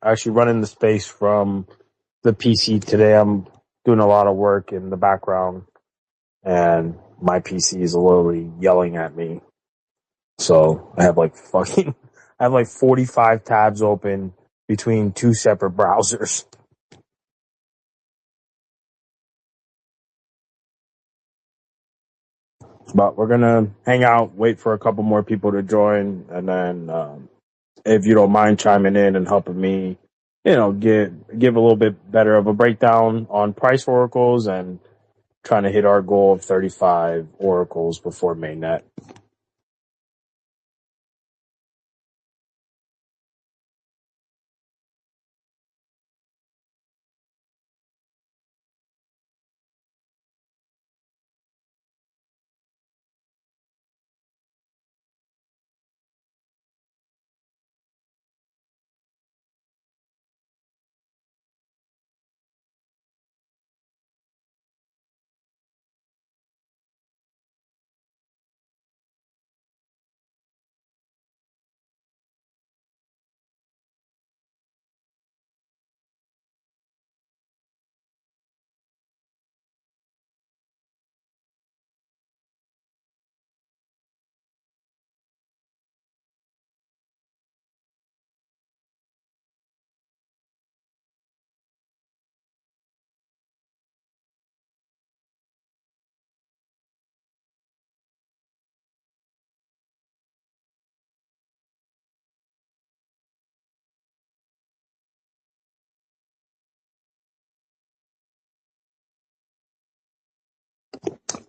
actually running the space from the PC today. I'm doing a lot of work in the background, and my PC is literally yelling at me. So I have like 45 tabs open between two separate browsers. But we're gonna hang out, wait for a couple more people to join, and then if you don't mind chiming in and helping me, give a little bit better of a breakdown on price oracles and trying to hit our goal of 35 oracles before mainnet.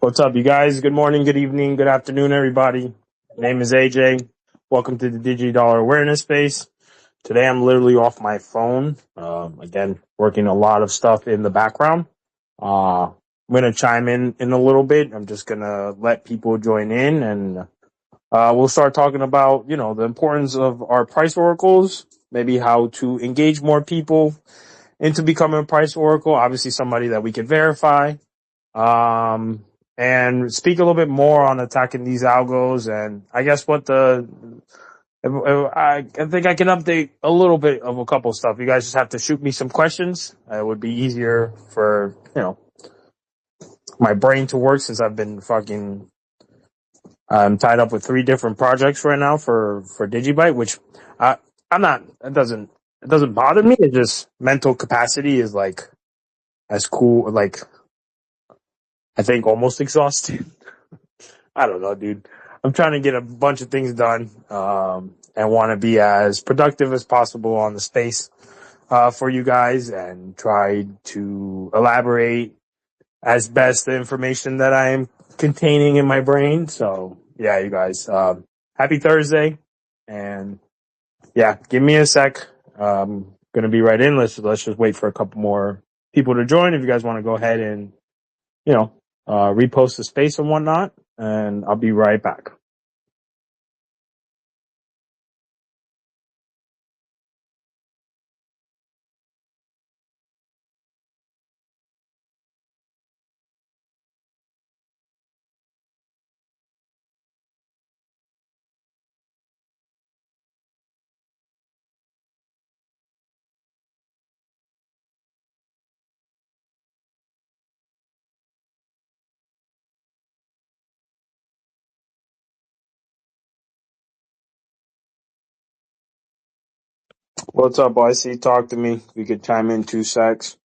What's up, you guys? Good morning, good evening, good afternoon, everybody. My name is AJ. Welcome to the DigiDollar Awareness Space. Today I'm literally off my phone. Again, working a lot of stuff in the background. I'm going to chime in a little bit. I'm just going to let people join in, and we'll start talking about, the importance of our price oracles, maybe how to engage more people into becoming a price oracle, obviously somebody that we can verify, and speak a little bit more on attacking these algos. And I guess I think I can update a little bit of a couple stuff. You guys just have to shoot me some questions. It would be easier for, my brain to work, since I'm tied up with 3 different projects right now for DigiByte, which it doesn't bother me. It's just mental capacity is like as cool, like I think almost exhausted. I don't know, dude. I'm trying to get a bunch of things done, and want to be as productive as possible on the space, for you guys, and try to elaborate as best the information that I am containing in my brain. So yeah, you guys, happy Thursday, and yeah, give me a sec. Gonna be right in. Let's just wait for a couple more people to join. If you guys want to go ahead and, repost the space and whatnot, and I'll be right back. What's up, YC? Talk to me. We could chime in 2 secs.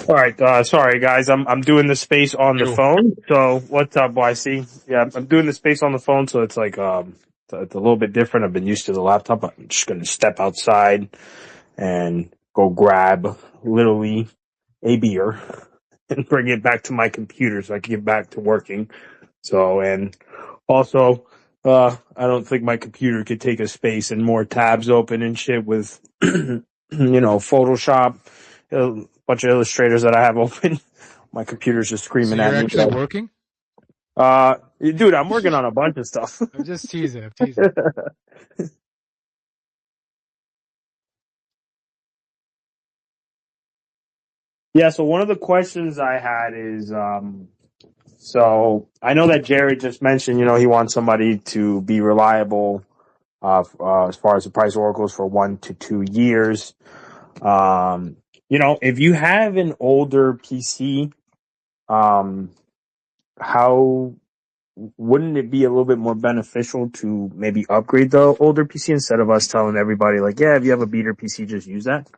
All right, sorry guys, I'm doing the space on the phone. So what's up, YC? Yeah, I'm doing the space on the phone, so it's like it's a little bit different. I've been used to the laptop. I'm just going to step outside and go grab literally a beer and bring it back to my computer so I can get back to working. So, and also, I don't think my computer could take a space and more tabs open and shit with, Photoshop, a bunch of illustrators that I have open. My computer's just So screaming you're at me. actually working? Dude, I'm working on a bunch of stuff. I'm just teasing. I'm teasing. Yeah, so one of the questions I had is, so I know that Jared just mentioned, he wants somebody to be reliable, as far as the price oracles for 1 to 2 years. If you have an older PC, um, how wouldn't it be a little bit more beneficial to maybe upgrade the older PC instead of us telling everybody like, yeah, if you have a beater PC, just use that?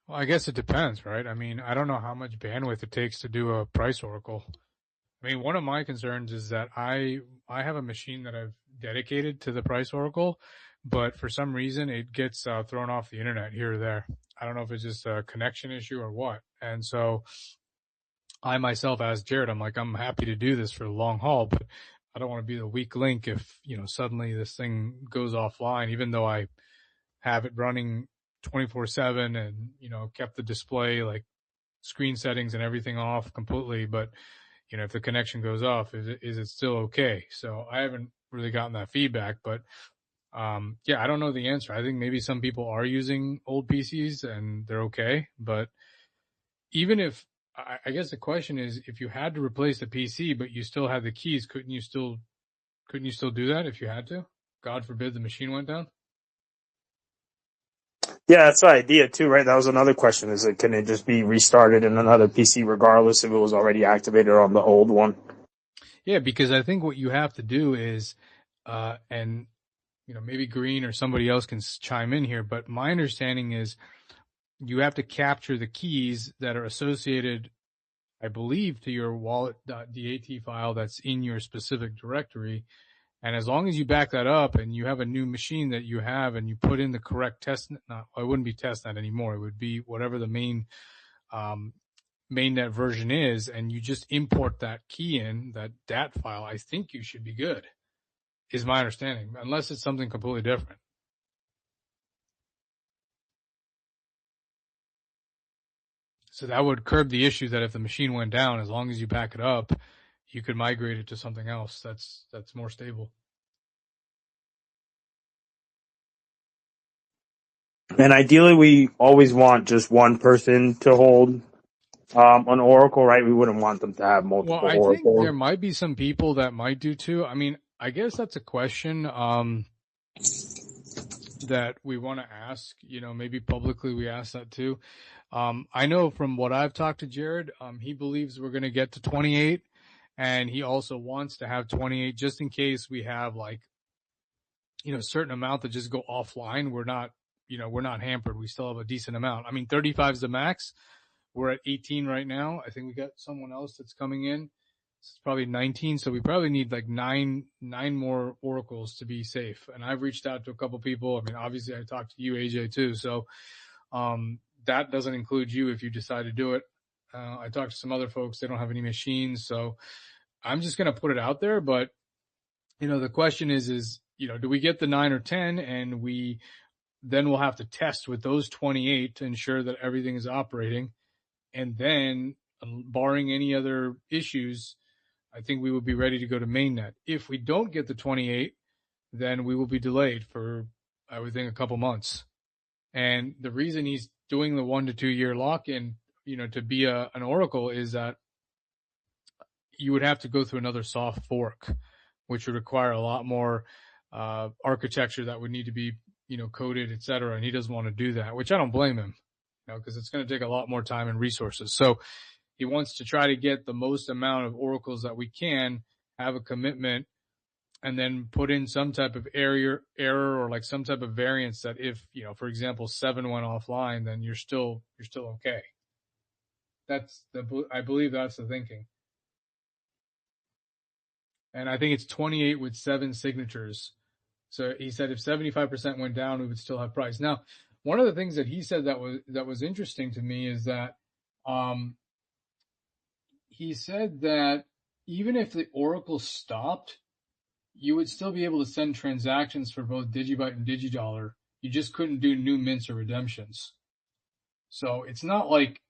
Well, I guess it depends, right? I mean, I don't know how much bandwidth it takes to do a price oracle. I mean, one of my concerns is that I have a machine that I've dedicated to the price oracle, but for some reason it gets thrown off the internet here or there. I don't know if it's just a connection issue or what. And so I myself asked Jared, I'm like, I'm happy to do this for the long haul, but I don't want to be the weak link if, suddenly this thing goes offline, even though I have it running 24/7 and, kept the display, like screen settings and everything off completely. But, if the connection goes off, is it still okay? So I haven't really gotten that feedback, but, yeah, I don't know the answer. I think maybe some people are using old PCs and they're okay, but even if, I guess the question is, if you had to replace the PC, but you still had the keys, couldn't you still do that if you had to? God forbid the machine went down. Yeah, that's the idea too, right? That was another question. Is it, can it just be restarted in another PC regardless if it was already activated on the old one? Yeah, because I think what you have to do is, and maybe Green or somebody else can chime in here, but my understanding is you have to capture the keys that are associated, I believe, to your wallet.dat file that's in your specific directory. And as long as you back that up and you have a new machine that you have and you put in the correct testnet, it wouldn't be testnet anymore. It would be whatever the mainnet version is, and you just import that key in, that DAT file, I think you should be good, is my understanding, unless it's something completely different. So that would curb the issue that if the machine went down, as long as you back it up, you could migrate it to something else that's more stable. And ideally, we always want just one person to hold an oracle, right? We wouldn't want them to have Well, multiple I think oracles. there might be some people that might do too. I mean, I guess that's a question that we want to ask. Maybe publicly we ask that too. I know from what I've talked to Jared, he believes we're going to get to 28, and he also wants to have 28 just in case we have like, a certain amount that just go offline. We're not hampered. We still have a decent amount. I mean, 35 is the max. We're at 18 right now. I think we got someone else that's coming in. It's probably 19. So we probably need like nine more oracles to be safe. And I've reached out to a couple people. I mean, obviously I talked to you, AJ, too. So, that doesn't include you if you decide to do it. I talked to some other folks. They don't have any machines. So I'm just going to put it out there. But, the question is, do we get the 9 or 10 and then we'll have to test with those 28 to ensure that everything is operating. And then, barring any other issues, I think we would be ready to go to mainnet. If we don't get the 28, then we will be delayed for, I would think, a couple months. And the reason he's doing the 1 to 2 year lock-in, to be an oracle, is that you would have to go through another soft fork, which would require a lot more architecture that would need to be, coded, et cetera. And he doesn't want to do that, which I don't blame him, because it's going to take a lot more time and resources. So he wants to try to get the most amount of oracles that we can, have a commitment, and then put in some type of error or like some type of variance that if, for example, 7 went offline, then you're still okay. I believe that's the thinking. And I think it's 28 with 7 signatures. So he said if 75% went down, we would still have price. Now, one of the things that he said that was interesting to me is that he said that even if the Oracle stopped, you would still be able to send transactions for both Digibyte and DigiDollar. You just couldn't do new mints or redemptions. So it's not like,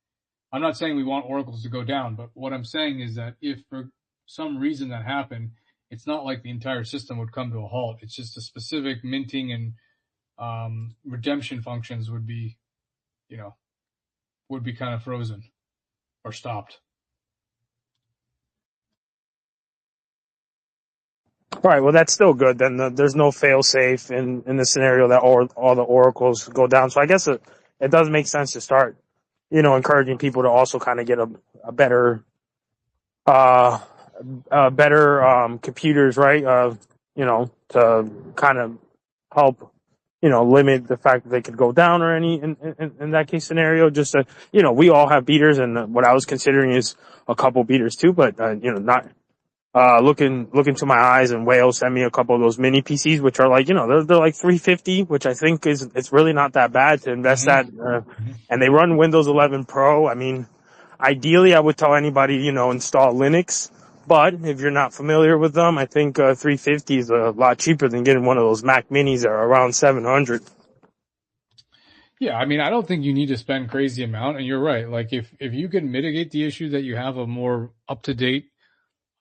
I'm not saying we want oracles to go down, but what I'm saying is that if for some reason that happened, it's not like the entire system would come to a halt. It's just a specific minting and redemption functions would be kind of frozen or stopped. All right. Well, that's still good. Then there's no fail safe in the scenario that all the oracles go down. So I guess it does make sense to start, encouraging people to also kind of get a better, computers, right? To kind of help, limit the fact that they could go down or any in that case scenario. Just to, we all have beaters, and what I was considering is a couple beaters too, but not. Looking to my eyes, and Whale sent me a couple of those mini PCs, which are like, they're like 350, which I think it's really not that bad to invest that. And they run Windows 11 Pro. I mean, ideally I would tell anybody, install Linux, but if you're not familiar with them, I think, 350 is a lot cheaper than getting one of those Mac minis that are around 700. Yeah, I mean, I don't think you need to spend crazy amount, and you're right. Like if you can mitigate the issue that you have a more up to date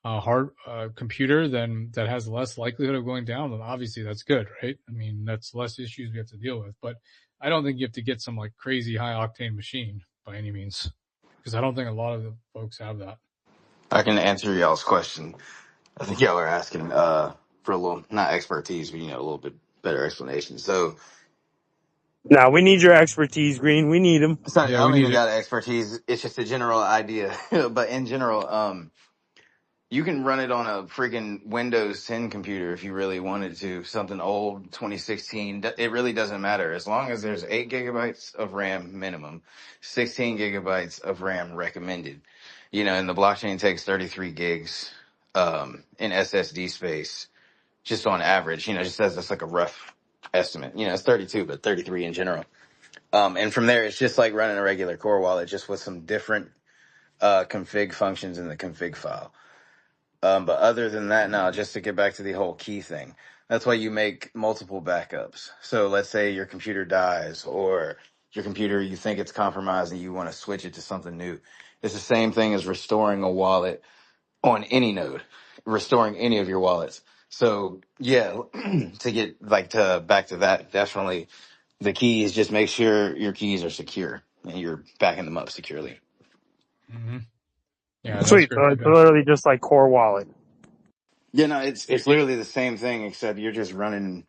hard computer, then that has less likelihood of going down, then obviously that's good, right? I mean, that's less issues we have to deal with. But I don't think you have to get some like crazy high octane machine by any means, because I don't think a lot of the folks have that. I can answer y'all's question. I think y'all are asking for a little, not expertise, but a little bit better explanation. So Now we need your expertise, Green. We need them. it's not, I Yeah, we don't need even it. got expertise. It's just a general idea. But in general, you can run it on a freaking Windows 10 computer if you really wanted to. Something old, 2016. It really doesn't matter as long as there's 8 gigabytes of RAM minimum, 16 gigabytes of RAM recommended. And the blockchain takes 33 gigs in SSD space just on average. Just as that's like a rough estimate. It's 32, but 33 in general. And from there, it's just like running a regular core wallet, just with some different config functions in the config file. But other than that, now, just to get back to the whole key thing, that's why you make multiple backups. So let's say your computer dies, or your computer, you think it's compromised and you want to switch it to something new. It's the same thing as restoring a wallet on any node, restoring any of your wallets. So yeah, to get back to that, definitely the key is just make sure your keys are secure and you're backing them up securely. Mm-hmm. Yeah, that's Sweet. great So it's feedback. literally just like Core Wallet. Yeah, no, it's literally the same thing, except you're just running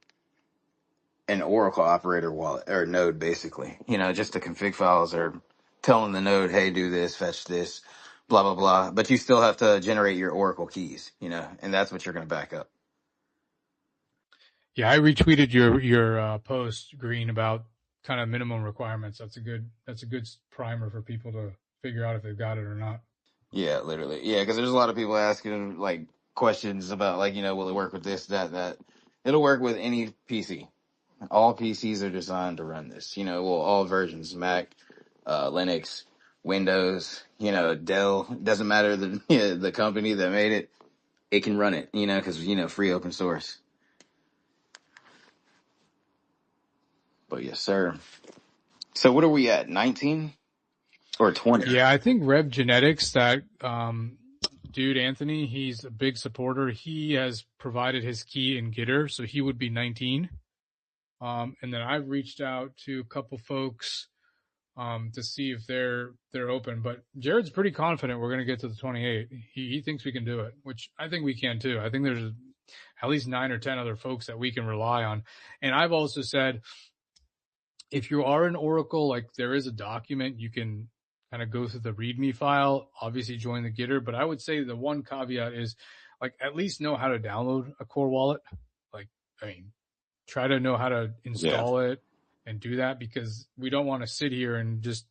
an Oracle operator wallet or node, basically. Just the config files are telling the node, hey, do this, fetch this, blah, blah, blah. But you still have to generate your Oracle keys, and that's what you're going to back up. Yeah, I retweeted your post, Green, about kind of minimum requirements. That's a good primer for people to figure out if they've got it or not. Yeah, literally. Yeah, because there's a lot of people asking, questions about, will it work with this, that, that. It'll work with any PC. All PCs are designed to run this. All versions, Mac, Linux, Windows, Dell. Doesn't matter the company that made it. It can run it. Because free open source. But yes, sir. So what are we at? 19 or 20? Yeah, I think Rev Genetics, that dude Anthony, he's a big supporter. He has provided his key in Gitter, so he would be 19. And then I've reached out to a couple folks to see if they're open. But Jared's pretty confident we're going to get to the 28. He thinks we can do it, which I think we can too. I think there's at least 9 or 10 other folks that we can rely on. And I've also said, if you are in Oracle, like there is a document you can kind of go through the README file, obviously join the Gitter. But I would say the one caveat is at least know how to download a core wallet. Try to know how to Yeah. install it and do that, because we don't want to sit here and just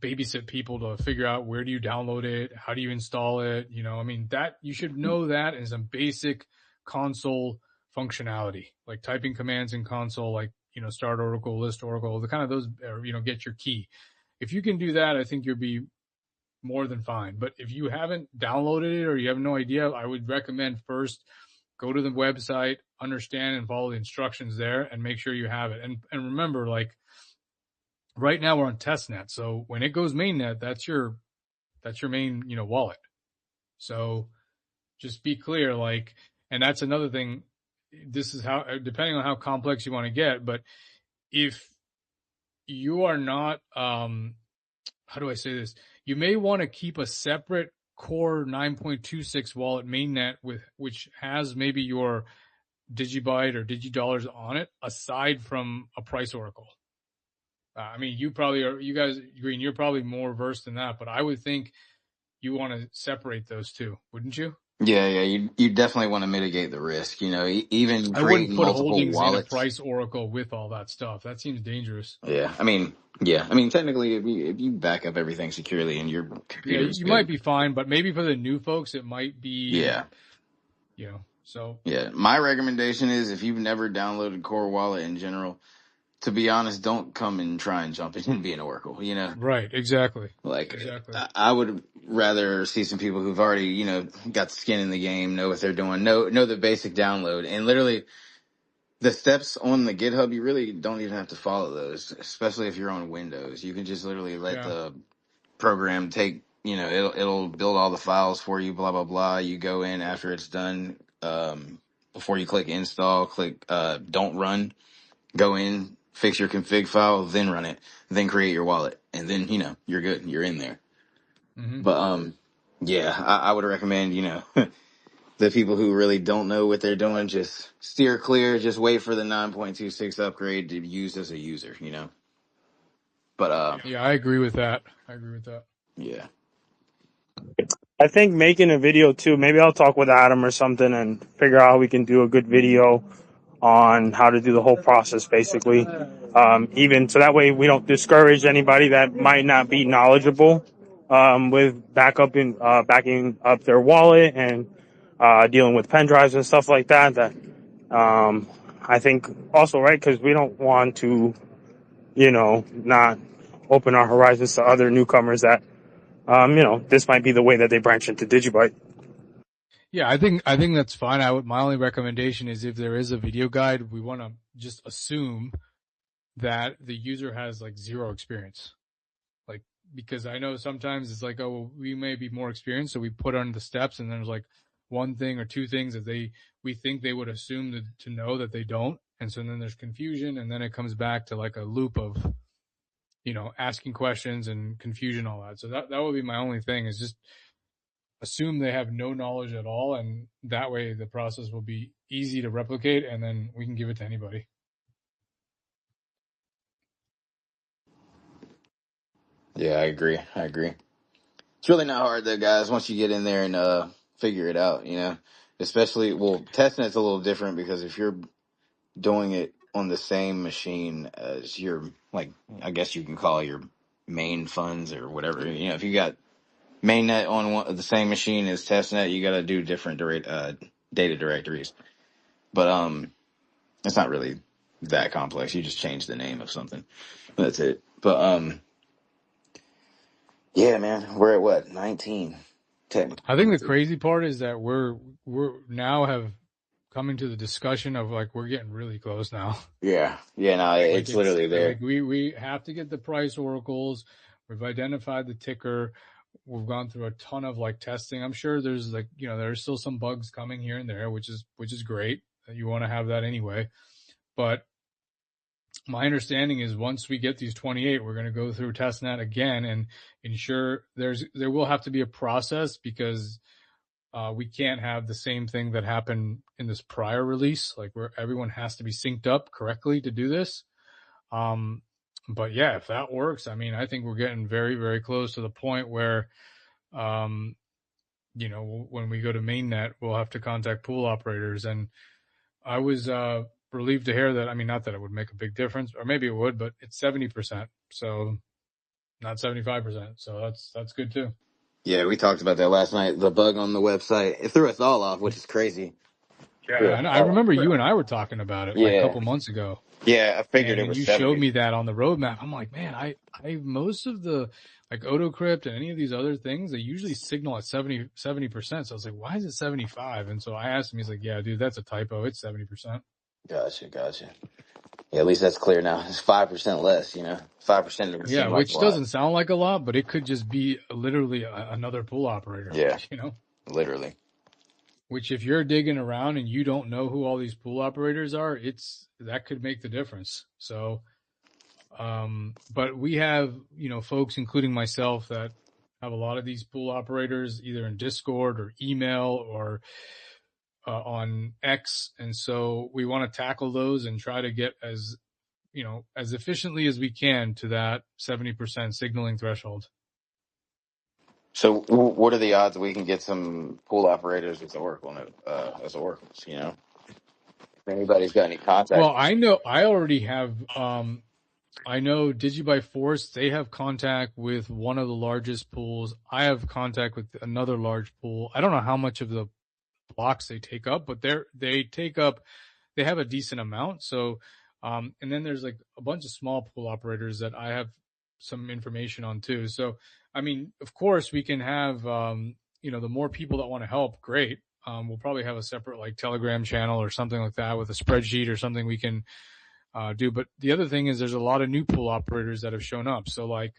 babysit people to figure out where do you download it, how do you install it. I mean, that you should know that in some basic console functionality, like typing commands in console, like, start Oracle, list Oracle, the kind of those, get your key. If you can do that, I think you'll be more than fine. But if you haven't downloaded it or you have no idea, I would recommend first go to the website, understand and follow the instructions there, and make sure you have it. And remember, like, right now we're on testnet, so when it goes mainnet, that's your main, wallet. So just be clear, like, and that's another thing. This is how, depending on how complex you want to get, but if you are not, how do I say this? You may want to keep a separate core 9.26 wallet mainnet which has maybe your Digibyte or DigiDollars on it, aside from a price oracle. I mean, you guys, Green, you're probably more versed in that, but I would think you want to separate those two, wouldn't you? Yeah, you definitely want to mitigate the risk. Even I wouldn't creating put multiple holdings wallets. in a price oracle with all that stuff. That seems dangerous. Yeah, I mean, technically, if you back up everything securely and your computer is you good, might be fine, but maybe for the new folks, it might be. Yeah. So. Yeah, my recommendation is, if you've never downloaded Core Wallet in general, to be honest, don't come and try and jump in and be an Oracle. Right. Exactly. Like, exactly. I would rather see some people who've already, got the skin in the game, know what they're doing, know the basic download, and literally the steps on the GitHub. You really don't even have to follow those, especially if you're on Windows. You can just literally let the program take, it'll build all the files for you, blah, blah, blah. You go in after it's done. Before you click install, click, don't run, go in, fix your config file, then run it, then create your wallet. And then, you're good. You're in there. Mm-hmm. But, yeah, I would recommend, the people who really don't know what they're doing, just steer clear, just wait for the 9.26 upgrade to use as a user, But, yeah, I agree with that. Yeah. I think making a video too, maybe I'll talk with Adam or something and figure out how we can do a good video on how to do the whole process, basically. Even so that way we don't discourage anybody that might not be knowledgeable, with backing up their wallet and, dealing with pen drives and stuff like that. I think also, right, because we don't want to, not open our horizons to other newcomers that, this might be the way that they branch into Digibyte. Yeah, I think that's fine. My only recommendation is, if there is a video guide, we want to just assume that the user has like zero experience. Like, because I know sometimes it's like, oh, well, we may be more experienced, so we put on the steps, and there's like one thing or two things that we think they would assume to know that they don't, and so then there's confusion, and then it comes back to like a loop of, asking questions and confusion, all that. So that would be my only thing, is just assume they have no knowledge at all, and that way the process will be easy to replicate, and then we can give it to anybody. Yeah, I agree. It's really not hard though, guys, once you get in there and figure it out, Especially, testnet's a little different, because if you're doing it on the same machine as your, like, I guess you can call it your main funds or whatever. If you got mainnet on the same machine as testnet, you got to do different data directories. But it's not really that complex. You just change the name of something. That's it. But yeah, man, we're at what, 19? Technically. I think the crazy part is that we're now have coming to the discussion of, like, we're getting really close now. Yeah, no, it's literally there. Like, we have to get the price oracles. We've identified the ticker. We've gone through a ton of like testing. I'm sure there's like, there's still some bugs coming here and there, which is great. You want to have that anyway. But my understanding is, once we get these 28, we're going to go through testnet again and ensure there will have to be a process, because we can't have the same thing that happened in this prior release, like where everyone has to be synced up correctly to do this. But yeah, if that works, I mean, I think we're getting very, very close to the point where, when we go to mainnet, we'll have to contact pool operators. And I was relieved to hear that, I mean, not that it would make a big difference, or maybe it would, but it's 70%. So not 75%. So that's good too. Yeah, we talked about that last night. The bug on the website, it threw us all off, which is crazy. Yeah, and I remember you and I were talking about it like a Yeah. couple months ago. Yeah, I figured And it when was you showed 70. me that on the roadmap, I'm like, man, I most of the like AutoCrypt and any of these other things, they usually signal at 70%. So I was like, why is it 75? And so I asked him, he's like, yeah, dude, that's a typo. It's 70%. Gotcha. Yeah, at least that's clear now. It's 5% less, 5% doesn't Yeah, seem like a which lot. doesn't sound like a lot, but it could just be literally another pool operator, Yeah, literally. which if you're digging around and you don't know who all these pool operators are, that could make the difference. So, but we have, folks, including myself, that have a lot of these pool operators either in Discord or email or on X. And so we want to tackle those and try to get as efficiently as we can to that 70% signaling threshold. So what are the odds we can get some pool operators with Oracle as oracles, If anybody's got any contacts. Well, I already have, I know DigiByte Force, they have contact with one of the largest pools. I have contact with another large pool. I don't know how much of the blocks they take up, but they have a decent amount. So, and then there's like a bunch of small pool operators that I have some information on too. So, I mean, of course we can have, the more people that want to help, great. We'll probably have a separate like Telegram channel or something like that with a spreadsheet or something we can do. But the other thing is there's a lot of new pool operators that have shown up. So like,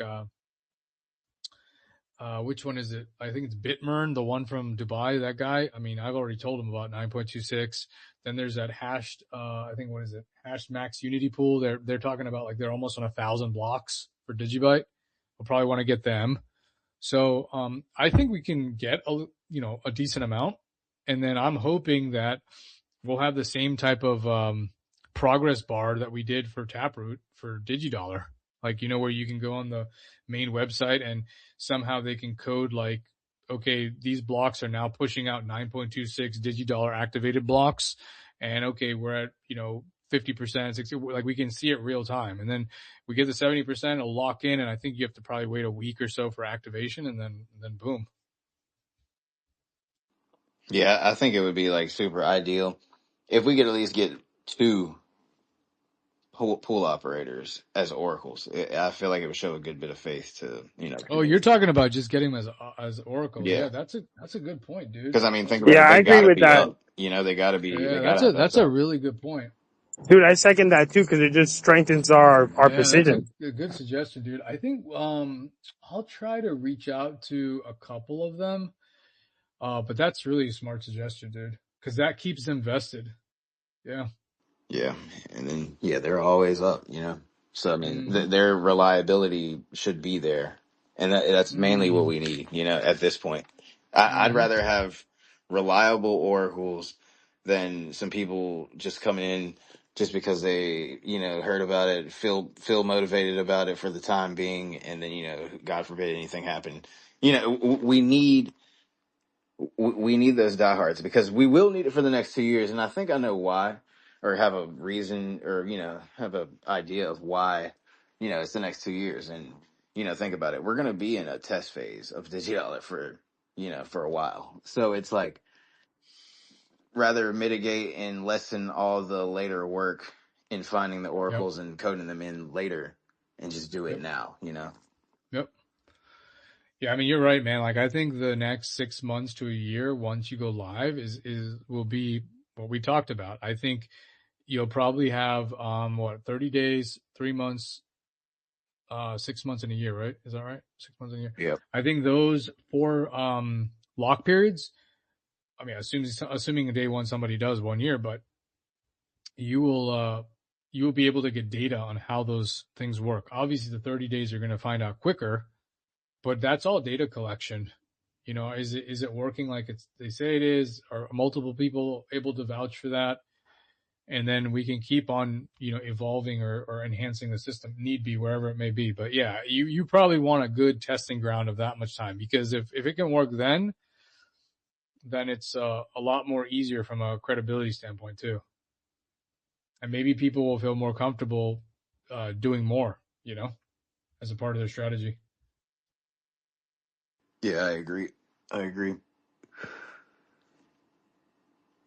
which one is it? I think it's Bitmern, the one from Dubai, that guy. I mean, I've already told him about 9.26. Then there's that hashed, I think, what is it? Hashed Max Unity pool. They're talking about like they're almost on 1,000 blocks for DigiByte. We'll probably want to get them. So, I think we can get a decent amount. And then I'm hoping that we'll have the same type of, progress bar that we did for Taproot for DigiDollar. Like, where you can go on the main website and somehow they can code like, okay, these blocks are now pushing out 9.26 DigiDollar activated blocks. And okay, we're at, 50%, 60, like we can see it real time. And then we get the 70%, it'll lock in. And I think you have to probably wait a week or so for activation and then boom. Yeah, I think it would be like super ideal if we could at least get 2 pool operators as oracles. I feel like it would show a good bit of faith to, Oh, you're talking about just getting them as oracles. Yeah. Yeah, that's a good point, dude. Because I mean, think about Yeah, it. I They agree got to with be that. up. They got to be. Yeah, They got to have that that's a stuff. really good point. Dude, I second that too because it just strengthens our Yeah, that's precision. a good suggestion, dude. I think I'll try to reach out to a couple of them. But that's really a smart suggestion, dude, because that keeps them vested. Yeah. Yeah, and then they're always up. So I mean, Mm-hmm. their reliability should be there, and that's mainly what we need. At this point, I'd rather have reliable oracles than some people just coming in just because they heard about it, feel motivated about it for the time being, and then God forbid anything happened. We need those diehards because we will need it for the next 2 years, and I think I know why, or have a reason, or have a idea of why. It's the next 2 years, and think about it. We're gonna be in a test phase of DigiDollar for a while, so it's like rather mitigate and lessen all the later work in finding the Yep. oracles and coding them in later, and just do it Yep. now. Yep. Yeah, I mean, you're right, man. Like, I think the next 6 months to a year, once you go live, will be what we talked about. I think you'll probably have 30 days, 3 months, 6 months and a year, right? Is that right? 6 months and a year. Yep. I think those 4 lock periods. I mean, assuming day one somebody does 1 year, but you will be able to get data on how those things work. Obviously, the 30 days you're going to find out quicker. But that's all data collection. Is it working like they say it is? Are multiple people able to vouch for that? And then we can keep on, evolving or enhancing the system, need be, wherever it may be. But yeah, you probably want a good testing ground of that much time, because if it can work then it's a lot more easier from a credibility standpoint too. And maybe people will feel more comfortable doing more, as a part of their strategy. Yeah, I agree. I agree.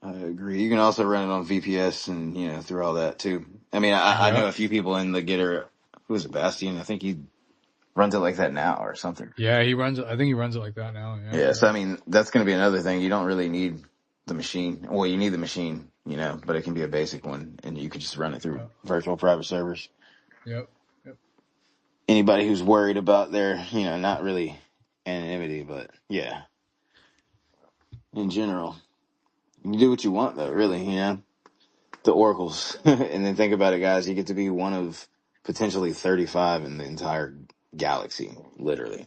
You can also run it on VPS and through all that too. I mean, I Yeah. know a few people in the Gitter. Who was it, Bastian? I think he runs it like that now or something. Yeah, he runs it. I think he runs it like that now. Yeah. Yeah, so I mean, that's going to be another thing. You don't really need the machine. Well, you need the machine, but it can be a basic one, and you could just run it through virtual private servers. Yep. Yep. Anybody who's worried about their, not really anonymity, but yeah, in general, you can do what you want though, really, the oracles. And then think about it, guys. You get to be one of potentially 35 in the entire galaxy, literally.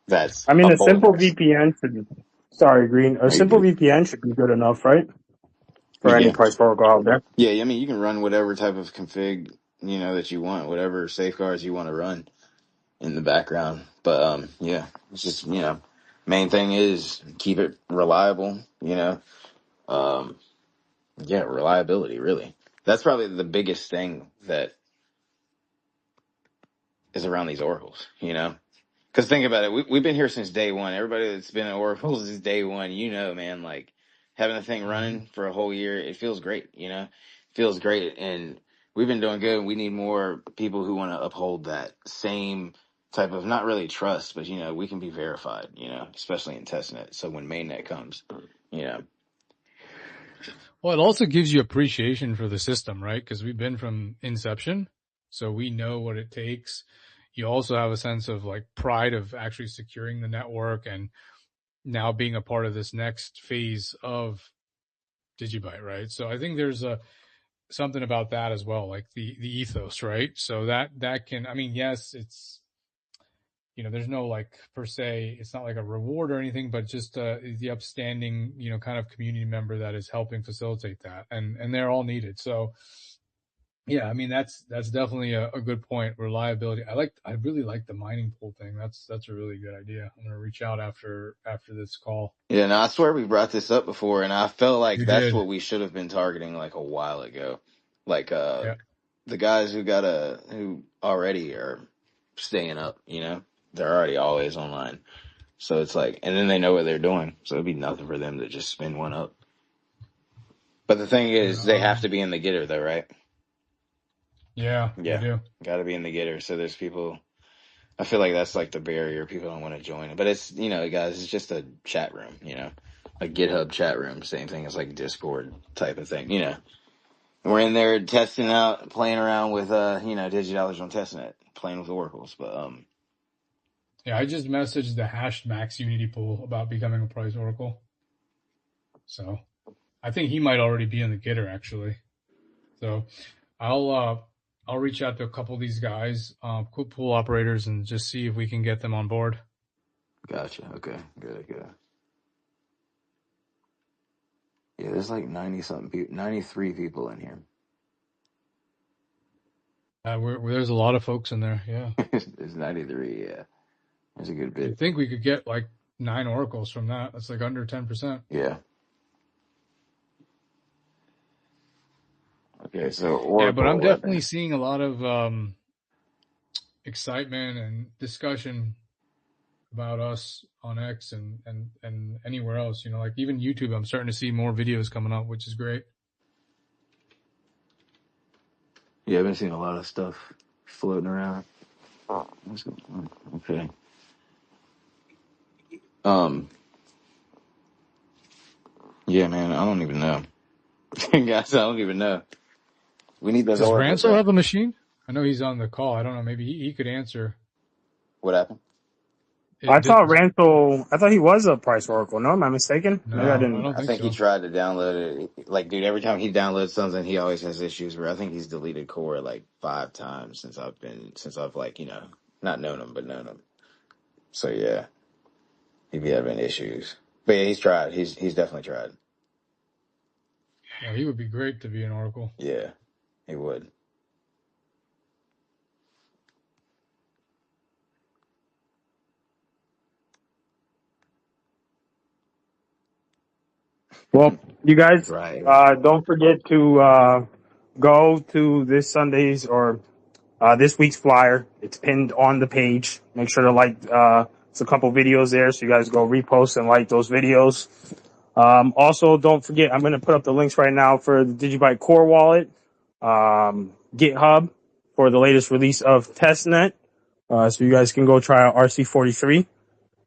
That's I mean, a a simple bonus. VPN should. Sorry, Green. A Are you simple good? VPN should be good enough, right? For any Yeah. price protocol out there. Yeah, I mean, you can run whatever type of config, that you want, whatever safeguards you want to run in the background. But, yeah, it's just, main thing is keep it reliable, um, yeah, reliability, really. That's probably the biggest thing that is around these oracles, Because think about it, we've been here since day one. Everybody that's been at Oracle since day one, man, like having the thing running for a whole year, it feels great, feels great. And we've been doing good. We need more people who want to uphold that same type of, not really trust, but, we can be verified, especially in testnet. So when mainnet comes, you know, Well, it also gives you appreciation for the system, right? Because we've been from inception, so we know what it takes. You also have a sense of like pride of actually securing the network and now being a part of this next phase of DigiByte, right? So I think there's something about that as well, like the ethos, right? So that can, I mean, yes, it's, there's no like per se, it's not like a reward or anything, but just the upstanding, kind of community member that is helping facilitate that, and they're all needed. So yeah, I mean that's definitely a good point. Reliability. I really like the mining pool thing. That's a really good idea. I'm gonna reach out after this call. yeah, no, I swear we brought this up before, and I felt like You that's did. what we should have been targeting like a while ago. Like, Yeah. the guys who already are staying up, they're already always online. So it's like, and then they know what they're doing. So it'd be nothing for them to just spin one up. But the thing is, they have to be in the getter though, right? Yeah, they Yeah, do. got to be in the getter. So there's people. I feel like that's like the barrier. People don't want to join it, but it's guys, it's just a chat room, a GitHub chat room. Same thing as like Discord type of thing, We're in there testing out, playing around with $Digi on testnet, playing with oracles. But Yeah, I just messaged the hashed max Unity pool about becoming a price oracle. So I think he might already be in the getter actually. So I'll reach out to a couple of these guys, pool operators, and just see if we can get them on board. gotcha. Okay, good. Yeah, there's like 90-something people, 93 people in here. There's a lot of folks in there. Yeah, There's 93. Yeah, there's a good bit. you'd think we could get like 9 oracles from that. That's like under 10%. Yeah. Okay, so Oracle. Yeah, but I'm definitely seeing a lot of excitement and discussion about us on X and anywhere else. Like even YouTube, I'm starting to see more videos coming up, which is great. Yeah, I've been seeing a lot of stuff floating around. Okay. Yeah, man, I don't even know. Guys, I don't even know. We need those Does oracles. Ransel have a machine? I know he's on the call. I don't know. Maybe he could answer. What happened? I thought he was a price oracle. No, am I mistaken? No, Maybe I didn't. don't I think so. he tried to download it. Like, dude, every time he downloads something, he always has issues. Where I think he's deleted Core like 5 times since I've like not known him, but known him. So yeah, he'd be having issues. But yeah, he's tried. He's definitely tried. Yeah, he would be great to be an oracle. Yeah, he would. Well, you guys, Right. don't forget to go to this Sunday's or this week's flyer. It's pinned on the page. Make sure to like It's a couple videos there, so you guys go repost and like those videos. Also, don't forget, I'm going to put up the links right now for the DigiByte Core Wallet, GitHub for the latest release of testnet. So you guys can go try out RC43,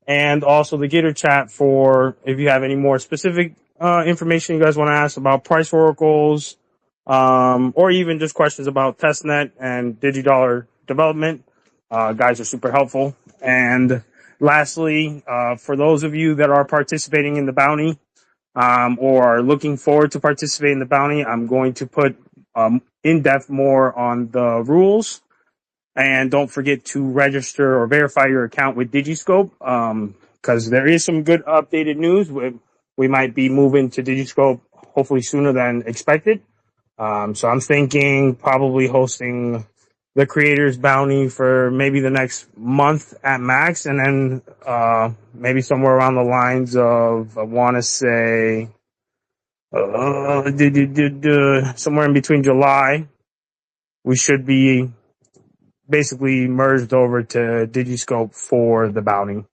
and also the Gitter chat for if you have any more specific information you guys want to ask about price oracles, or even just questions about testnet and DigiDollar development. Guys are super helpful. And lastly, for those of you that are participating in the bounty, or are looking forward to participate in the bounty, I'm going to put in depth more on the rules. And don't forget to register or verify your account with Digiscope, because there is some good updated news. We might be moving to Digiscope hopefully sooner than expected. So I'm thinking probably hosting the creators bounty for maybe the next month at max, and then maybe somewhere around the lines of, I want to say somewhere in between July, we should be basically merged over to Digiscope for the bounty.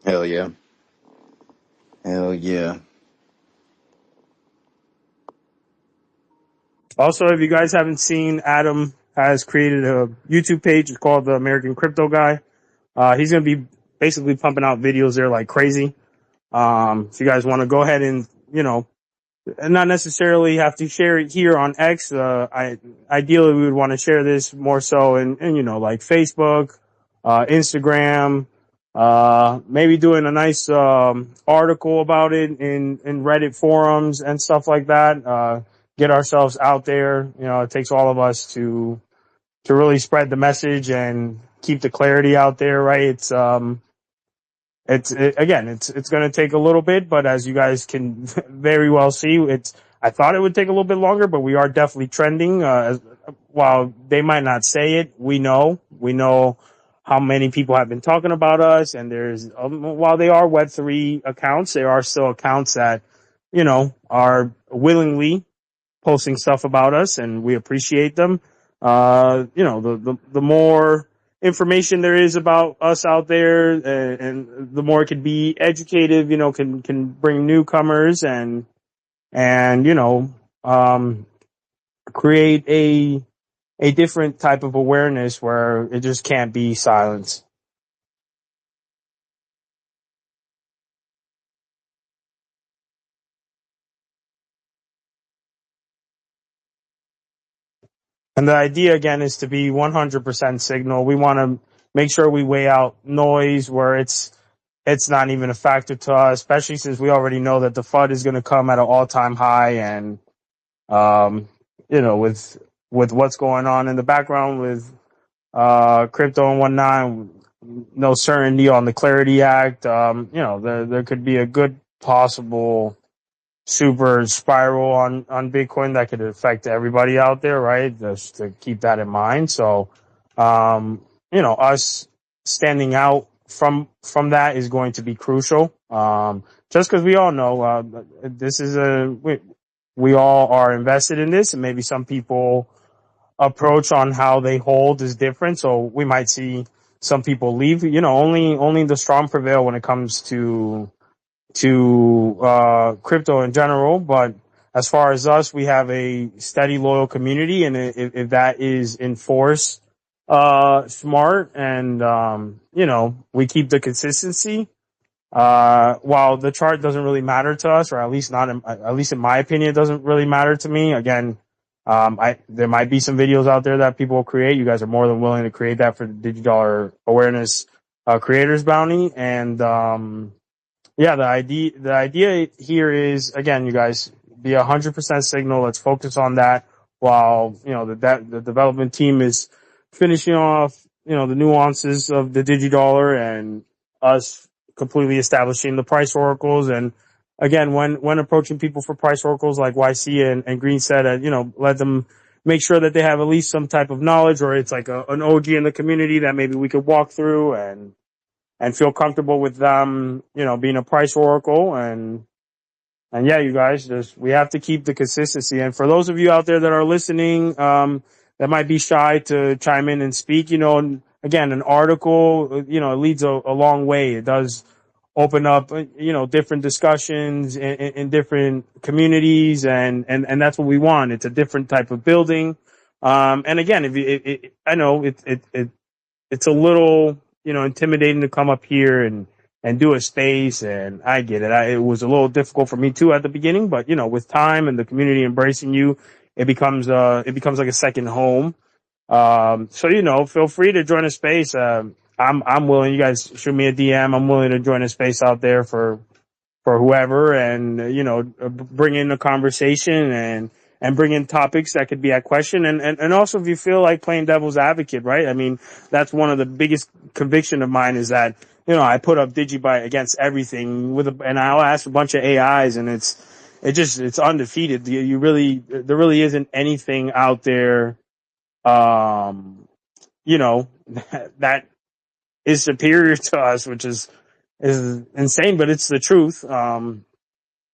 Hell yeah. Hell yeah. Also, if you guys haven't seen, Adam has created a YouTube page. It's called The American Crypto Guy. He's going to be basically pumping out videos there like crazy. If you guys want to go ahead and, and not necessarily have to share it here on X. Ideally we would want to share this more so in like Facebook, Instagram, maybe doing a nice, article about it in Reddit forums and stuff like that. Get ourselves out there. It takes all of us to really spread the message and keep the clarity out there, right? It's going to take a little bit, but as you guys can very well see, I thought it would take a little bit longer, but we are definitely trending. While they might not say it, we know how many people have been talking about us, and while they are Web3 accounts, there are still accounts that, are willingly posting stuff about us, and we appreciate them. The more information there is about us out there, and the more it can be educative, can bring newcomers and create a different type of awareness where it just can't be silence. And the idea, again, is to be 100% signal. We want to make sure we weigh out noise where it's not even a factor to us, especially since we already know that the FUD is going to come at an all-time high. And, with what's going on in the background with crypto and whatnot, no certainty on the Clarity Act, there could be a good possible super spiral on Bitcoin that could affect everybody out there, right? Just to keep that in mind. So, us standing out from that is going to be crucial. Just because we all know, this is we all are invested in this, and maybe some people approach on how they hold is different. So we might see some people leave, only the strong prevail when it comes to crypto in general. But as far as us, we have a steady, loyal community, and if that is enforced smart, and we keep the consistency, while the chart doesn't really matter to us, or at least in my opinion, it doesn't really matter to me. Again, there might be some videos out there that people will create. You guys are more than willing to create that for the DigiDollar Awareness Creators Bounty. And the idea here is, again, you guys, be 100% signal. Let's focus on that while, the development team is finishing off, the nuances of the DigiDollar, and us completely establishing the price oracles. And again, when approaching people for price oracles, like YC and Green said, let them make sure that they have at least some type of knowledge, or it's like an OG in the community that maybe we could walk through. And and feel comfortable with them, being a price oracle. And yeah, you guys, we have to keep the consistency. And for those of you out there that are listening, that might be shy to chime in and speak, again, an article, it leads a long way. It does open up, different discussions in different communities. And that's what we want. It's a different type of building. And again, if I know it's a little, intimidating to come up here and do a space. And I get it. It was a little difficult for me too at the beginning, but with time and the community embracing you, it becomes like a second home. So, feel free to join a space. I'm willing. You guys shoot me a DM. I'm willing to join a space out there for whoever, and bring in a conversation and bring in topics that could be at question, and also if you feel like playing devil's advocate, right? I mean, that's one of the biggest conviction of mine, is that I put up DigiByte against everything and I'll ask a bunch of AIs, and it's undefeated. There really isn't anything out there, you know that is superior to us, which is insane, but it's the truth. So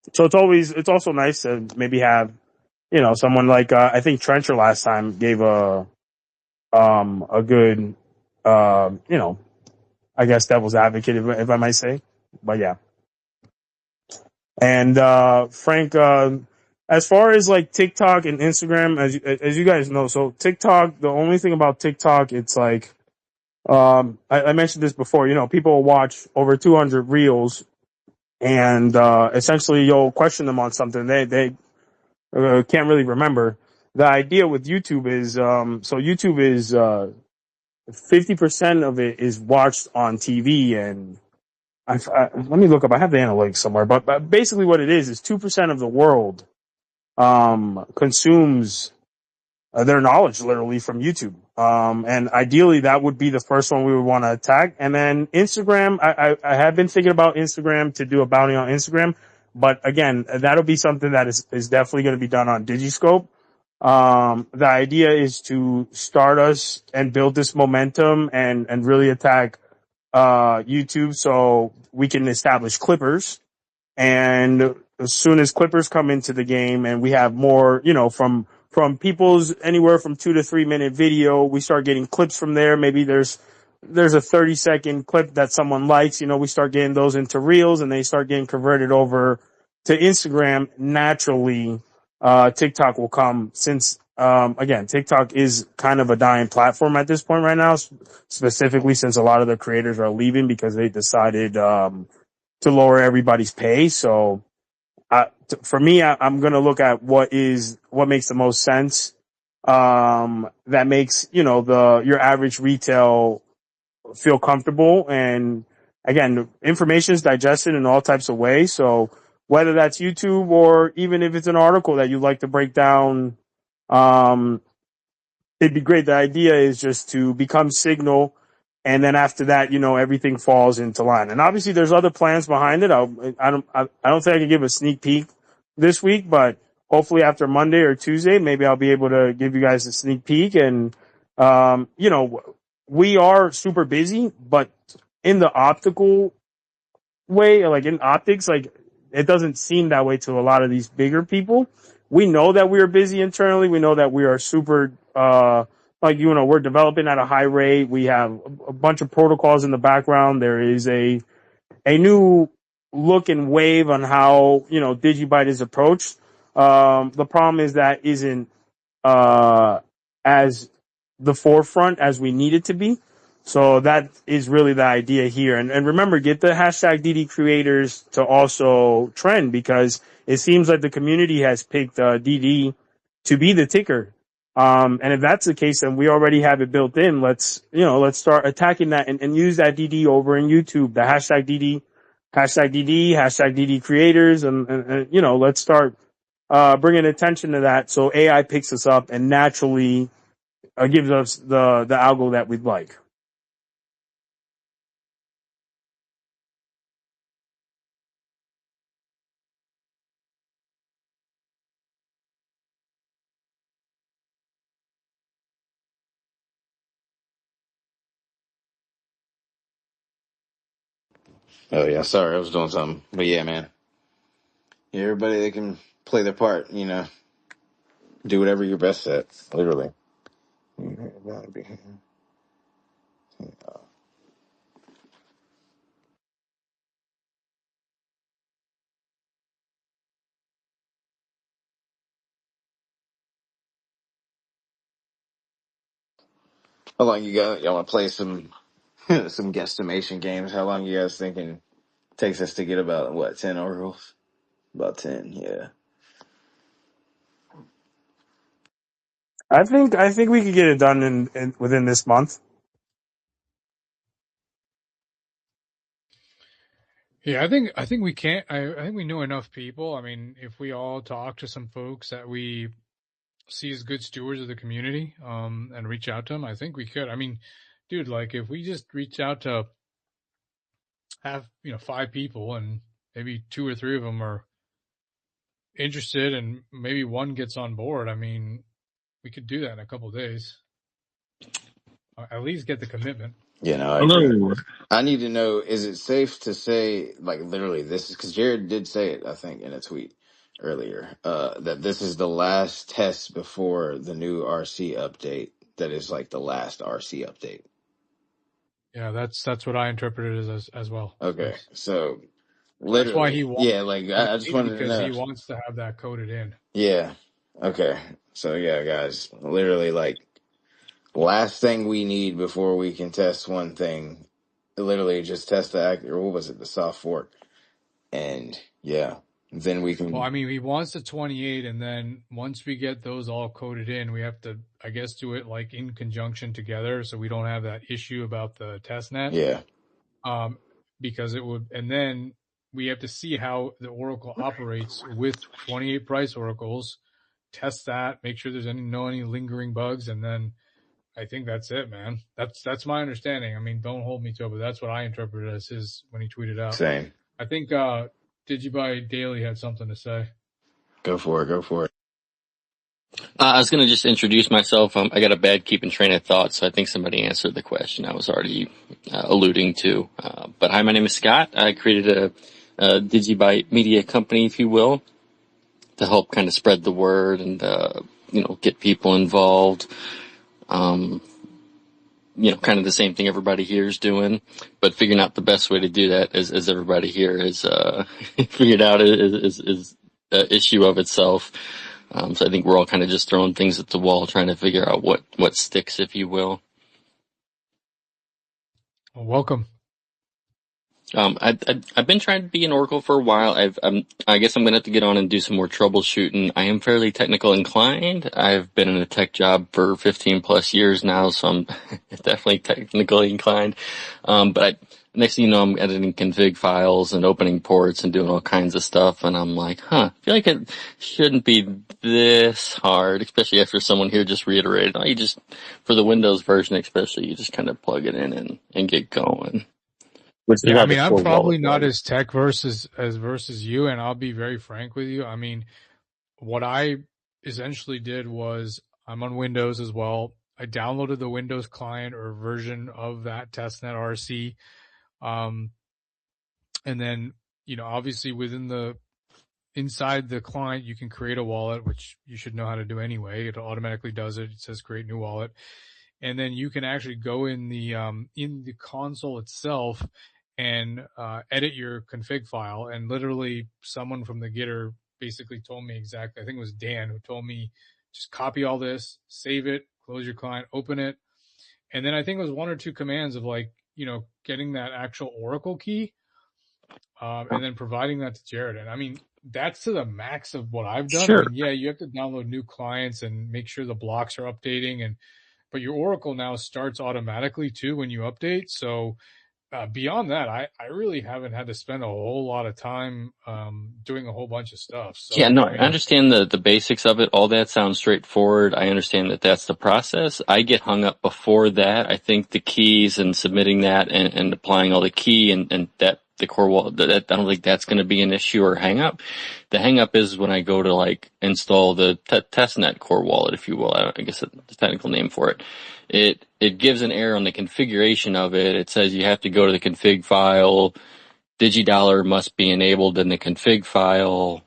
it's also nice to maybe have, someone like, I think Trencher last time gave a good, I guess devil's advocate, if I might say, but yeah. And, Frank, as far as like TikTok and Instagram, as you guys know, so TikTok, the only thing about TikTok, it's like, I mentioned this before, people will watch over 200 reels, and essentially you'll question them on something they can't really remember. The idea with YouTube is, so YouTube is 50% of it is watched on TV, and let me look up. I have the analytics somewhere, but basically what it is 2% of the world consumes their knowledge literally from YouTube. And ideally that would be the first one we would want to attack. And then Instagram, I have been thinking about Instagram, to do a bounty on Instagram, but again, that'll be something that is definitely going to be done on Digiscope. The idea is to start us and build this momentum and really attack, YouTube, so we can establish clippers. And as soon as clippers come into the game and we have more, from people's anywhere from 2 to 3 minute video, we start getting clips from there. Maybe there's a 30-second clip that someone likes, we start getting those into reels, and they start getting converted over to Instagram. Naturally, TikTok will come, since, again, TikTok is kind of a dying platform at this point right now, specifically since a lot of the creators are leaving because they decided, to lower everybody's pay. So, for me, I'm going to look at what makes the most sense. That makes, your average retail feel comfortable. And again, information is digested in all types of ways. So whether that's YouTube, or even if it's an article that you'd like to break down, it'd be great. The idea is just to become Signal. And then after that, everything falls into line. And obviously there's other plans behind it. I don't think I can give a sneak peek this week, but hopefully after Monday or Tuesday, maybe I'll be able to give you guys a sneak peek. And, we are super busy, but in the optical way, like in optics, like it doesn't seem that way to a lot of these bigger people. We know that we are busy internally. We know that we are super, we're developing at a high rate. We have a bunch of protocols in the background. There is a new look and wave on how, DigiByte is approached. The problem is that isn't, as the forefront as we need it to be. So that is really the idea here. And remember, get the hashtag DD creators to also trend, because it seems like the community has picked, DD to be the ticker. And if that's the case, then we already have it built in. Let's start attacking that and use that DD over in YouTube, the hashtag DD, hashtag DD creators. And let's start, bringing attention to that. So AI picks us up and naturally, gives us the algo that we'd like. Oh yeah, sorry, I was doing something. But yeah, man. Yeah, everybody they can play their part, do whatever you're best at, literally. How long y'all wanna play some some guesstimation games? How long you guys thinking takes us to get about what, 10 oracles? About 10, yeah. I think we could get it done in within this month. Yeah, I think we can't. I think we know enough people. I mean, if we all talk to some folks that we see as good stewards of the community, and reach out to them, I think we could. I mean, dude, like if we just reach out to have 5 people and maybe 2 or 3 of them are interested and maybe one gets on board, I mean, we could do that in a couple of days. At least get the commitment. Yeah, no, I agree. Hello. I need to know, is it safe to say, like, literally, this is because Jared did say it, I think, in a tweet earlier, that this is the last test before the new RC update that is like the last RC update. Yeah, that's what I interpreted as well. Okay, Yes. so That's why literally, he wants yeah, like, I just wanted to because he know. wants to have that coded in. Yeah, okay. So, yeah, guys, literally, like, last thing we need before we can test one thing, literally just test the act, or what was it, the soft fork. And yeah, then we Well, can, I mean, he wants the 28, and then once we get those all coded in, we have to, I guess, do it like in conjunction together, so we don't have that issue about the test net. yeah, Because it would, and then we have to see how the Oracle operates with 28 price oracles, test that, make sure there's any lingering bugs, and then I think that's it, man. That's my understanding. I mean, don't hold me to it, but that's what I interpreted as his when he tweeted out. same. I think DigiByte Daily had something to say. Go for it. Go for it. I was going to just introduce myself. I got a bad keeping train of thought, so I think somebody answered the question I was already alluding to. But hi, my name is Scott. I created a DigiByte media company, if you will, to help kind of spread the word and, get people involved. Kind of the same thing everybody here is doing, but figuring out the best way to do that as everybody here is, figured out is the issue of itself. So I think we're all kind of just throwing things at the wall, trying to figure out what sticks, if you will. Well, welcome. I've been trying to be an Oracle for a while. I guess I'm gonna have to get on and do some more troubleshooting. I am fairly technical inclined. I've been in a tech job for 15 plus years now, so I'm definitely technically inclined. But next thing you know, I'm editing config files and opening ports and doing all kinds of stuff, and I'm like, I feel like it shouldn't be this hard, especially after someone here just reiterated, you just, for the Windows version especially, you just kind of plug it in and get going. Yeah, I mean, I'm probably not as tech versus you, and I'll be very frank with you. I mean, what I essentially did was I'm on Windows as well. I downloaded the Windows client or version of that testnet RC. And then, obviously inside the client, you can create a wallet, which you should know how to do anyway. It automatically does it. It says create new wallet. And then you can actually go in the console itself and edit your config file. And literally someone from the Gitter basically told me exactly, I think it was Dan who told me, just copy all this, save it, close your client, open it. And then I think it was 1 or 2 commands of getting that actual Oracle key, and then providing that to Jared. And I mean, that's to the max of what I've done. Sure. I mean, yeah, you have to download new clients and make sure the blocks are updating, but your Oracle now starts automatically too when you update. So beyond that, I really haven't had to spend a whole lot of time doing a whole bunch of stuff. So, yeah, no, I understand the basics of it. All that sounds straightforward. I understand that that's the process. I get hung up before that. I think the keys and submitting that and applying all the key and that the core wallet, that I don't think that's going to be an issue or hang up. The hang up is when I go to install the testnet core wallet, if you will. I guess that's the technical name for it. It gives an error on the configuration of it. It says you have to go to the config file, DigiDollar must be enabled in the config file.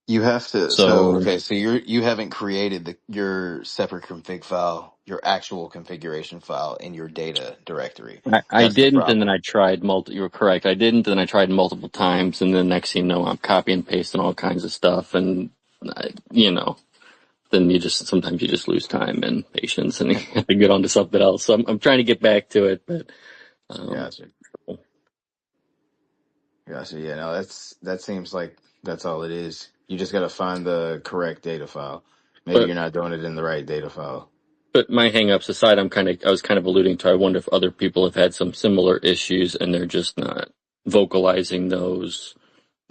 You have to. So So you haven't created your separate config file, your actual configuration file in your data directory. I That's the didn't, and then problem. I tried you were correct. I didn't, and I tried multiple times, and then next thing you know, I'm copy and pasting all kinds of stuff, and then sometimes you just lose time and patience, and you have to get on to something else. So I'm trying to get back to it, but Gotcha. Yeah, no, that seems like that's all it is. You just got to find the correct data file. Maybe but you're not doing it in the right data file. but my hangups aside, I was kind of alluding to. I wonder if other people have had some similar issues, and they're just not vocalizing those,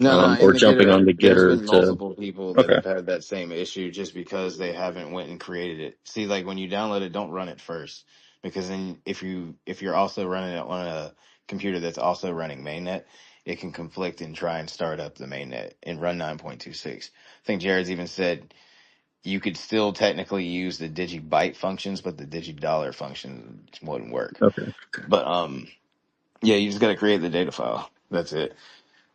No, in or the jumping on Gitter, the there's getter been to. multiple people that Okay. have had that same issue just because they haven't went and created it. See, like when you download it, don't run it first, because then if you're also running it on a computer that's also running mainnet, it can conflict and try and start up the mainnet and run 9.26. I think Jared's even said you could still technically use the DigiByte functions, but the DigiDollar function wouldn't work. Okay. But yeah, you just got to create the data file. That's it.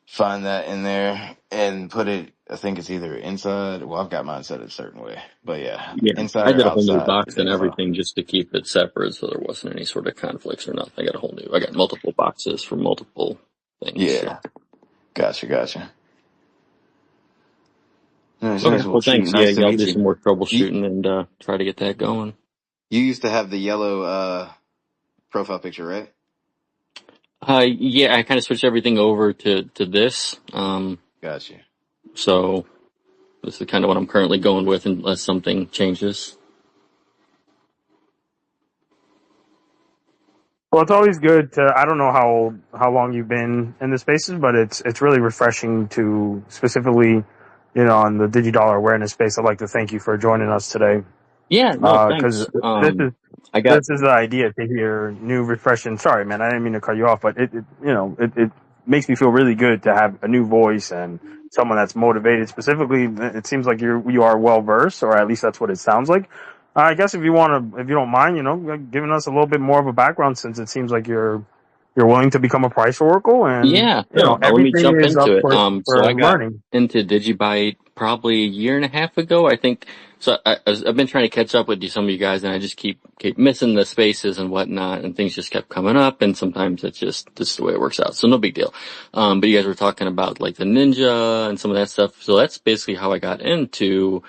Find that in there and put it. I think it's either inside. Well, I've got mine set a certain way, but yeah, Yeah, inside I or did a whole new outside the box and data file. everything just to keep it separate, so there wasn't any sort of conflicts or nothing. I got multiple boxes for multiple things. So. Yeah, gotcha. Nice. Okay, Well, well, shoot, thanks. Yeah, nice to yeah, I'll meet do you. some more You troubleshooting and try to get that going. you used to have the yellow profile picture, right? Yeah, I kind of switched everything over to this. Gotcha. So this is kind of what I'm currently going with, unless something changes. Well, it's always good to. I don't know how long you've been in the spaces, but it's really refreshing to specifically, on the DigiDollar awareness space. I'd like to thank you for joining us today. Yeah, no, Because thanks. I got this is the idea to hear new, refreshing. Sorry, man, I didn't mean to cut you off, but it makes me feel really good to have a new voice and someone that's motivated. Specifically, it seems like you are well versed, or at least that's what it sounds like. I guess if you don't mind, giving us a little bit more of a background, since it seems like you're willing to become a price oracle, and Yeah, no, let me everything jump is up into it. So I for got learning. into DigiByte probably a year and a half ago, I think. So I've been trying to catch up with some of you guys, and I just keep missing the spaces and whatnot, and things just kept coming up, and sometimes it's just the way it works out. So no big deal. But you guys were talking about like the Ninja and some of that stuff. So that's basically how I got into.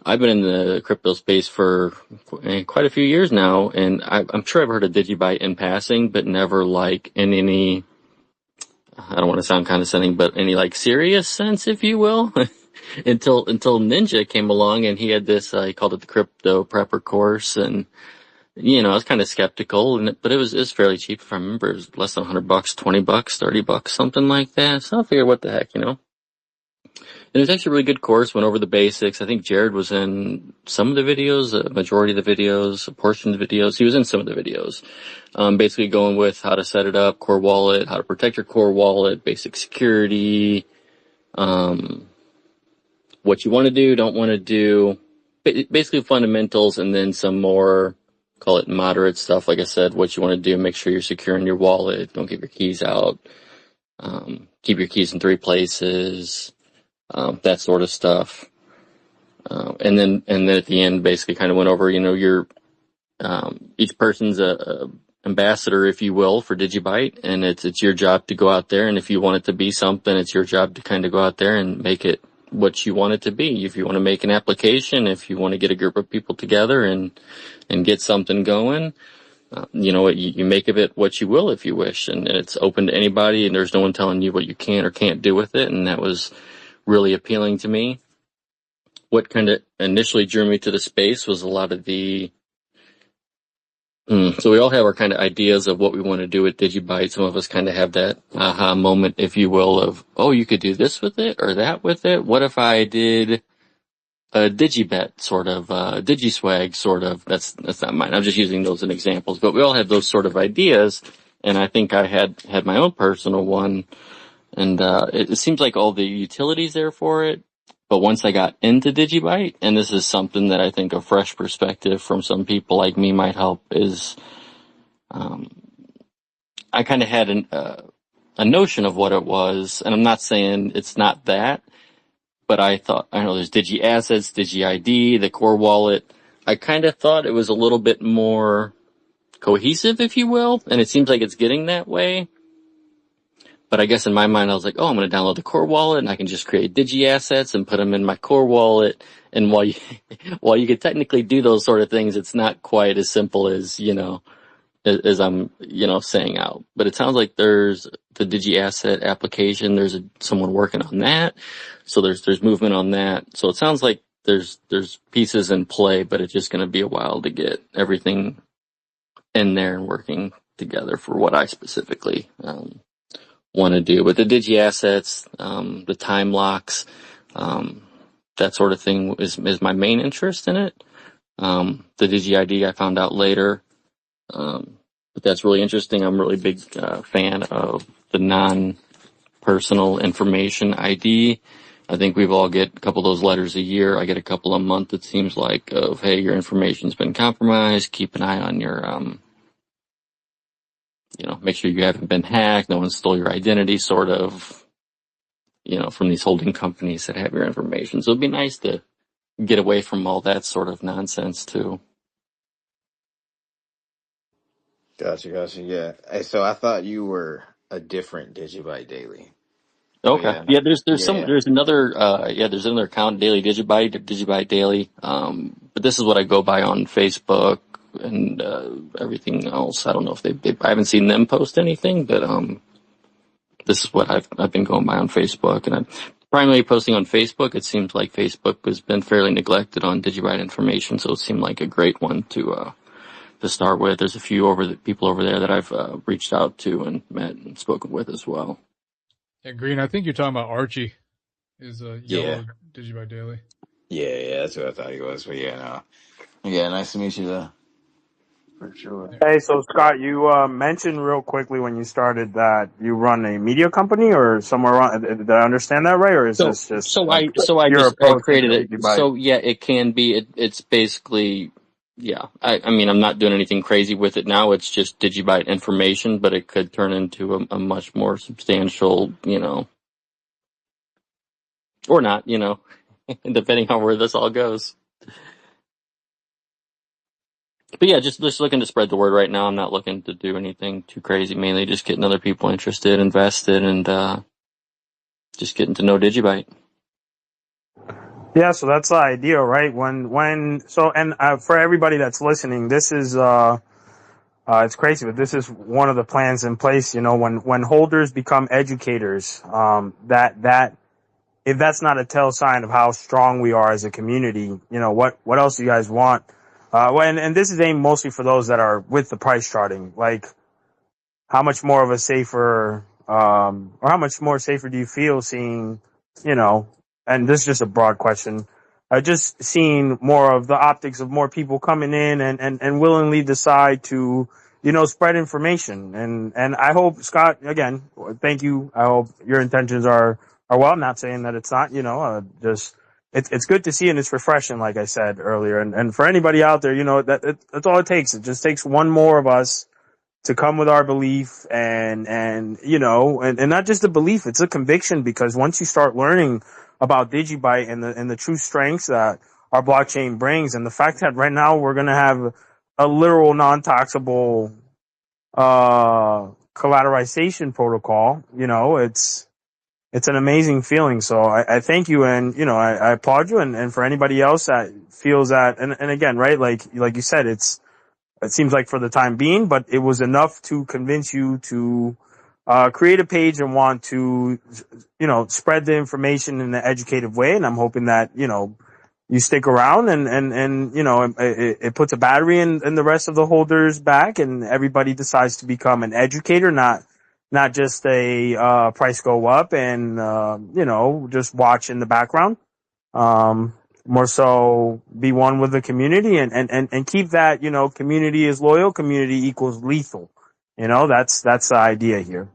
I've been in the crypto space for quite a few years now, and I'm sure I've heard of DigiByte in passing, but never like in any. I don't want to sound condescending, but any like serious sense, if you will, until Ninja came along and he had this, he called it the crypto prepper course. And, I was kind of skeptical, but it was fairly cheap. If I remember, it was less than $100, $20, $30, something like that. So I figured, what the heck, And it was actually a really good course, went over the basics. I think Jared was in some of the videos, a majority of the videos, a portion of the videos. He was in some of the videos. Basically going with how to set it up, core wallet, how to protect your core wallet, basic security, what you want to do, don't want to do, basically fundamentals, and then some more, call it moderate stuff. Like I said, what you want to do, make sure you're securing your wallet, don't give your keys out, keep your keys in 3 places, that sort of stuff. And then at the end, basically kind of went over, your, each person's a ambassador, if you will, for DigiByte, and it's your job to go out there. And if you want it to be something, it's your job to kind of go out there and make it what you want it to be. If you want to make an application, if you want to get a group of people together and get something going, you make of it what you will if you wish, and it's open to anybody, and there's no one telling you what you can or can't do with it. And that was really appealing to me. What kind of initially drew me to the space was a lot of the so we all have our kind of ideas of what we want to do with DigiByte. Some of us kind of have that aha moment, if you will, of, oh, you could do this with it or that with it. What if I did a DigiBet sort of, DigiSwag sort of? That's not mine. I'm just using those as examples, but we all have those sort of ideas. And I think I had my own personal one, and it seems like all the utilities there for it. But once I got into DigiByte, and this is something that I think a fresh perspective from some people like me might help, is I kind of had a notion of what it was, and I'm not saying it's not that, but I know there's Digi Assets, Digi ID, the core wallet. I kind of thought it was a little bit more cohesive, if you will, and it seems like it's getting that way. But I guess in my mind, I was like, oh, I'm going to download the core wallet and I can just create Digi Assets and put them in my core wallet. And while you, while you could technically do those sort of things, it's not quite as simple as, as I'm, saying out. But it sounds like there's the Digi Asset application. There's someone working on that. So there's movement on that. So it sounds like there's pieces in play, but it's just going to be a while to get everything in there and working together for what I specifically, want to do. But the Digi Assets, the time locks, that sort of thing is my main interest in it. The Digi ID I found out later. But that's really interesting. I'm a really big fan of the non-personal information ID. I think we've all get a couple of those letters a year. I get a couple a month, it seems like, of, hey, your information's been compromised. Keep an eye on your, make sure you haven't been hacked. No one stole your identity, sort of, from these holding companies that have your information. So it'd be nice to get away from all that sort of nonsense too. Gotcha. Yeah. Hey, so I thought you were a different Digibyte Daily. But Okay. yeah. Yeah, there's Yeah. there's another account, Daily Digibyte Daily. But this is what I go by on Facebook and everything else. I don't know if I haven't seen them post anything, but this is what I've been going by on Facebook, and I'm primarily posting on Facebook. It seems like Facebook has been fairly neglected on Digibyte information, so it seemed like a great one to start with. There's a few people over there that I've reached out to and met and spoken with as well. Yeah, Green, I think you're talking about Archie, is a yellow Yeah. Digibyte Daily. Yeah, that's what I thought he was. But yeah, no. Yeah, nice to meet you though. For sure. Yeah. Hey, so Scott, you mentioned real quickly when you started that you run a media company or somewhere around. Did I understand that right, or is So this just so like I so I your just I approach to created it. DigiByte? So yeah, it can be. It's basically. Yeah, I mean, I'm not doing anything crazy with it now. It's just Digibyte information, but it could turn into a much more substantial, or not, depending on where this all goes. But yeah, just looking to spread the word right now. I'm not looking to do anything too crazy. Mainly just getting other people interested, invested, and just getting to know Digibyte. Yeah, so that's the idea, right? For everybody that's listening, this is it's crazy, but this is one of the plans in place. When holders become educators, that if that's not a tell sign of how strong we are as a community, what else do you guys want? And this is aimed mostly for those that are with the price charting. Like, how much more of a safer, or how much more safer do you feel seeing, and this is just a broad question, just seeing more of the optics of more people coming in and willingly decide to, spread information. And I hope, Scott, again, thank you. I hope your intentions are well. I'm not saying that it's not, just, it's good to see and it's refreshing, like I said earlier. And for anybody out there, that's all it takes. It just takes one more of us to come with our belief and not just the belief, it's a conviction, because once you start learning about Digibyte and the true strengths that our blockchain brings, and the fact that right now we're going to have a literal non-taxable, collateralization protocol, it's an amazing feeling. So I thank you. And, I applaud you. And for anybody else that feels that, and again, right, like you said, it seems like for the time being, but it was enough to convince you to create a page and want to, spread the information in an educative way. And I'm hoping that, you stick around and it puts a battery in the rest of the holders back, and everybody decides to become an educator, not just a price go up and, just watch in the background. More so be one with the community and keep that, community is loyal, community equals lethal. That's the idea here.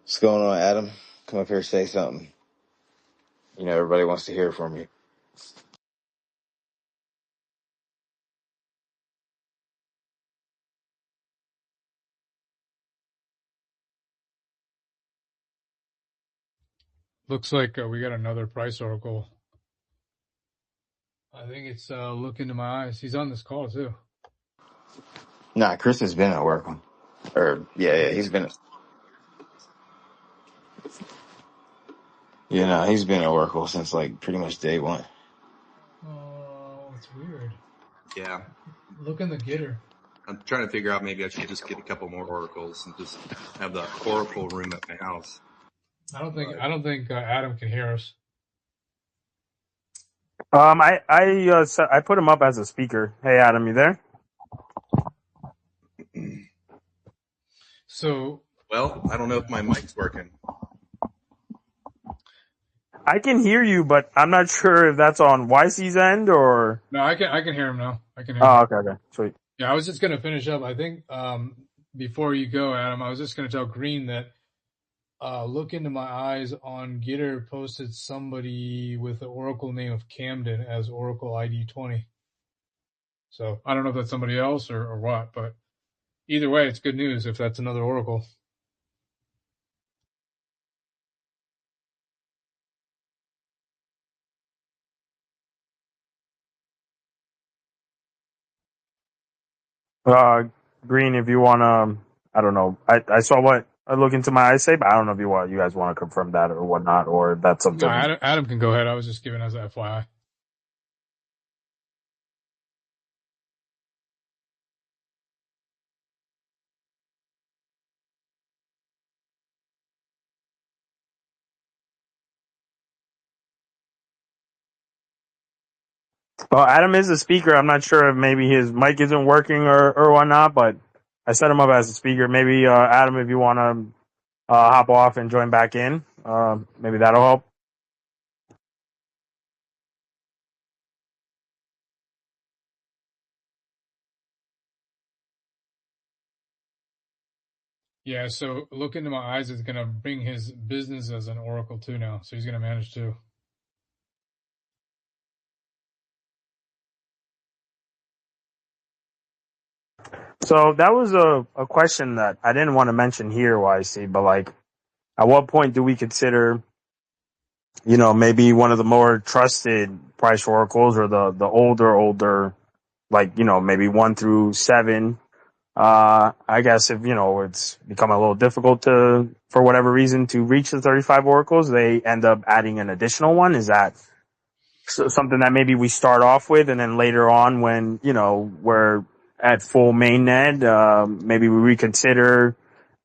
What's going on, Adam? Come up here, say something. Everybody wants to hear from you. Looks like we got another price oracle. I think it's Look Into My Eyes. He's on this call too. Nah, Chris has been at Oracle. Or yeah, he's been. He's been at Oracle since like pretty much day one. Oh, it's weird. Yeah. Look in the getter. I'm trying to figure out maybe I should just get a couple more oracles and just have the oracle room at my house. I don't think Adam can hear us. I put him up as a speaker. Hey, Adam, you there? So, well, I don't know if my mic's working. I can hear you, but I'm not sure if that's on YC's end or. No, I can hear him now. I can hear him. Oh, okay, sweet. Yeah, I was just gonna finish up. I think before you go, Adam, I was just gonna tell Green that Look Into My Eyes on Gitter posted somebody with the Oracle name of Camden as Oracle ID 20. So I don't know if that's somebody else or what, but either way, it's good news if that's another Oracle. Green, if you wanna, I don't know. I saw what I Look Into My Eyes say, but I don't know if you guys want to confirm that or whatnot, or that's something. No, Adam can go ahead. I was just giving as a FYI. Well, Adam is a speaker. I'm not sure if maybe his mic isn't working or whatnot, but I set him up as a speaker. Maybe Adam, if you want to hop off and join back in, maybe that'll help. Yeah, so Look Into My Eyes is going to bring his business as an Oracle too now. So he's going to manage too. So that was a question that I didn't want to mention here, YC, but like, at what point do we consider, maybe one of the more trusted price oracles or the older, like, maybe 1 through 7, I guess if, it's become a little difficult for whatever reason to reach the 35 oracles, they end up adding an additional one. Is that something that maybe we start off with and then later on when, we're at full mainnet, maybe we reconsider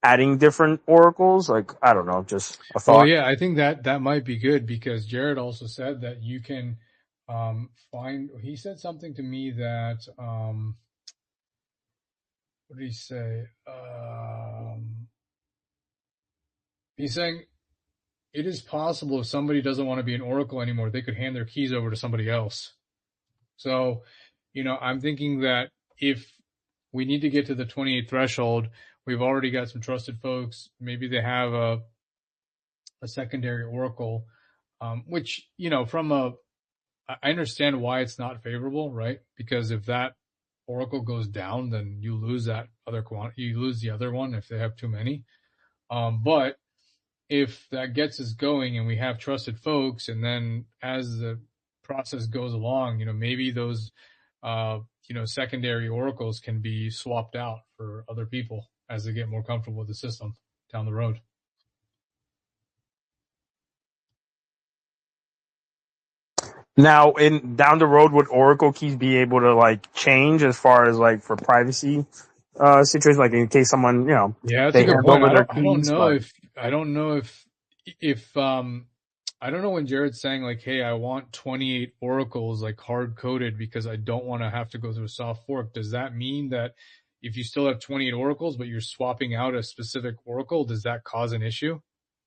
adding different oracles? Like, I don't know, just a thought. Well, yeah, I think that might be good because Jared also said that you can he said something to me that what did he say? He's saying it is possible if somebody doesn't want to be an oracle anymore, they could hand their keys over to somebody else. So, I'm thinking that if we need to get to the 28 threshold, we've already got some trusted folks. Maybe they have a secondary oracle, which, I understand why it's not favorable, right? Because if that oracle goes down, then you lose that other you lose the other one if they have too many. But if that gets us going and we have trusted folks, and then as the process goes along, maybe those, secondary oracles can be swapped out for other people as they get more comfortable with the system down the road. Now, down the road, would Oracle keys be able to like change as far as like for privacy situations, like in case someone, yeah, that's a good point. I don't know when Jared's saying like, hey, I want 28 oracles like hard coded because I don't want to have to go through a soft fork. Does that mean that if you still have 28 oracles, but you're swapping out a specific oracle, does that cause an issue?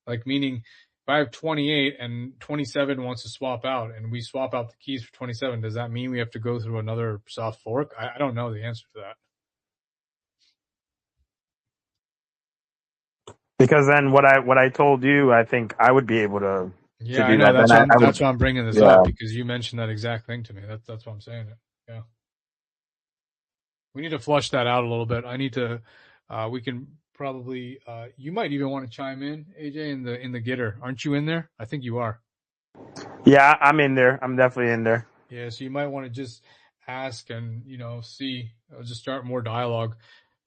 Like, meaning if I have 28 and 27 wants to swap out and we swap out the keys for 27, does that mean we have to go through another soft fork? I don't know the answer to that. Because then what I told you, I think I would be able to. Yeah, I know. That's why I'm bringing this up, because you mentioned that exact thing to me. That's why I'm saying it. Yeah. We need to flush that out a little bit. I need to, we can probably you might even want to chime in, AJ, in the Gitter. Aren't you in there? I think you are. Yeah, I'm in there. I'm definitely in there. Yeah, so you might want to just ask and see, just start more dialogue,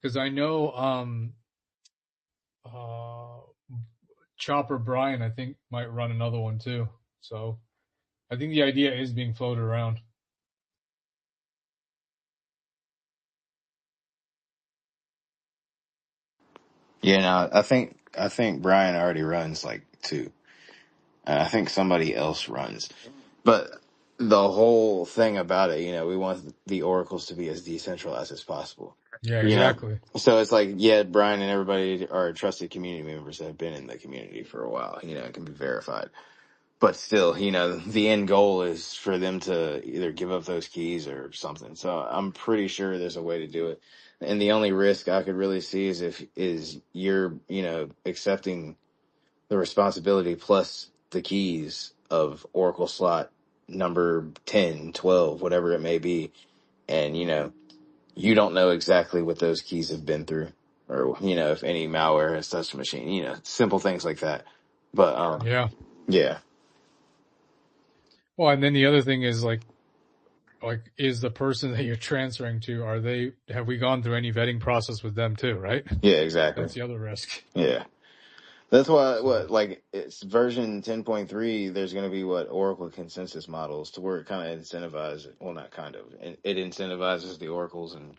because I know Chopper Brian, I think, might run another one too. So I think the idea is being floated around. Yeah, no, I think Brian already runs like two, and I think somebody else runs. But the whole thing about it, we want the oracles to be as decentralized as possible. Yeah, You know, exactly. so it's like, yeah, Brian and everybody are trusted community members that have been in the community for a while. It can be verified. But still, the end goal is for them to either give up those keys or something. So I'm pretty sure there's a way to do it. And the only risk I could really see is you're, accepting the responsibility plus the keys of Oracle slot number 10, 12, whatever it may be. And, you don't know exactly what those keys have been through or, if any malware has touched the machine, simple things like that. But, Yeah. yeah. Well, and then the other thing is like is the person that you're transferring to, have we gone through any vetting process with them too, right? Yeah, exactly. That's the other risk. Yeah. That's why, it's version 10.3, there's going to be Oracle consensus models to where it kind of incentivizes, well, not kind of, it incentivizes the oracles and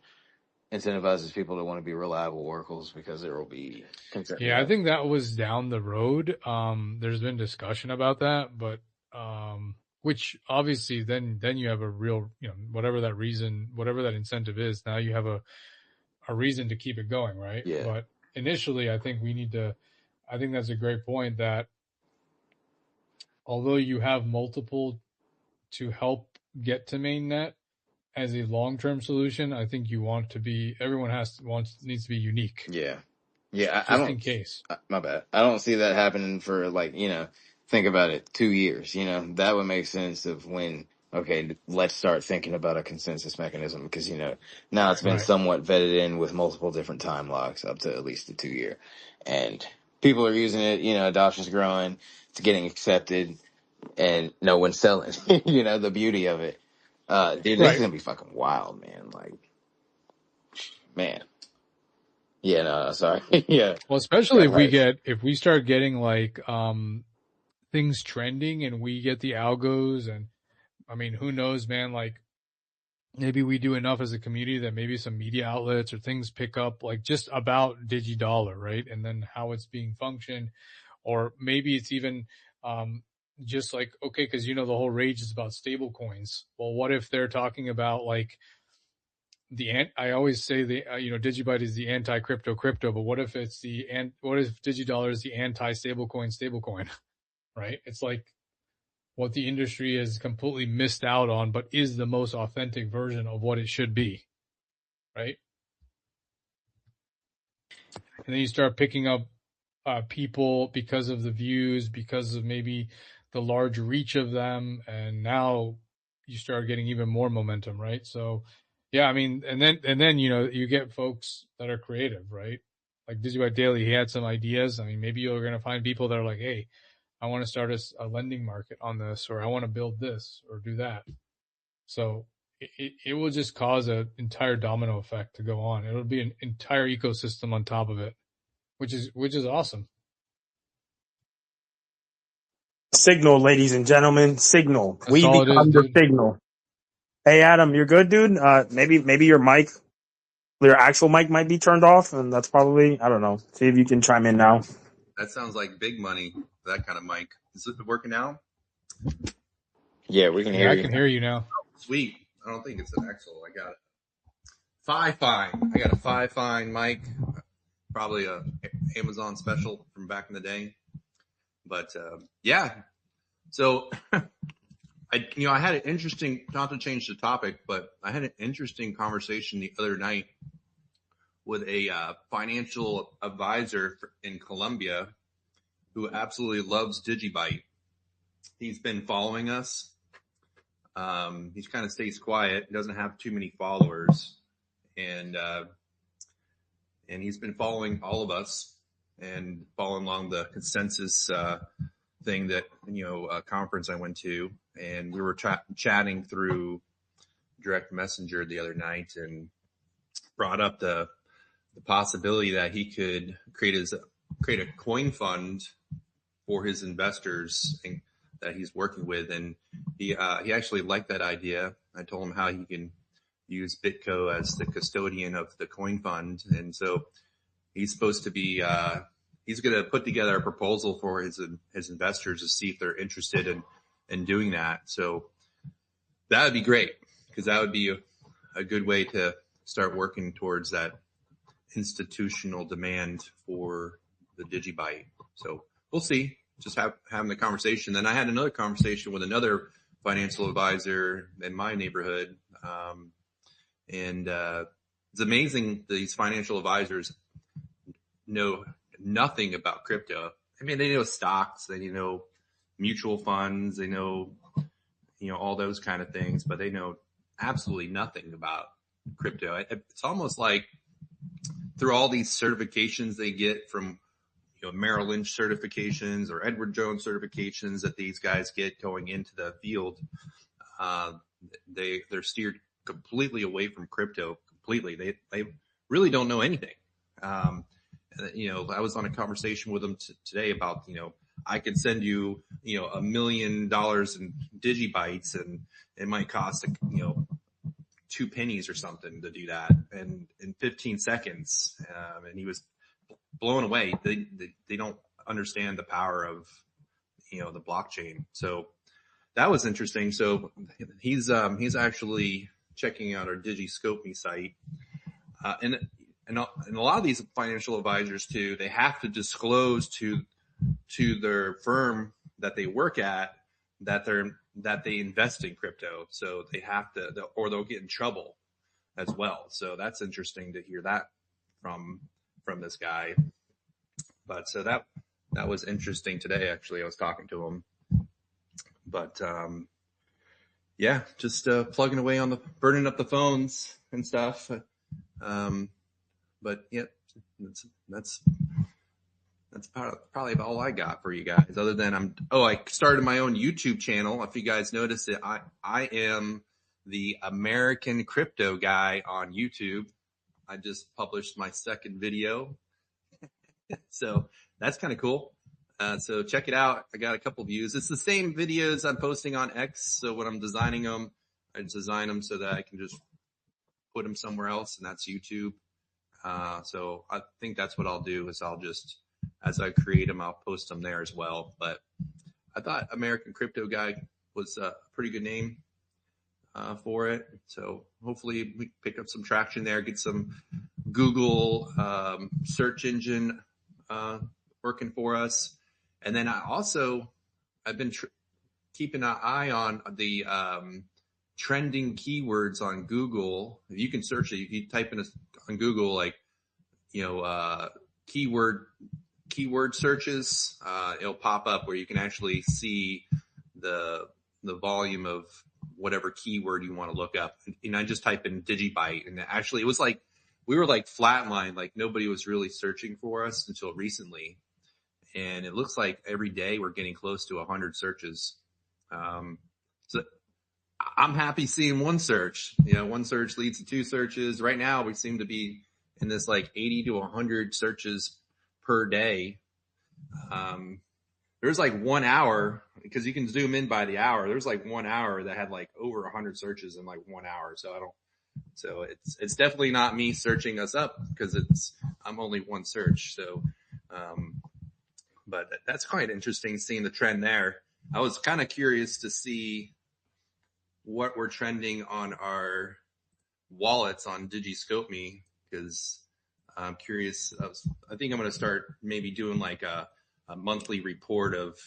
incentivizes people to want to be reliable oracles because there will be consent. Yeah, I think that was down the road. There's been discussion about that, but, which obviously then you have a real, whatever that incentive is, now you have a reason to keep it going, right? Yeah. But initially, I think that's a great point, that although you have multiple to help get to mainnet as a long-term solution, I think everyone needs to be unique. Yeah. Yeah. Just in case. My bad. I don't see that happening for think about it, 2 years, that would make sense of when, okay, let's start thinking about a consensus mechanism because, now it's been somewhat vetted in with multiple different time locks up to at least the 2 year. And people are using it, adoption's growing, it's getting accepted, and no one's selling, the beauty of it. Dude, this is going to be fucking wild, man. Man. Yeah, no, sorry. Yeah. Well, especially if we start getting things trending and we get the algos, and I mean, who knows, man, maybe we do enough as a community that maybe some media outlets or things pick up just about DigiDollar, right? And then how it's being functioned, or maybe it's even, just okay, cause the whole rage is about stable coins. Well, what if they're talking about I always say Digibyte is the anti-crypto, but what if what if DigiDollar is the anti-stablecoin, right? It's what the industry has completely missed out on, but is the most authentic version of what it should be, right? And then you start picking up people because of the views, because of maybe the large reach of them, and now you start getting even more momentum, right? So, yeah, I mean, and then you get folks that are creative, right? Like Digibyte Daily, he had some ideas. I mean, maybe you're going to find people that are like, hey, I want to start a lending market on this, or I want to build this or do that. So it will just cause an entire domino effect to go on. It'll be an entire ecosystem on top of it, which is awesome. Signal, ladies and gentlemen, signal. That's We become the signal. Hey, Adam, you're good, dude? Maybe your actual mic might be turned off, and that's probably, I don't know. See if you can chime in now. That sounds like big money, that kind of mic. Is it working now? Yeah, we can hear you. I can hear you now. Oh, sweet. I don't think it's an Excel. I got it. Fifine. I got a Fifine mic. Probably a Amazon special from back in the day. But, yeah. So, I had an interesting, not to change the topic, but I had an interesting conversation the other night with a financial advisor in Colombia who absolutely loves Digibyte. He's been following us. He kind of stays quiet, doesn't have too many followers. And and he's been following all of us and following along the consensus thing that, conference I went to, and we were chatting through direct messenger the other night, and brought up the possibility that he could create a coin fund for his investors that he's working with. And he actually liked that idea. I told him how he can use Bitco as the custodian of the coin fund. And so he's supposed to be, he's going to put together a proposal for his investors to see if they're interested in doing that. So that would be great, because that would be a good way to start working towards that institutional demand for the DigiByte. So we'll see. Just having the conversation. Then I had another conversation with another financial advisor in my neighborhood. And it's amazing these financial advisors know nothing about crypto. I mean, they know stocks, they know mutual funds, they know, all those kind of things, but they know absolutely nothing about crypto. It's almost like through all these certifications they get from, Merrill Lynch certifications or Edward Jones certifications that these guys get going into the field, they're steered completely away from crypto completely. They really don't know anything. I was on a conversation with them today about, I could send you, $1 million in DigiBytes, and it might cost, 2 pennies or something to do that, and in 15 seconds. And he was blown away. They don't understand the power of, the blockchain. So that was interesting. So he's actually checking out our DigiScope.me site. And a lot of these financial advisors too, they have to disclose to their firm that they work at that they invest in crypto. So they have to, or they'll get in trouble as well. So that's interesting to hear that from this guy. But so that was interesting today. Actually, I was talking to him, but, just, plugging away on burning up the phones and stuff. But yeah, that's probably all I got for you guys, other than I started my own YouTube channel. If you guys noticed it, I am the American crypto guy on YouTube. I just published my second video. So that's kind of cool. So check it out. I got a couple views. It's the same videos I'm posting on X. So when I'm designing them, I design them so that I can just put them somewhere else, and that's YouTube. So I think that's what I'll do is I'll just, as I create them, I'll post them there as well. But I thought American Crypto Guy was a pretty good name for it. So hopefully we pick up some traction there, get some Google search engine working for us. And then I've been keeping an eye on the trending keywords on Google. You can search it. If you type in on Google, like, keyword searches, it'll pop up where you can actually see the volume of whatever keyword you want to look up. And I just type in DigiByte, and actually it was like, we were like flatlined, like nobody was really searching for us until recently. And it looks like every day we're getting close to 100 searches. So I'm happy seeing one search. One search leads to 2 searches. Right now we seem to be in this like 80 to 100 searches per day. There's like 1 hour, because you can zoom in by the hour. There's like 1 hour that had like over 100 searches in like 1 hour. So it's definitely not me searching us up, because I'm only one search. So, but that's quite interesting seeing the trend there. I was kind of curious to see what we're trending on our wallets on DigiScope.me, because I'm curious. I think I'm going to start maybe doing like a monthly report of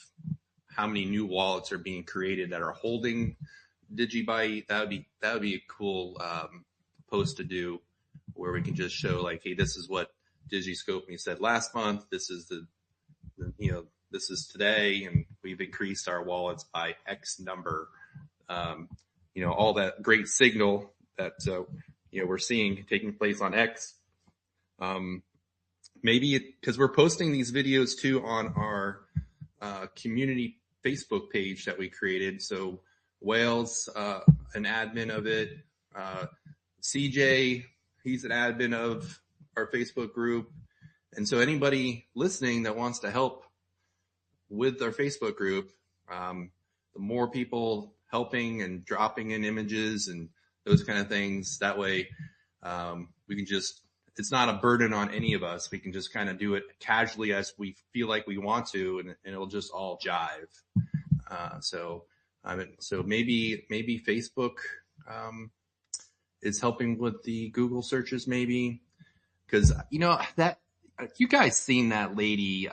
how many new wallets are being created that are holding DigiByte. That would be a cool post to do, where we can just show like, hey, this is what DigiScope.me said last month. This is this is today, and we've increased our wallets by X number. All that great signal that we're seeing taking place on X. maybe because we're posting these videos too on our community Facebook page that we created. So Wales, an admin of it, CJ, he's an admin of our Facebook group. And so anybody listening that wants to help with our Facebook group, the more people helping and dropping in images and those kind of things, that way we can just, it's not a burden on any of us. We can just kind of do it casually as we feel like we want to, and it'll just all jive. So maybe Facebook is helping with the Google searches, maybe, because that you guys seen that lady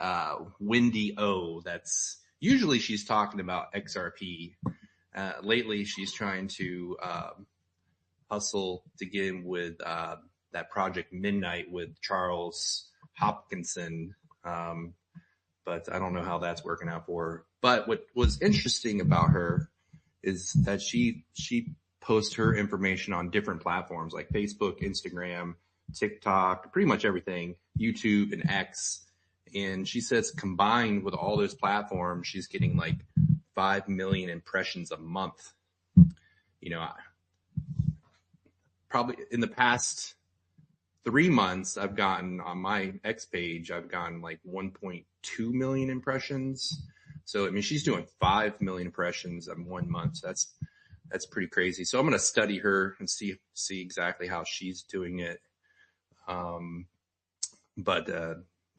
Wendy O. That's usually she's talking about XRP. Lately, she's trying to hustle to get in with that Project Midnight with Charles Hopkinson. But I don't know how that's working out for her. But what was interesting about her is that she posts her information on different platforms like Facebook, Instagram, TikTok, pretty much everything, YouTube and X. And she says combined with all those platforms, she's getting like 5 million impressions a month. Probably in the past 3 months, I've gotten on my X page, I've gotten like 1.2 million impressions. So, I mean, she's doing 5 million impressions in 1 month. So that's pretty crazy. So I'm going to study her and see exactly how she's doing it. But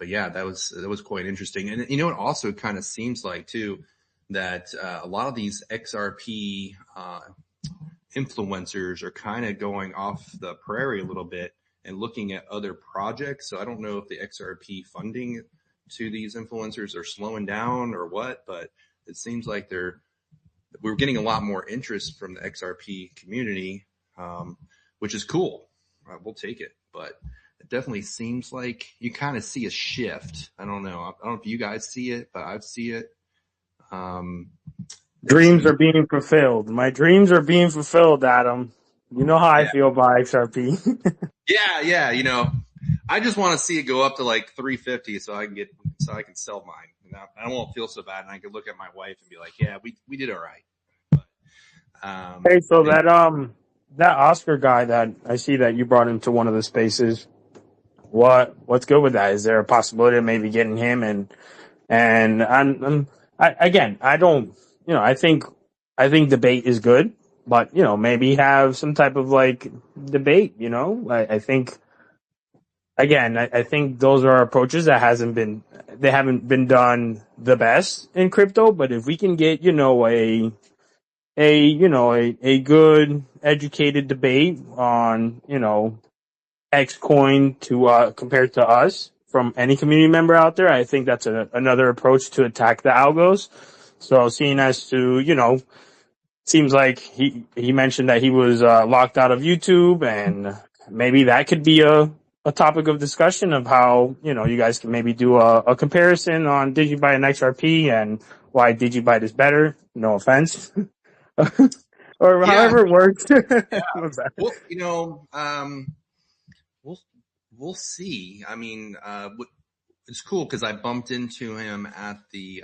yeah, that was quite interesting. And it also kind of seems like too, that, a lot of these XRP, influencers are kind of going off the prairie a little bit and looking at other projects. So I don't know if the XRP funding to these influencers are slowing down or what, but it seems like we're getting a lot more interest from the XRP community, which is cool. We'll take it, but it definitely seems like you kind of see a shift. I don't know. I don't know if you guys see it, but I see it. Dreams are being fulfilled. My dreams are being fulfilled, Adam. You know how I feel about XRP. Yeah. I just want to see it go up to like 350 so I can sell mine. And I won't feel so bad, and I can look at my wife and be like, yeah, we did all right. But, hey, so that Oscar guy that I see that you brought into one of the spaces, what's good with that? Is there a possibility of maybe getting him and I don't, I think debate is good, but maybe have some type of like debate, I think, again, I think those are approaches that haven't been done the best in crypto, but if we can get, a good educated debate on, X coin to, compared to us from any community member out there, I think that's another approach to attack the algos. So seeing as to, seems like he mentioned that he was, locked out of YouTube, and maybe that could be a topic of discussion of how, you guys can maybe do a comparison on DigiByte and XRP and why DigiByte is better. No offense. Or yeah, however it works. Well, we'll see. I mean, it's cool because I bumped into him at the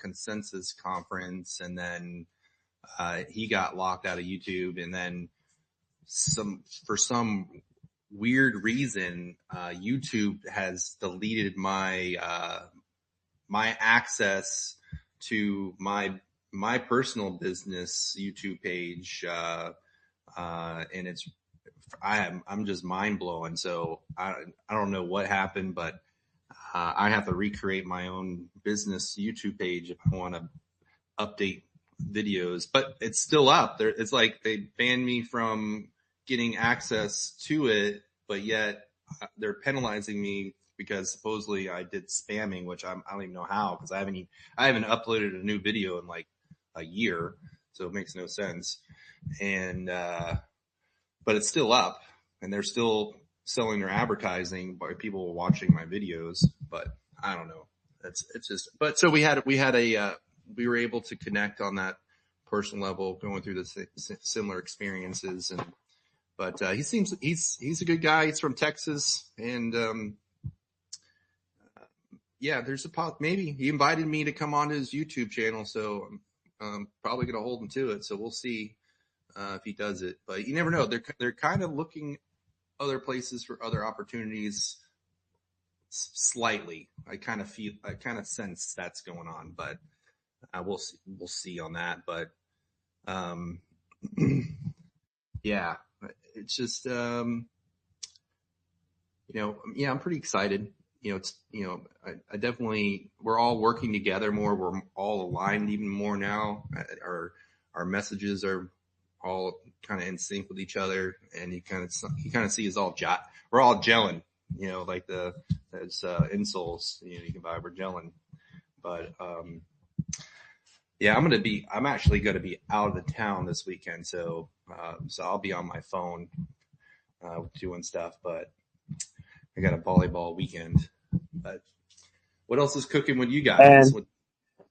consensus conference, and then he got locked out of YouTube, and then for some weird reason, YouTube has deleted my my access to my personal business YouTube page, and I'm just mind blowing. So I don't know what happened, but I have to recreate my own business YouTube page if I want to update videos, but it's still up there. It's like they banned me from getting access to it, but yet they're penalizing me because supposedly I did spamming, which I don't even know how, because I haven't uploaded a new video in like a year, so it makes no sense. And but it's still up, and they're still selling their advertising by people watching my videos. But I don't know. It's just. But so we were able to connect on that personal level, going through the similar experiences. But he seems he's a good guy. He's from Texas, and yeah, there's maybe he invited me to come onto his YouTube channel, so I'm probably going to hold him to it. So we'll see if he does it. But you never know. They're kind of looking other places for other opportunities slightly. I kind of sense that's going on, but we'll see on that. But yeah, it's just I'm pretty excited. I definitely, we're all working together more. We're all aligned even more now. Our messages are all kind of in sync with each other, and you kind of see we're all gelling, like those insoles, you can buy, we're gelling. But, yeah, I'm actually going to be out of the town this weekend. So I'll be on my phone, doing stuff, but I got a volleyball weekend. But what else is cooking with you guys? And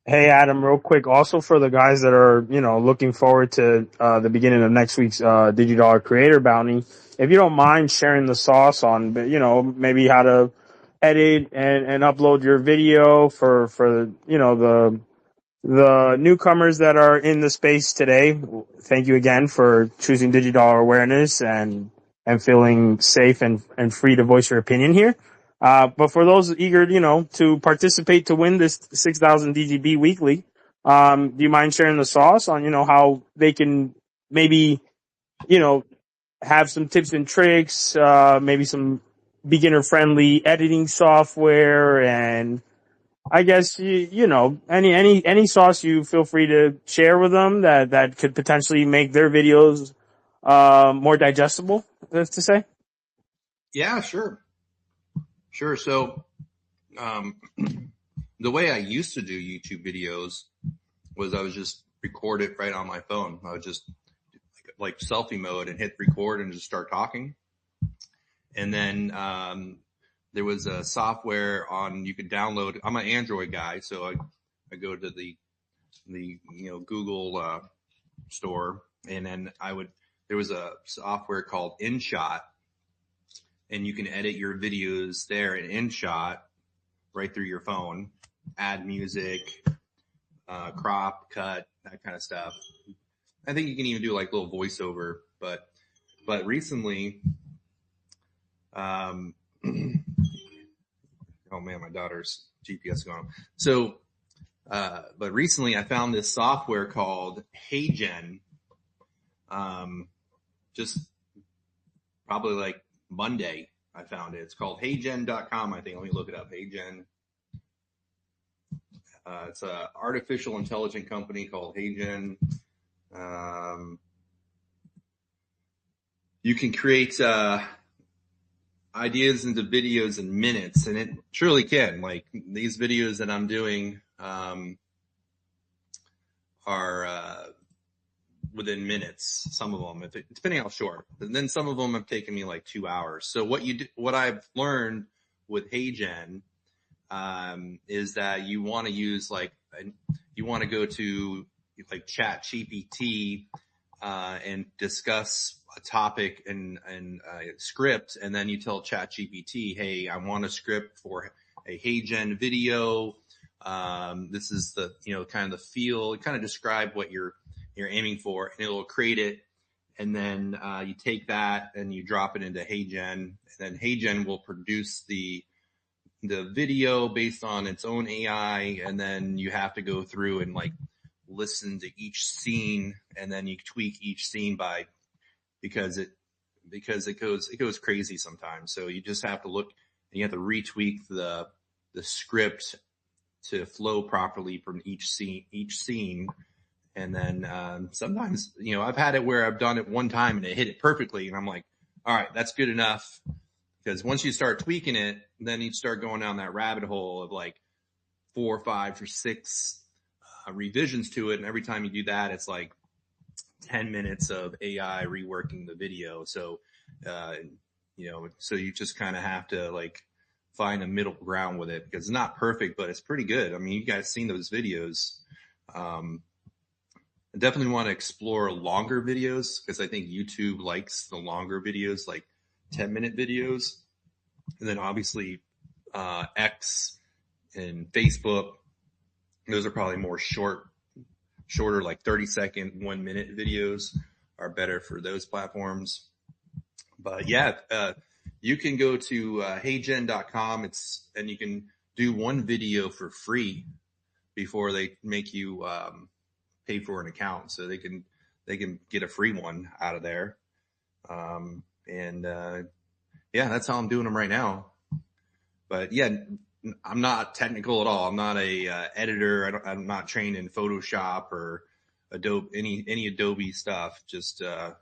hey, Adam, real quick, also for the guys that are, looking forward to the beginning of next week's DigiDollar Creator Bounty, if you don't mind sharing the sauce on, maybe how to edit and upload your video for the newcomers that are in the space today. Thank you again for choosing DigiDollar Awareness and feeling safe and free to voice your opinion here. But for those eager, to participate to win this 6,000 DGB weekly, do you mind sharing the sauce on, how they can maybe, have some tips and tricks, maybe some beginner friendly editing software, and I guess any sauce you feel free to share with them that could potentially make their videos more digestible, that's to say. Yeah, sure. So, the way I used to do YouTube videos was I would just record it right on my phone. I would just like selfie mode and hit record and just start talking. And then, there was a software you could download. I'm an Android guy, so I go to the Google, store, and then there was a software called InShot, and you can edit your videos there in InShot right through your phone, add music, crop, cut, that kind of stuff. I think you can even do like little voiceover, but recently, oh man, my daughter's GPS is gone. So, but recently I found this software called HeyGen. Just probably like Monday I found it. It's called heygen.com, I think. Let me look it up. HeyGen. It's a artificial intelligent company called HeyGen. You can create, ideas into videos in minutes, and it truly can. Like these videos that I'm doing, are, within minutes, some of them, depending how short. And then some of them have taken me like 2 hours. So what I've learned with HeyGen, is that you want to use you want to go to like ChatGPT, and discuss a topic and script, and then you tell ChatGPT, hey, I want a script for a HeyGen video. This is the kind of the feel, kind of describe what you're aiming for, and it'll create it. And then you take that and you drop it into HeyGen, and then HeyGen will produce the video based on its own AI, and then you have to go through and like listen to each scene, and then you tweak each scene because it goes crazy sometimes. So you just have to look, and you have to retweak the script to flow properly from each scene. And then sometimes, I've had it where I've done it one time and it hit it perfectly, and I'm like, all right, that's good enough. Because once you start tweaking it, then you start going down that rabbit hole of like 4 or 5 or 6 revisions to it. And every time you do that, it's like 10 minutes of AI reworking the video. So, so you just kind of have to like find a middle ground with it, because it's not perfect, but it's pretty good. I mean, you guys seen those videos. I definitely want to explore longer videos, because I think YouTube likes the longer videos, like 10-minute videos. And then obviously, X and Facebook. Those are probably more shorter, like 30-second, 1 minute videos are better for those platforms. But yeah, you can go to heygen.com. And you can do one video for free before they make you pay for an account, so they can get a free one out of there. Yeah, that's how I'm doing them right now. But yeah, I'm not technical at all. I'm not a editor. I'm not trained in Photoshop or Adobe, any Adobe stuff. Just yeah,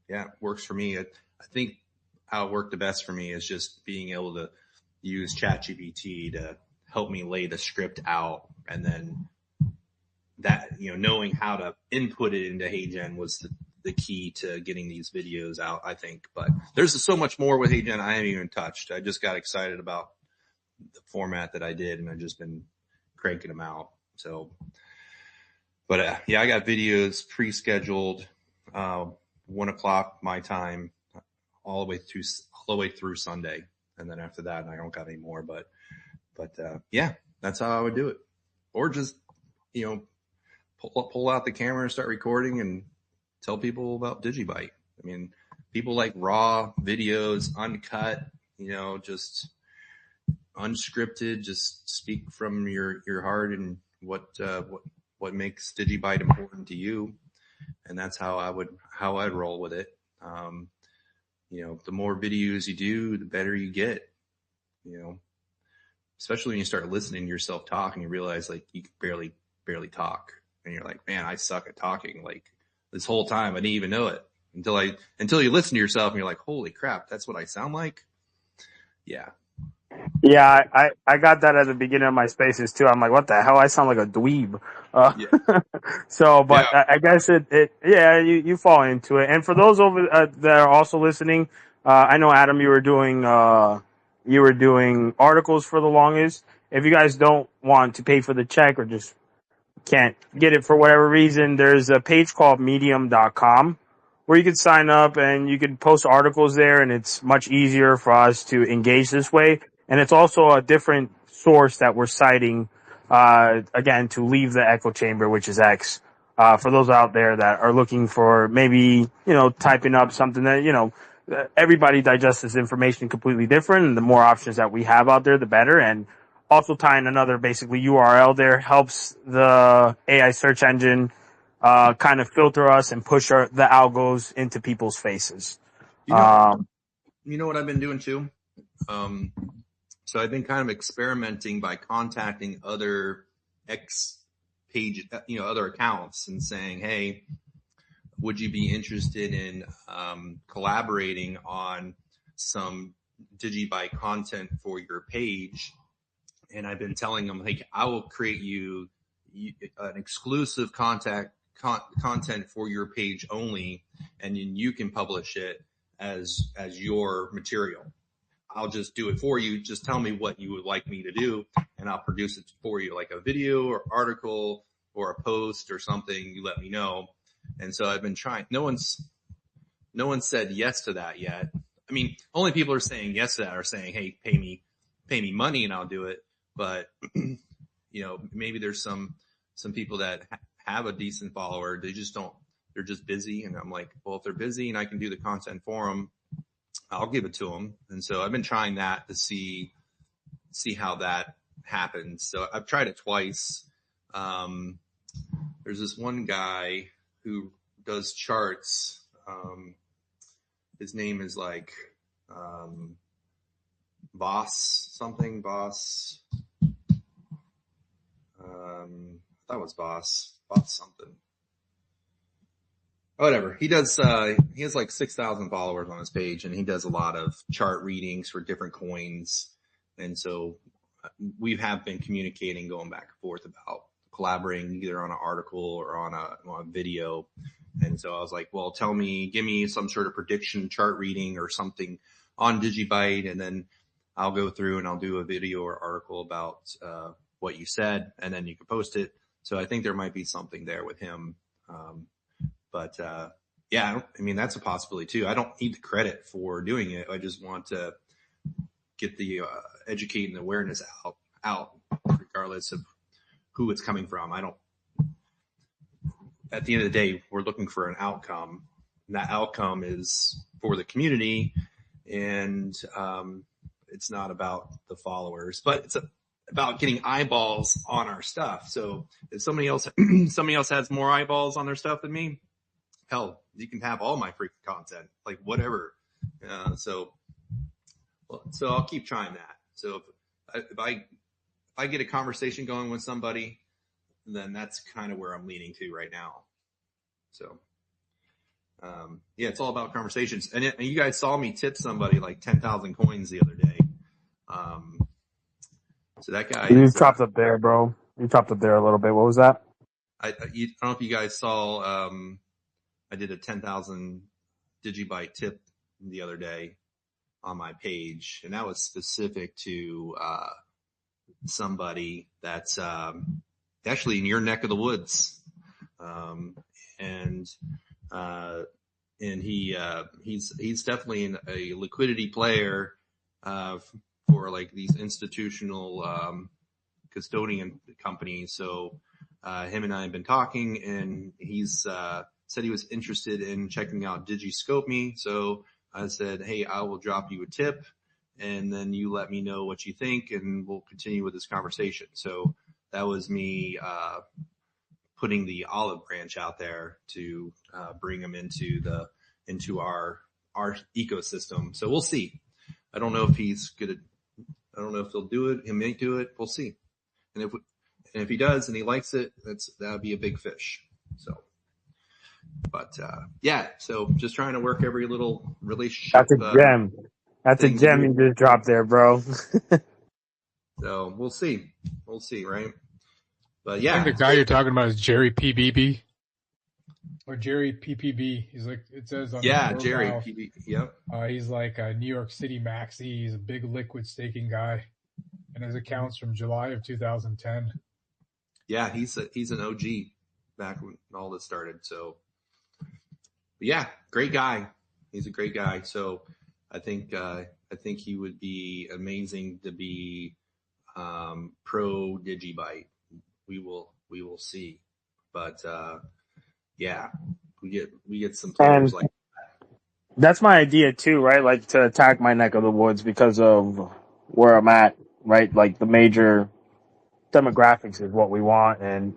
it works for me. I think how it worked the best for me is just being able to use ChatGPT to help me lay the script out, and then that, knowing how to input it into HeyGen was the key to getting these videos out, I think. But there's so much more with HeyGen I haven't even touched. I just got excited about the format that I did, and I've just been cranking them out. So, but yeah, I got videos pre-scheduled, 1 o'clock my time, all the way through Sunday, and then after that, I don't got any more. But yeah, that's how I would do it, or just pull out the camera and start recording and tell people about DigiByte. I mean, people like raw videos, uncut, just unscripted, just speak from your heart and what makes DigiByte important to you. And that's how I'd roll with it. The more videos you do, the better you get, especially when you start listening to yourself talk and you realize like you can barely talk, and you're like, man, I suck at talking. Like this whole time I didn't even know it until you listen to yourself and you're like, holy crap, that's what I sound like. Yeah. Yeah, I got that at the beginning of my spaces too. I'm like, what the hell? I sound like a dweeb. Yeah. So, but Yeah. I guess you fall into it. And for those over that are also listening, I know Adam, you were doing articles for the longest. If you guys don't want to pay for the check or just can't get it for whatever reason, there's a page called medium.com where you can sign up and you can post articles there, and it's much easier for us to engage this way. And it's also a different source that we're citing, again, to leave the echo chamber, which is X. For those out there that are looking for maybe, typing up something that, everybody digests this information completely different, and the more options that we have out there, the better. And also tying another basically URL there helps the AI search engine kind of filter us and push the algos into people's faces. You know what I've been doing too? So I've been kind of experimenting by contacting other other accounts and saying, hey, would you be interested in collaborating on some DigiByte content for your page? And I've been telling them, like, I will create you an exclusive content for your page only, and then you can publish it as your material. I'll just do it for you. Just tell me what you would like me to do, and I'll produce it for you, like a video or article or a post or something. You let me know. And so I've been trying. No one said yes to that yet. I mean, only people are saying yes to that are saying, hey, pay me money and I'll do it. But maybe there's some people that have a decent follower. They're just busy. And I'm like, well, if they're busy and I can do the content for them, I'll give it to them. And so I've been trying that to see how that happens. So I've tried it twice. There's this one guy who does charts. His name is like Boss. I thought it was Boss something. Whatever. He does, he has like 6,000 followers on his page, and he does a lot of chart readings for different coins. And so we have been communicating, going back and forth about collaborating either on an article or on a video. And so I was like, well, give me some sort of prediction chart reading or something on DigiByte, and then I'll go through and I'll do a video or article about what you said, and then you can post it. So I think there might be something there with him. But yeah, I mean, that's a possibility too. I don't need the credit for doing it. I just want to get the educating awareness out. regardless of who it's coming from. At the end of the day, we're looking for an outcome, and that outcome is for the community, and it's not about the followers, but it's about getting eyeballs on our stuff. So if somebody else has more eyeballs on their stuff than me, hell, you can have all my freaking content, like whatever. So I'll keep trying that. So if I get a conversation going with somebody, then that's kind of where I'm leaning to right now. So, yeah, it's all about conversations. And you guys saw me tip somebody like 10,000 coins the other day. So that guy. You chopped up there, bro. You chopped up there a little bit. What was that? I don't know if you guys saw, I did a 10,000 DigiByte tip the other day on my page, and that was specific to somebody that's actually in your neck of the woods, and he's definitely a liquidity player for like these institutional custodian companies. So him and I have been talking, and he's said he was interested in checking out DigiScope.me. So I said, hey, I will drop you a tip, and then you let me know what you think, and we'll continue with this conversation. So that was me putting the olive branch out there to bring him into our ecosystem. So we'll see. I don't know if he's good. I don't know if he'll do it. He may do it. We'll see. And if he does and he likes it, that'd be a big fish. So. But yeah, so just trying to work every little relationship. That's a gem. That's a gem you just dropped there, bro. So we'll see, right? But yeah, I think the guy you're talking about is Jerry PBB or Jerry PPB. He's like, it says on Jerry PB. Yep. He's like a New York City maxi. He's a big liquid staking guy, and his account's from July of 2010. Yeah, he's an OG back when all this started. So. But yeah, great guy. He's a great guy. So I think he would be amazing to be pro DigiByte. We will see. But yeah, we get some players like that. That's my idea too, right? Like to attack my neck of the woods because of where I'm at, right? Like the major demographics is what we want, and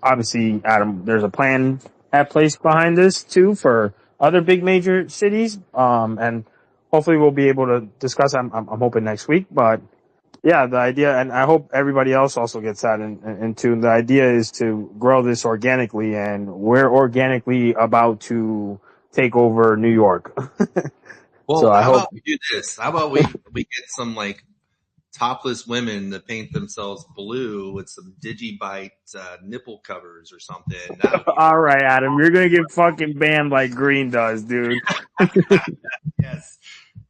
obviously, Adam, there's a plan at place behind this too for other big major cities, and hopefully we'll be able to discuss. I'm hoping next week, but yeah, the idea, and I hope everybody else also gets that in tune. The idea is to grow this organically, and we're organically about to take over New York. Well, so how about we do this? How about we get some like topless women that paint themselves blue with some DigiByte nipple covers or something. All right, Adam, you're gonna get fucking banned like Green does, dude. Yes.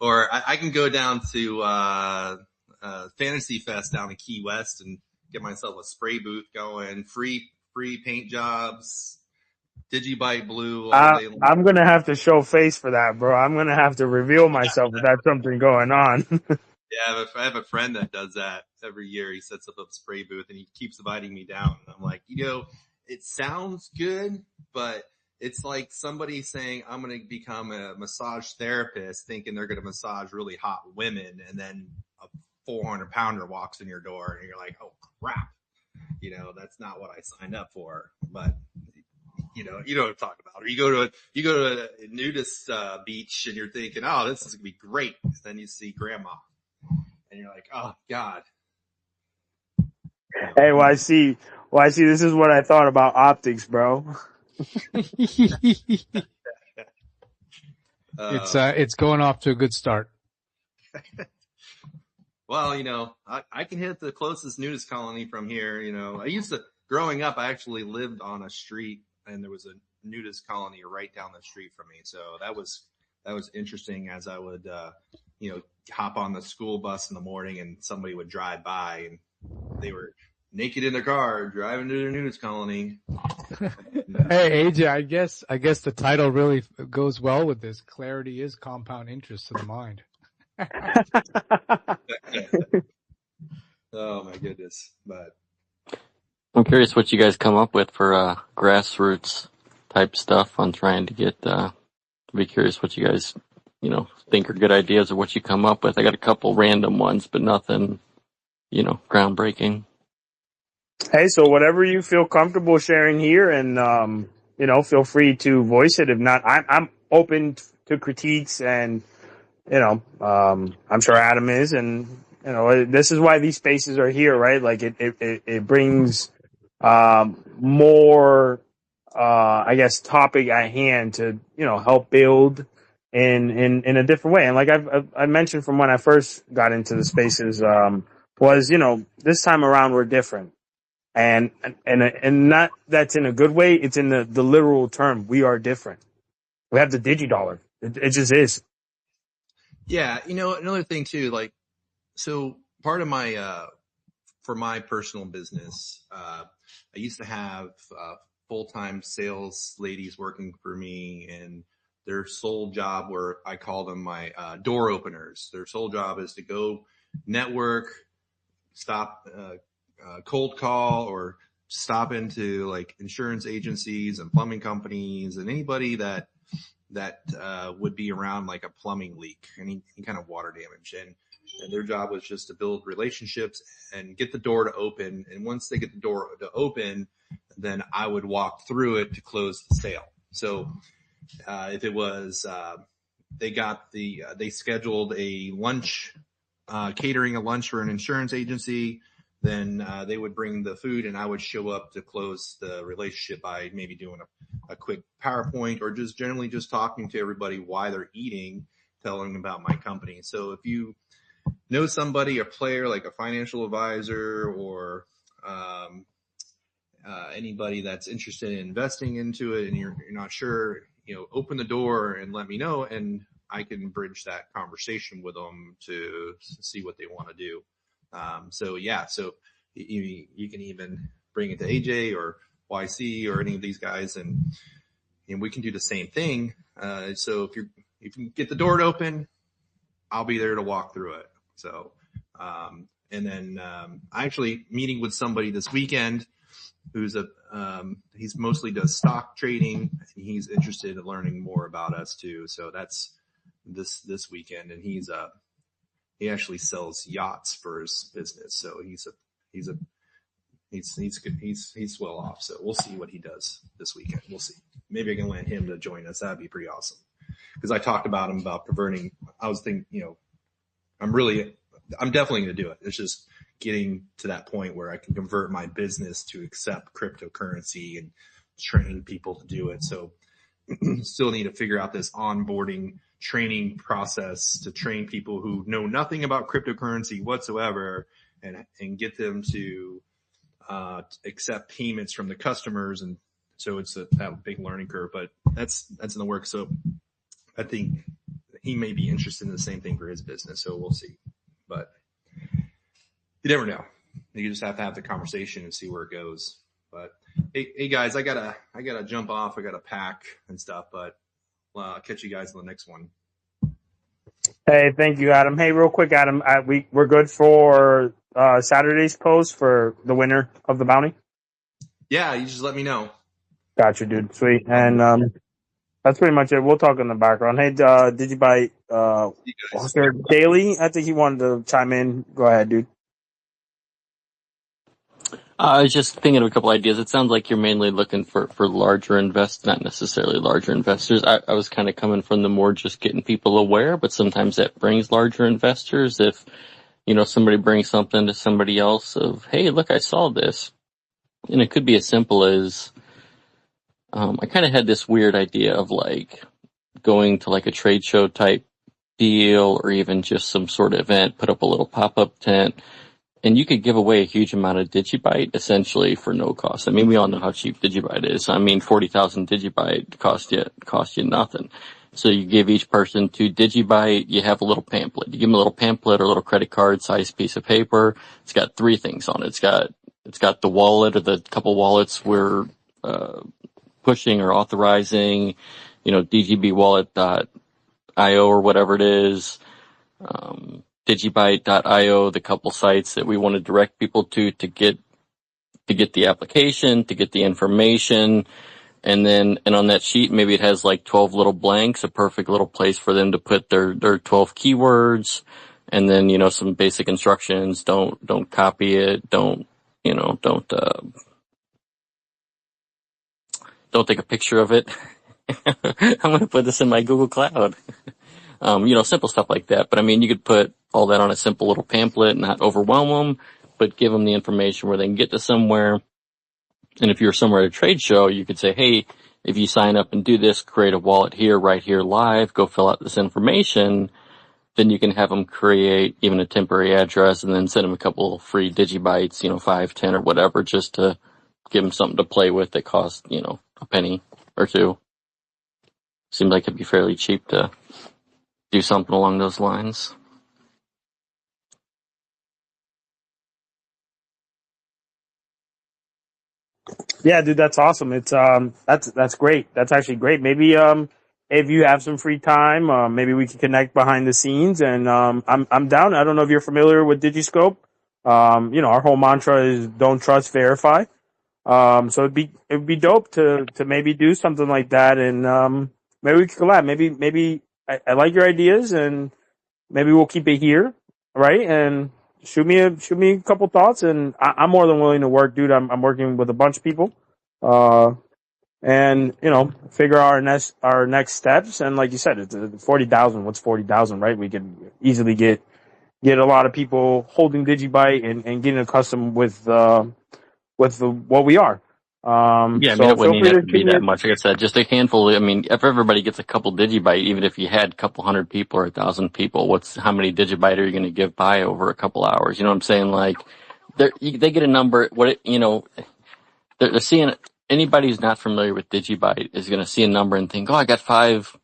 Or I can go down to Fantasy Fest down in Key West and get myself a spray booth going, free paint jobs, DigiByte blue all day long. I'm gonna have to show face for that, bro. I'm gonna have to reveal myself if that's something going on. Yeah, I have a friend that does that every year. He sets up a spray booth and he keeps inviting me down. And I'm like, it sounds good, but it's like somebody saying, I'm going to become a massage therapist thinking they're going to massage really hot women. And then a 400-pounder walks in your door and you're like, oh crap. That's not what I signed up for. But you know what I'm talking about. Or you go to a nudist beach and you're thinking, oh, this is going to be great. Then you see grandma. And you're like, oh God. Hey, YC, this is what I thought about optics, bro. It's going off to a good start. Well, I can hit the closest nudist colony from here. Growing up, I actually lived on a street and there was a nudist colony right down the street from me. So that was interesting as I would, hop on the school bus in the morning and somebody would drive by and they were naked in their car driving to their nudist colony. Hey, AJ, I guess the title really goes well with this. Clarity is compound interest to the mind. Oh my goodness. But I'm curious what you guys come up with for grassroots type stuff on trying to get. Be curious what you guys, think are good ideas or what you come up with. I got a couple random ones, but nothing, groundbreaking. Hey, so whatever you feel comfortable sharing here, and feel free to voice it. If not, I'm open to critiques, and I'm sure Adam is, and this is why these spaces are here, right? Like it brings more, I guess, topic at hand to help build in a different way. And like I mentioned from when I first got into the spaces, was this time around we're different. And not that's in a good way. It's in the literal term. We are different. We have the digidollar. It just is. yeah, another thing too, like, so part of my, for my personal business, I used to have, full-time sales ladies working for me, and their sole job, where I call them my, door openers. Their sole job is to go network, stop, cold call, or stop into like insurance agencies and plumbing companies and anybody that would be around like a plumbing leak, any kind of water damage. And their job was just to build relationships and get the door to open. And once they get the door to open, then I would walk through it to close the sale. So, if it was, they scheduled a lunch, catering a lunch for an insurance agency, then they would bring the food and I would show up to close the relationship by maybe doing a quick PowerPoint, or just generally just talking to everybody why they're eating, telling them about my company. So if you know somebody, a player like a financial advisor, or anybody that's interested in investing into it and you're not sure, open the door and let me know, and I can bridge that conversation with them to see what they want to do. So you can even bring it to AJ or YC or any of these guys, and we can do the same thing. So if you get the door to open, I'll be there to walk through it. So, and then, I actually meeting with somebody this weekend who's he's mostly does stock trading, and he's interested in learning more about us too. So that's this weekend, and he actually sells yachts for his business. So he's good. He's well off. So we'll see what he does this weekend. We'll see. Maybe I can land him to join us. That'd be pretty awesome. Because I talked about him about converting. I was thinking, I'm definitely going to do it. It's just getting to that point where I can convert my business to accept cryptocurrency and train people to do it. So still need to figure out this onboarding training process to train people who know nothing about cryptocurrency whatsoever, and get them to accept payments from the customers. And so it's a big learning curve, but that's in the works. So I think he may be interested in the same thing for his business. So we'll see, but you never know. You just have to have the conversation and see where it goes. But hey guys, I gotta jump off. I gotta pack and stuff, but I'll catch you guys on the next one. Hey, thank you, Adam. Hey, real quick, Adam, we're good for Saturday's post for the winner of the bounty. Yeah, you just let me know. Gotcha, dude. Sweet. And that's pretty much it. We'll talk in the background. Hey, DIGIBYTE Daily, I think he wanted to chime in. Go ahead, dude. I was just thinking of a couple ideas. It sounds like you're mainly looking for larger not necessarily larger investors. I was kind of coming from the more just getting people aware, but sometimes that brings larger investors. If, somebody brings something to somebody else of, hey, look, I saw this. And it could be as simple as, I kind of had this weird idea of like going to like a trade show type deal, or even just some sort of event, put up a little pop-up tent, and you could give away a huge amount of DIGIBYTE essentially for no cost. I mean, we all know how cheap DIGIBYTE is. I mean, 40,000 DIGIBYTE cost you nothing. So you give each person 2 DIGIBYTE, you have a little pamphlet. You give them a little pamphlet or a little credit card sized piece of paper. It's got 3 things on it. It's got the wallet, or the couple wallets we're pushing or authorizing, DGBWallet.io or whatever it is. DigiByte.io, the couple sites that we want to direct people to get the application, to get the information. And on that sheet, maybe it has like 12 little blanks, a perfect little place for them to put their 12 keywords. And then, some basic instructions. Don't copy it. Don't take a picture of it. I'm going to put this in my Google Cloud. Simple stuff like that. But I mean, you could put all that on a simple little pamphlet, not overwhelm them, but give them the information where they can get to somewhere. And if you're somewhere at a trade show, you could say, hey, if you sign up and do this, create a wallet here, right here live, go fill out this information. Then you can have them create even a temporary address and then send them a couple of free digibytes, 5, 10 or whatever, just to give them something to play with that costs, a penny or two. Seems like it'd be fairly cheap to do something along those lines. Yeah, dude, that's awesome. It's that's great. That's actually great. Maybe if you have some free time, maybe we can connect behind the scenes. And I'm down. I don't know if you're familiar with Digiscope. Our whole mantra is don't trust, verify. So it'd be dope to maybe do something like that, and maybe we could collab. Maybe I like your ideas, and maybe we'll keep it here, right? And shoot me a couple thoughts, and I'm more than willing to work, dude. I'm working with a bunch of people, and figure our next steps. And like you said, it's 40,000. What's 40,000, right? We could easily get a lot of people holding Digibyte and getting accustomed with what we are. Yeah, I mean, So it wouldn't feel even free have to to give be me that much. Like I said, just a handful. I mean, if everybody gets a couple digibyte, even if you had a couple hundred people or 1,000 people, how many digibyte are you going to give by over a couple hours? You know what I'm saying? Like, they get a number. They're seeing, anybody who's not familiar with digibyte is going to see a number and think, oh, I got 5.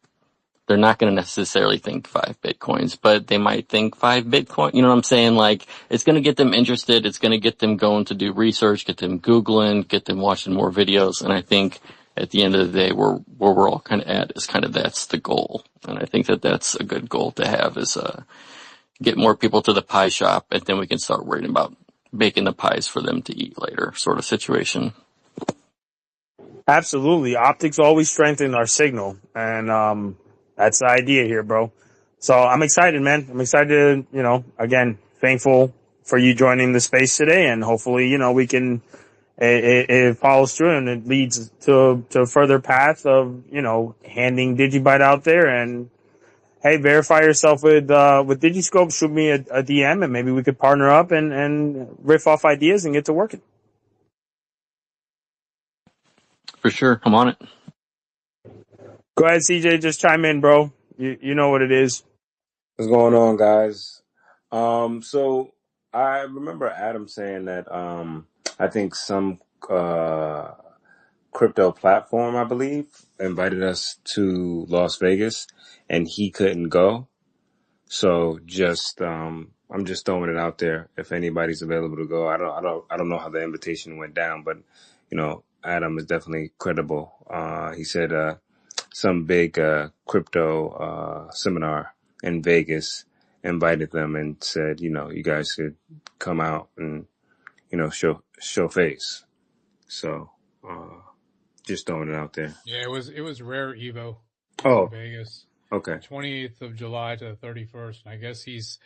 They're not going to necessarily think 5 Bitcoins, but they might think 5 Bitcoin. You know what I'm saying? Like, it's going to get them interested. It's going to get them going to do research, get them Googling, get them watching more videos. And I think at the end of the day, where we're all kind of at is kind of that's the goal. And I think that's a good goal to have is, get more people to the pie shop, and then we can start worrying about baking the pies for them to eat later, sort of situation. Absolutely. Optics always strengthen our signal. And that's the idea here, bro. So I'm excited, man. I'm excited, again, thankful for you joining the space today. And hopefully, we can, it follows through and it leads to a further path of, handing Digibyte out there. And hey, verify yourself with Digiscope. Shoot me a DM and maybe we could partner up and riff off ideas and get to working. For sure. I'm on it. Go ahead, CJ. Just chime in, bro. You know what it is. What's going on, guys? So I remember Adam saying that I think some crypto platform, I believe, invited us to Las Vegas, and he couldn't go. So just I'm just throwing it out there. If anybody's available to go, I don't know how the invitation went down, but Adam is definitely credible. He said some big crypto seminar in Vegas invited them and said, you guys should come out and show face. So just throwing it out there. Yeah, it was Rare Evo Oh, in Vegas. okay. 28th of July to the 31st. And I guess he's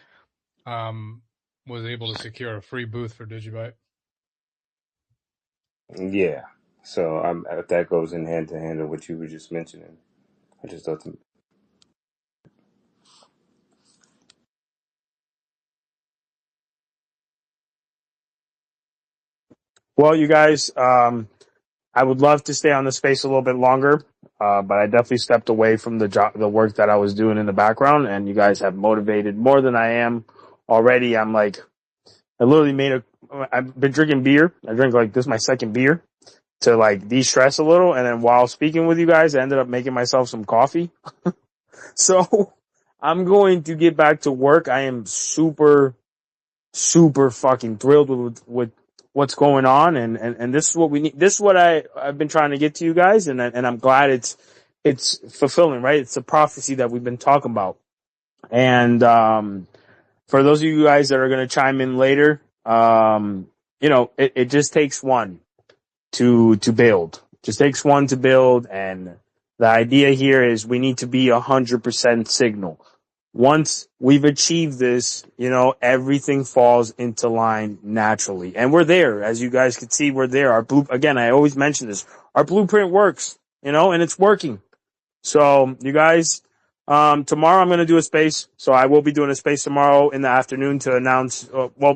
was able to secure a free booth for Digibyte. Yeah. So that goes in hand to hand with what you were just mentioning. I just thought to... Well, you guys, I would love to stay on the space a little bit longer, but I definitely stepped away from the work that I was doing in the background, and you guys have motivated more than I am already. I literally I've been drinking beer. I drink this is my second beer to de-stress a little, and then while speaking with you guys, I ended up making myself some coffee. So I'm going to get back to work. I am super, super fucking thrilled with what's going on, and this is what we need. This is what I've been trying to get to you guys, and I'm glad it's fulfilling, right? It's a prophecy that we've been talking about. And for those of you guys that are going to chime in later, it just takes one to build. Just takes one to build, and the idea here is we need to be 100% signal. Once we've achieved this, everything falls into line naturally. And we're there. As you guys can see, we're there. Again, I always mention this. Our blueprint works, and it's working. So you guys, tomorrow I'm going to do a space. So I will be doing a space tomorrow in the afternoon to announce,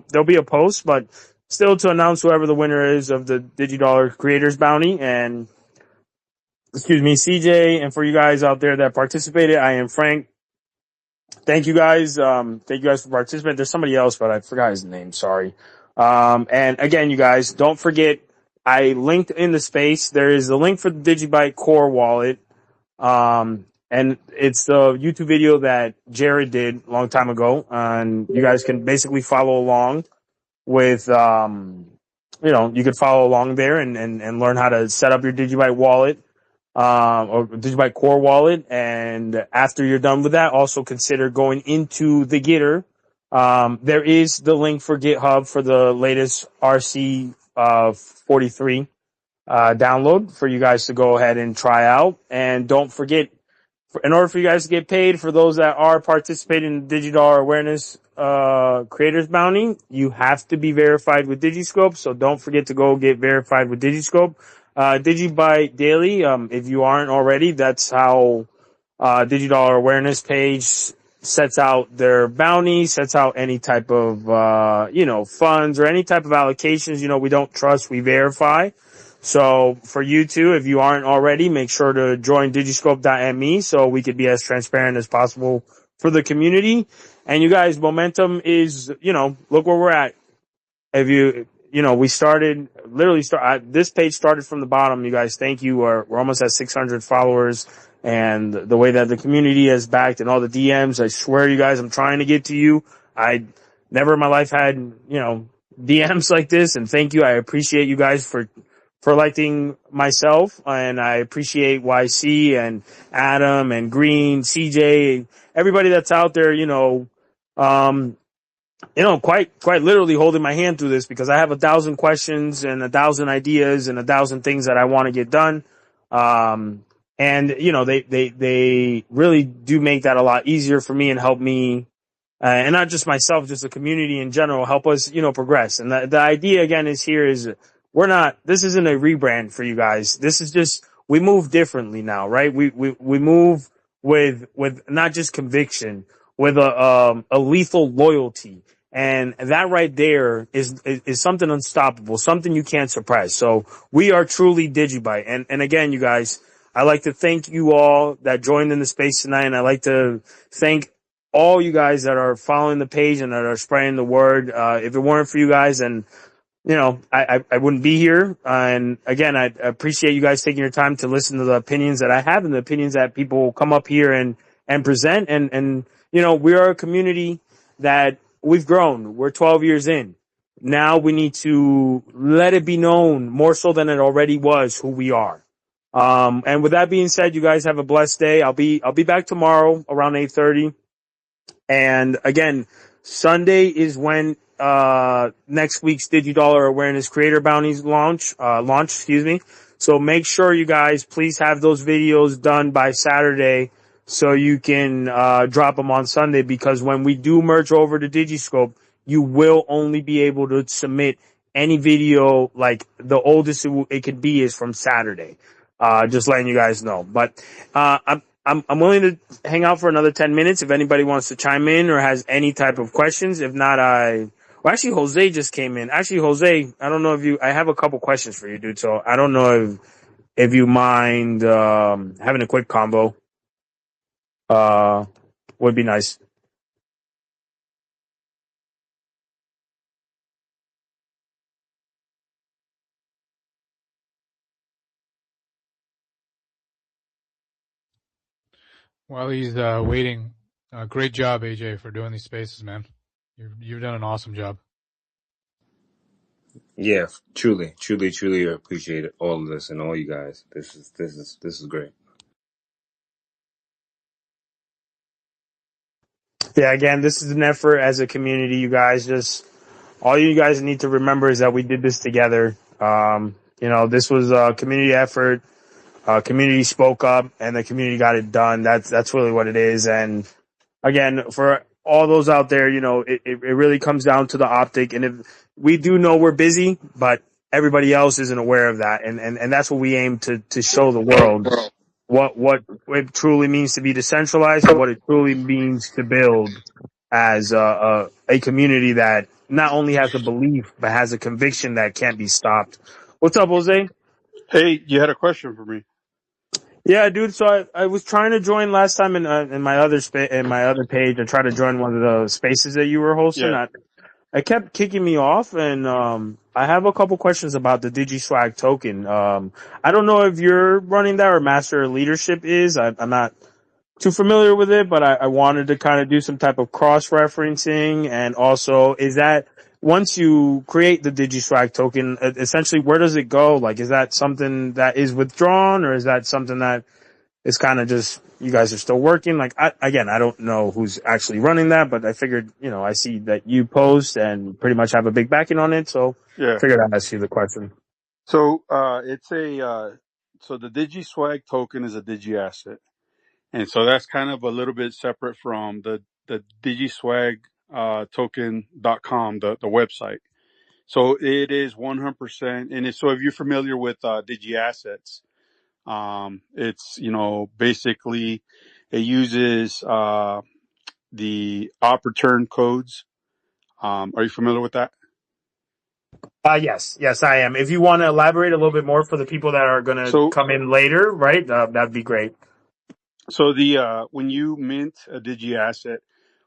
there'll be a post, but still to announce whoever the winner is of the DigiDollar Creators Bounty. And, excuse me, CJ, and for you guys out there that participated, I am Frank. Thank you guys. Thank you guys for participating. There's somebody else, but I forgot his name. Sorry. And again, you guys, don't forget, I linked in the space. There is a link for the DigiByte Core wallet. And it's the YouTube video that Jared did a long time ago. And you guys can basically follow along with, you could follow along there and learn how to set up your DigiByte wallet. Or DigiByte Core wallet. And after you're done with that, also consider going into the Gitter. There is the link for GitHub for the latest RC, 43, download for you guys to go ahead and try out. And don't forget, in order for you guys to get paid, for those that are participating in the DigiDollar Awareness, Creators Bounty, you have to be verified with Digiscope. So don't forget to go get verified with Digiscope. DigiByte Daily, if you aren't already, that's how, DigiDollar Awareness page sets out their bounty, sets out any type of, funds or any type of allocations. We don't trust, we verify. So for you too, if you aren't already, make sure to join digiscope.me so we could be as transparent as possible for the community. And you guys, momentum is, look where we're at. If we started, this page started from the bottom. You guys, thank you. We're almost at 600 followers, and the way that the community has backed and all the DMs, I swear you guys, I'm trying to get to you. I never in my life had, DMs like this, and thank you. I appreciate you guys for electing myself, and I appreciate YC and Adam and Green, CJ, everybody that's out there, quite literally holding my hand through this, because I have 1,000 questions and 1,000 ideas and 1,000 things that I want to get done. And they really do make that a lot easier for me and help me, and not just myself, just the community in general, help us, progress. And the idea again is this isn't a rebrand for you guys. This is just, we move differently now, right? We move with not just conviction, with a lethal loyalty. And that right there is something unstoppable, something you can't suppress. So we are truly DigiByte. And again, you guys, I like to thank you all that joined in the space tonight. And I like to thank all you guys that are following the page and that are spreading the word. If it weren't for you guys, and I wouldn't be here. And again, I appreciate you guys taking your time to listen to the opinions that I have and the opinions that people come up here and present. And we are a community that we've grown. We're 12 years in. Now we need to let it be known more so than it already was who we are. And with that being said, you guys have a blessed day. I'll be back tomorrow around 8:30. And again, Sunday is when next week's DigiDollar Awareness Creator Bounties launch, excuse me. So make sure you guys please have those videos done by Saturday so you can drop them on Sunday, because when we do merge over to Digiscope, you will only be able to submit any video, like the oldest it could be is from Saturday. Just letting you guys know. But I'm willing to hang out for another 10 minutes if anybody wants to chime in or has any type of questions. If not, actually, Jose just came in. Actually, Jose, I don't know if I have a couple questions for you, dude. So I don't know if you mind, having a quick combo, would be nice. While he's waiting, great job, AJ, for doing these spaces, man. You've done an awesome job. Yeah, truly appreciate all of this and all you guys. This is great. Yeah, again, this is an effort as a community. You guys all you guys need to remember is that we did this together. This was a community effort. Community spoke up and the community got it done. That's really what it is. And again, for all those out there, it really comes down to the optic. And if we do know we're busy, but everybody else isn't aware of that. And that's what we aim to show the world what it truly means to be decentralized and what it truly means to build as a community that not only has a belief, but has a conviction that can't be stopped. What's up, Jose? Hey, you had a question for me. Yeah, dude. So I was trying to join last time in my other in my other page. I tried to join one of the spaces that you were hosting. Yeah. I kept kicking me off, and I have a couple questions about the DigiSwag token. I don't know if you're running that or Master Leadership is. I'm not too familiar with it, but I wanted to kind of do some type of cross-referencing. And also, is that once you create the DigiSwag token, essentially, where does it go? Like, is that something that is withdrawn, or is that something that is kind of just you guys are still working? Like, I don't know who's actually running that, but I figured, I see that you post and pretty much have a big backing on it, so Yeah. figured I'd ask you the question. So it's so the DigiSwag token is a digi asset, and so that's kind of a little bit separate from the DigiSwag token.com, the website. So it is 100%, and so if you're familiar with digi assets, it's basically it uses the op return codes. Are you familiar with that? Yes, I am. If you want to elaborate a little bit more for the people that are going to So come in later, right? That'd be great. So when you mint a digi asset,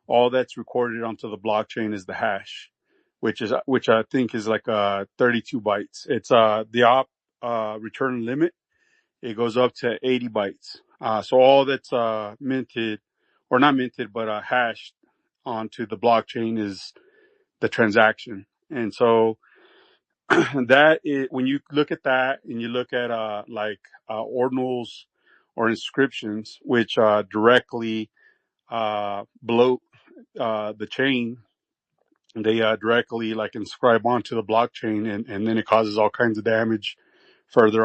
all that's recorded onto the blockchain is the hash, which I think is like 32 bytes. It's the op return limit. It goes up to 80 bytes. So all that's minted, or not minted, but hashed onto the blockchain is the transaction. And so that is, when you look at that and you look at ordinals or inscriptions, which directly below the chain, they directly like inscribe onto the blockchain, and then it causes all kinds of damage further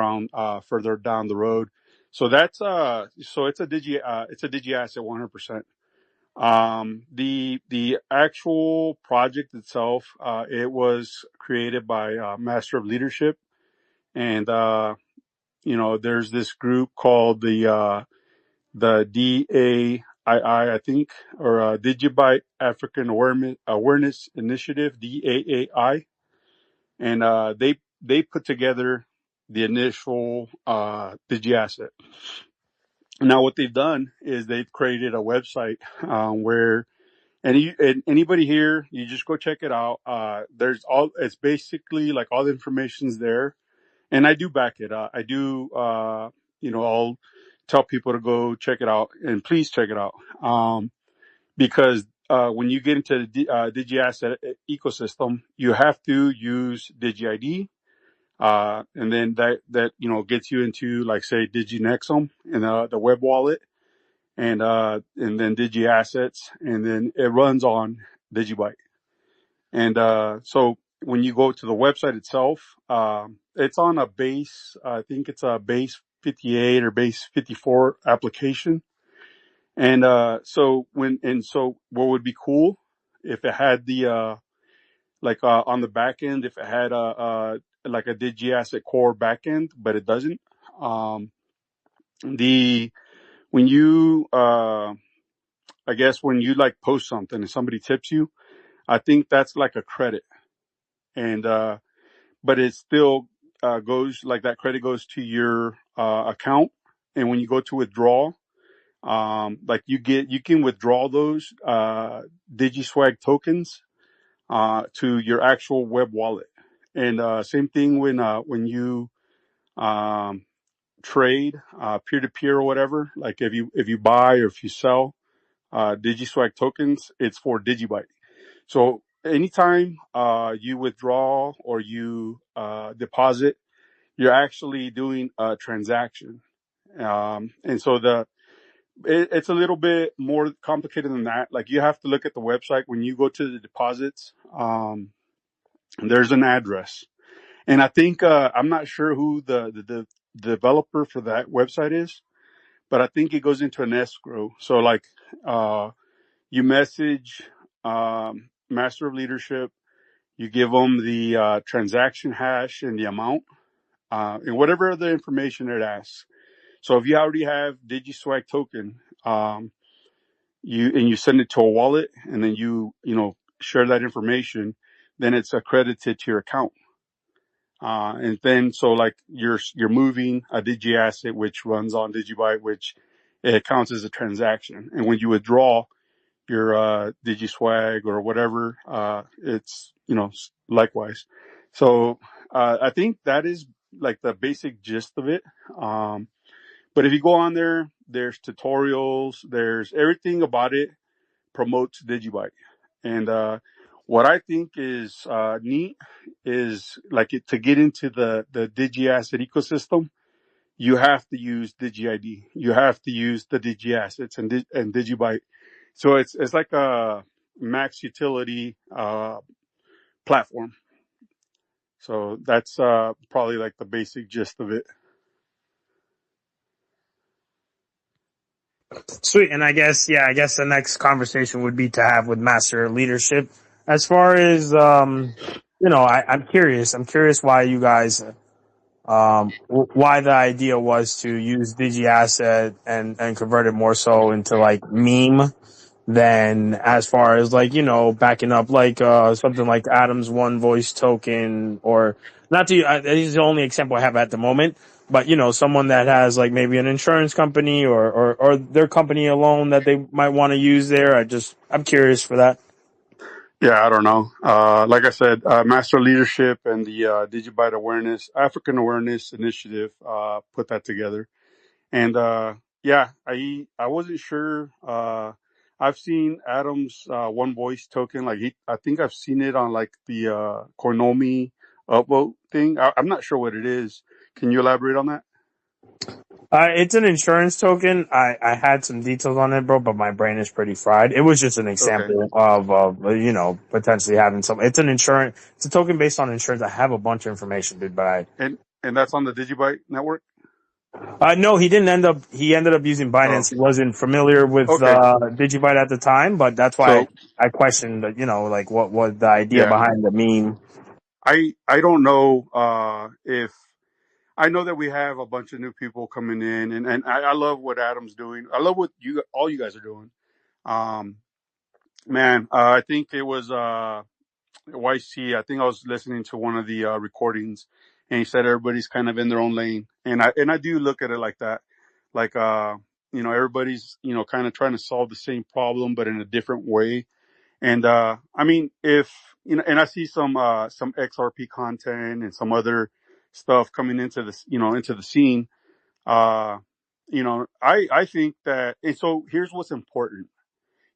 down the road. So that's so it's a digi asset 100%. The actual project itself, it was created by Master of Leadership, and there's this group called the DAII, I think, or DIGIBYTE African Awareness Initiative, DAAI, and they put together the initial digi asset. Now, what they've done is they've created a website where anybody here, you just go check it out. It's basically like all the information's there, and I do back it. I do, I'll tell people to go check it out, and please check it out, because when you get into the digi asset ecosystem, you have to use DigiID, and then that gets you into, like, say, DigiNexum and the web wallet, and then Digi Assets, and then it runs on DigiByte. And so when you go to the website itself, it's on a base, I think it's a base 58 or base 54 application. And so what would be cool if it had the on the back end, if it had like a Digi Asset Core backend, but it doesn't. When you I guess when you like post something and somebody tips you, I think that's like a credit, and but it still goes, like, that credit goes to your account, and when you go to withdraw, like you can withdraw those DigiSwag tokens to your actual web wallet, and same thing when you trade peer to peer or whatever. Like if you buy or if you sell DigiSwag tokens, it's for DigiByte. So anytime you withdraw or you deposit, you're actually doing a transaction. And so It's a little bit more complicated than that. Like you have to look at the website when you go to the deposits. There's an address, and I think I'm not sure who the developer for that website is, but I think it goes into an escrow. So like you message Master of Leadership, you give them the transaction hash and the amount, and whatever other information it asks. So if you already have DigiSwag token, you send it to a wallet, and then you share that information, then it's accredited to your account. And then so like you're moving a digi asset which runs on DigiByte, which it counts as a transaction. And when you withdraw your DigiSwag or whatever, it's likewise. So I think that is like the basic gist of it. But if you go on there, there's tutorials, there's everything about it promotes DigiByte. And what I think is neat is like to get into the Digi Asset ecosystem, you have to use DigiID. You have to use the Digi Assets and DigiByte. So it's like a max utility platform. So that's probably like the basic gist of it. Sweet. And I guess the next conversation would be to have with Master Leadership. As far as, I'm curious. I'm curious why you guys, why the idea was to use Digi Asset and convert it more so into like meme than as far as like, backing up like, something like Adam's One Voice token, or not to, this is the only example I have at the moment, but someone that has like maybe an insurance company or their company alone that they might want to use there. I'm curious for that. Yeah, I don't know. Like I said, Master Leadership and the African Awareness Initiative put that together. And yeah, I wasn't sure. I've seen Adam's One Voice token. Like I think I've seen it on like the Koinomi upvote thing. I'm not sure what it is. Can you elaborate on that? It's an insurance token. I had some details on it, bro, but my brain is pretty fried. It was just an Okay. example of potentially having some. It's a token based on insurance. I have a bunch of information, dude, but And that's on the DigiByte network? no, he ended up using Oh, Binance. He wasn't familiar with, okay. DigiByte at the time, but that's why So I questioned, like what was the idea yeah, behind the meme. I don't know if I know that we have a bunch of new people coming in, and I love what Adam's doing. I love what all you guys are doing. Um, man, I think it was YC. I think I was listening to one of the recordings, and he said everybody's kind of in their own lane, and I do look at it like that, like everybody's kind of trying to solve the same problem but in a different way. And I mean, if and I see some XRP content and some other stuff coming into this, into the scene. Uh, I think that, and so here's what's important,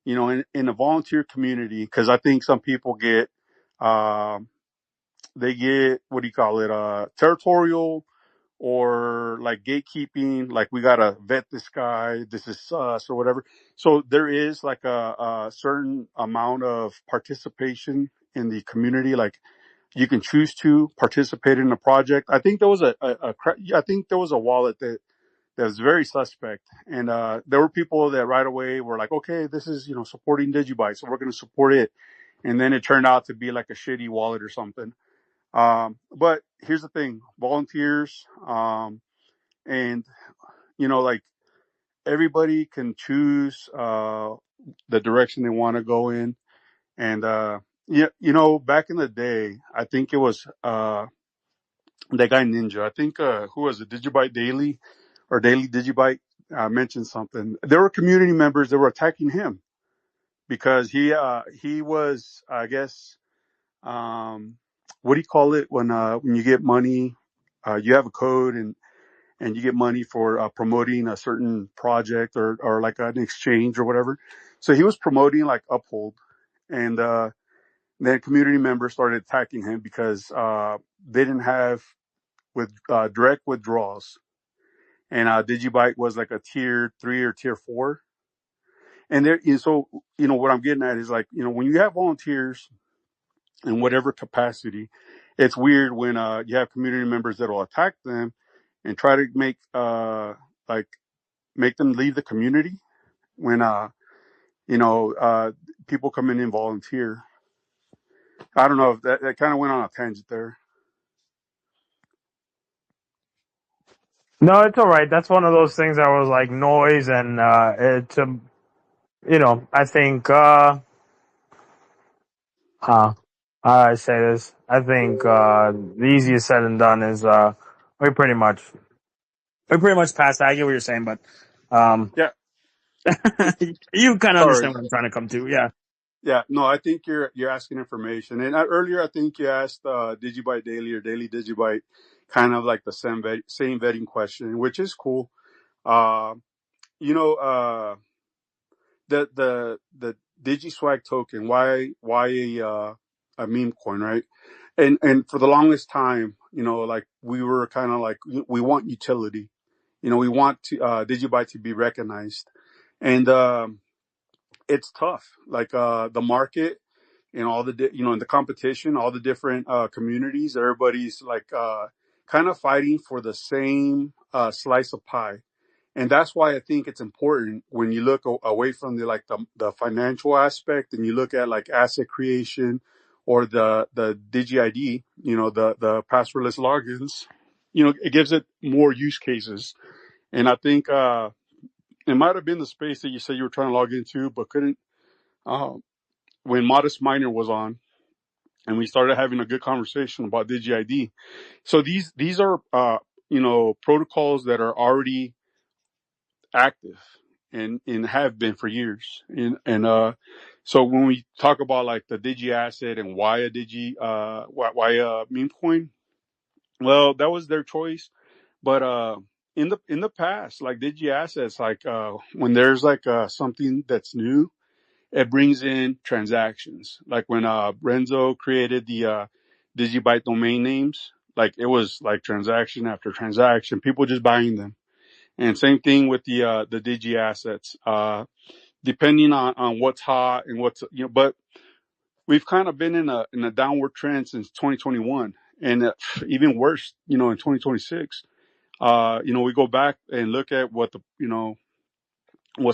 in the volunteer community, because I think some people get, uh, they get, what do you call it, territorial or like gatekeeping, like we gotta vet this guy, this is us or whatever. So there is like a certain amount of participation in the community. Like you can choose to participate in a project. I think there was I think there was a wallet that was very suspect, and there were people that right away were like, okay, this is supporting DigiByte, so we're going to support it. And then it turned out to be like a shitty wallet or something. But here's the thing: volunteers, and like everybody can choose the direction they want to go in. And yeah, back in the day, I think it was that guy Ninja. I think who was it? Digibyte Daily or Daily Digibyte mentioned something. There were community members that were attacking him because he was, I guess, what do you call it when you get money, you have a code and you get money for promoting a certain project or like an exchange or whatever. So he was promoting like Uphold, and then community members started attacking him because they didn't have with direct withdrawals. and DigiByte was like a tier 3 or tier 4. And there, so what I'm getting at is like when you have volunteers in whatever capacity, it's weird when you have community members that will attack them and try to like make them leave the community when you know people come in and volunteer. I don't know if that kind of went on a tangent there. No, it's all right. That's one of those things that was like noise, and I think how I say this. I think the easiest said and done is we pretty much we pretty much passed that. I get what you're saying, but um, Yeah, you kind of sorry. understand what I'm trying to come to. Yeah. Yeah, no, I think you're asking information. And earlier, I think you asked Digibyte Daily or Daily Digibyte, kind of like the same vetting question, which is cool. Uh, you know, the DigiSwag token, why a meme coin, right? And for the longest time, like we were kind of like we want utility, we want to Digibyte to be recognized, and it's tough. Like the market and all in the competition, all the different communities, everybody's like kind of fighting for the same slice of pie. And that's why I think it's important when you look away from the financial aspect and you look at like asset creation or the DigiID, the passwordless logins, it gives it more use cases. And I think it might have been the space that you said you were trying to log into, but couldn't. Uh, when Modest Miner was on, and we started having a good conversation about DigiID. So these are protocols that are already active and have been for years. And so when we talk about like the Digi asset and why a why a meme coin, well, that was their choice. But in the past, like Digi assets, like when there's like something that's new, it brings in transactions. Like when Renzo created the Digibyte domain names, like it was like transaction after transaction, people just buying them. And same thing with the Digi assets. Depending on what's hot and what's but we've kind of been in a downward trend since 2021, and even worse, in 2026. We go back and look at what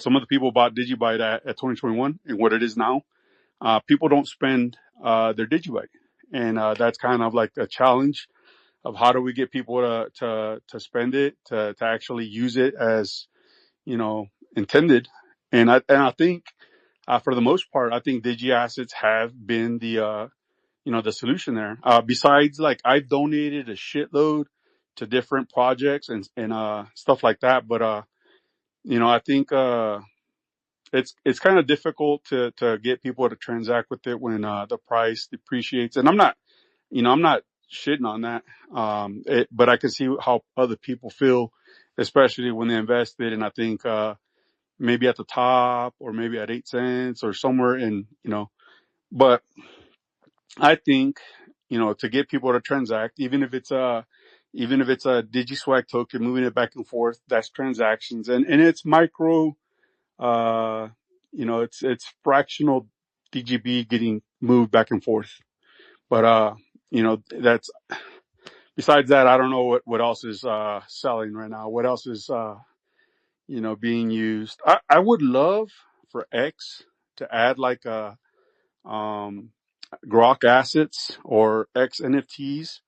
some of the people bought Digibyte at 2021 and what it is now. People don't spend their Digibyte, and that's kind of like a challenge of how do we get people to spend it, to actually use it as intended. And I think for the most part, I think Digi assets have been the solution there. Besides, like I've donated a shitload to different projects and stuff like that, but I think it's kind of difficult to get people to transact with it when the price depreciates. And I'm not shitting on that. But I can see how other people feel, especially when they invested. And I think maybe at the top or maybe at 8 cents or somewhere but I think to get people to transact, even if it's a DigiSwag token, moving it back and forth, that's transactions, and it's micro. It's fractional DGB getting moved back and forth. But that's besides that, I don't know what else is selling right now. What else is being used? I would love for X to add like a Grok assets or X NFTs,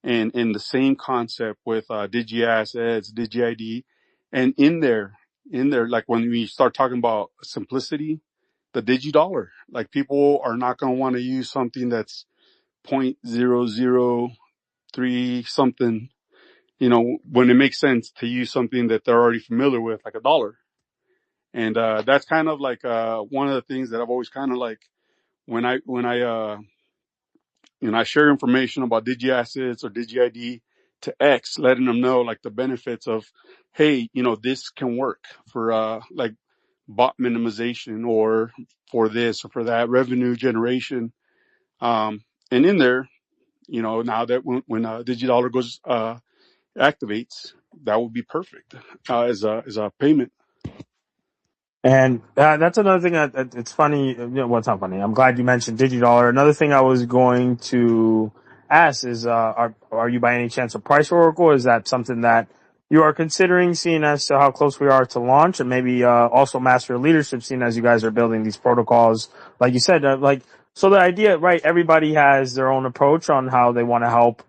and in the same concept with Digi assets, Digi ID, and in there, like when we start talking about simplicity, the Digi dollar, like people are not going to want to use something that's 0.003 something, when it makes sense to use something that they're already familiar with, like a dollar. And that's kind of like one of the things that I've always kind of like when I share information about Digi assets or Digi ID to X, letting them know like the benefits of, hey, this can work for like bot minimization or for this or for that revenue generation. And in there, now that when DigiDollar goes activates, that would be perfect as a payment. And that's another thing that it's funny. Well, it's not funny. I'm glad you mentioned DigiDollar. Another thing I was going to ask is, are you by any chance a price oracle? Is that something that you are considering, seeing as to how close we are to launch, and maybe also master your leadership, seeing as you guys are building these protocols, like you said, so the idea, right? Everybody has their own approach on how they want to help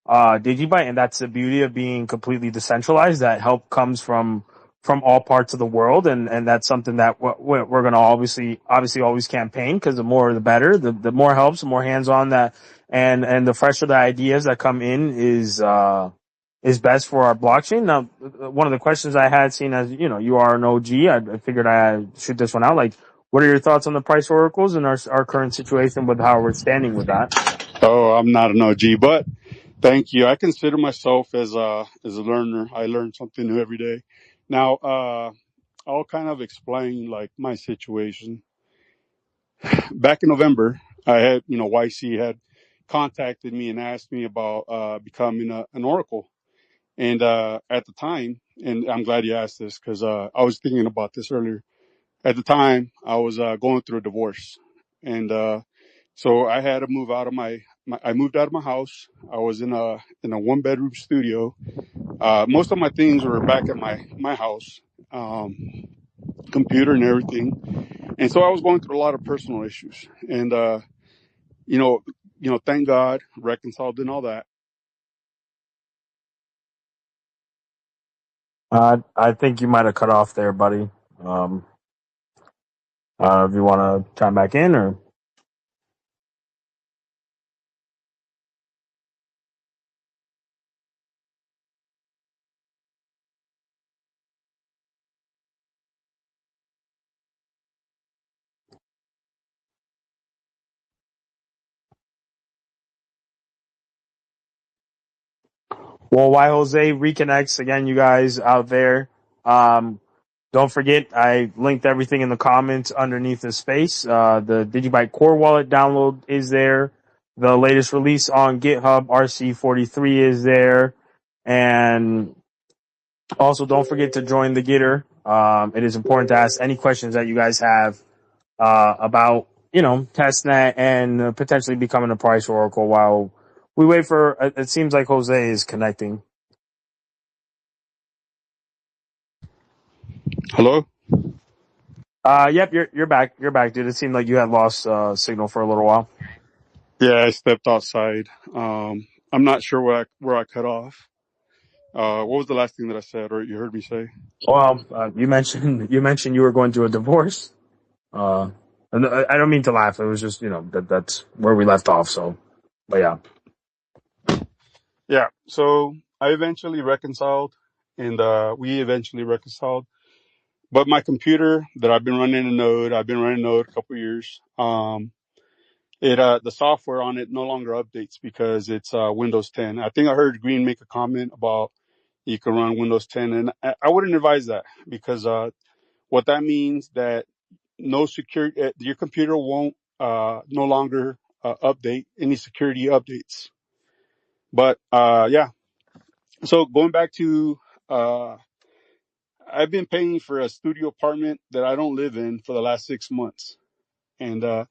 DigiByte, and that's the beauty of being completely decentralized. That help comes from all parts of the world, and that's something that we're going to obviously always campaign, because the more the better, the more helps, the more hands on that, and the fresher the ideas that come in is best for our blockchain. Now, one of the questions I had, seen as you are an OG, I figured I'd shoot this one out. Like, what are your thoughts on the price oracles and our current situation with how we're standing with that? Oh, I'm not an OG, but thank you. I consider myself as a learner. I learn something new every day. Now, I'll kind of explain like my situation. Back in November, I had, YC had contacted me and asked me about becoming an oracle. And at the time, and I'm glad you asked this, because I was thinking about this earlier. At the time, I was going through a divorce, and so I had to move out of I moved out of my house. I was in a 1-bedroom studio. Most of my things were back at my house, computer and everything. And so I was going through a lot of personal issues, and you know, thank God, reconciled and all that. I think you might have cut off there, buddy. If you want to chime back in, or well, why Jose reconnects again, you guys out there. Um, don't forget, I linked everything in the comments underneath the space. The DigiByte Core Wallet download is there. The latest release on GitHub, RC43, is there. And also, don't forget to join the Gitter. It is important to ask any questions that you guys have about, testnet and potentially becoming a price oracle while we wait for, it seems like Jose is connecting. Hello? Yep, you're back. You're back, dude. It seemed like you had lost signal for a little while. Yeah, I stepped outside. I'm not sure where I cut off. What was the last thing that I said, or you heard me say? Well, you mentioned you were going through a divorce. And I don't mean to laugh. It was just that's where we left off. So, but yeah. Yeah. So I eventually reconciled, and we eventually reconciled. But my computer that I've been running Node a couple of years. The software on it no longer updates because it's Windows 10. I think I heard Green make a comment about you can run Windows 10, and I wouldn't advise that, because what that means that no security, your computer won't no longer update any security updates. But yeah, so going back to I've been paying for a studio apartment that I don't live in for the last 6 months. And so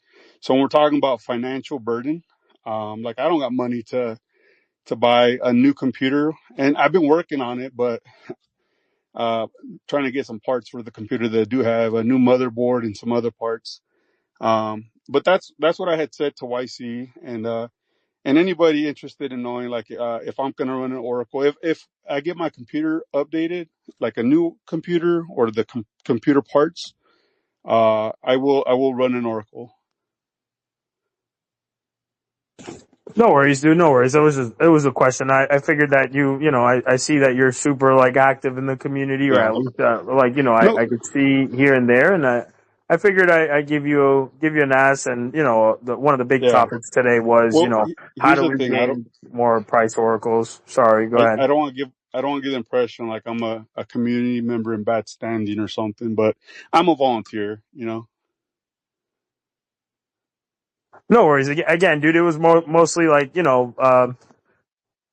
when we're talking about financial burden, like I don't got money to buy a new computer, and I've been working on it, but trying to get some parts for the computer that I do have, a new motherboard and some other parts. But that's what I had said to YC, and anybody interested in knowing, like, if I'm going to run an Oracle, if I get my computer updated, like a new computer or the computer parts, I will run an Oracle. No worries, dude. No worries. It was a question. I figured that I see that you're super like active in the community, or Yeah. at least No. I could see here and there, and I figured I give you an ask, and one of the big Yeah. topics today was Well, how here's do the we thing. gain more price oracles. Sorry, go ahead. I don't want to give the impression like I'm a community member in bad standing or something, but I'm a volunteer, No worries. Again, dude, it was mostly like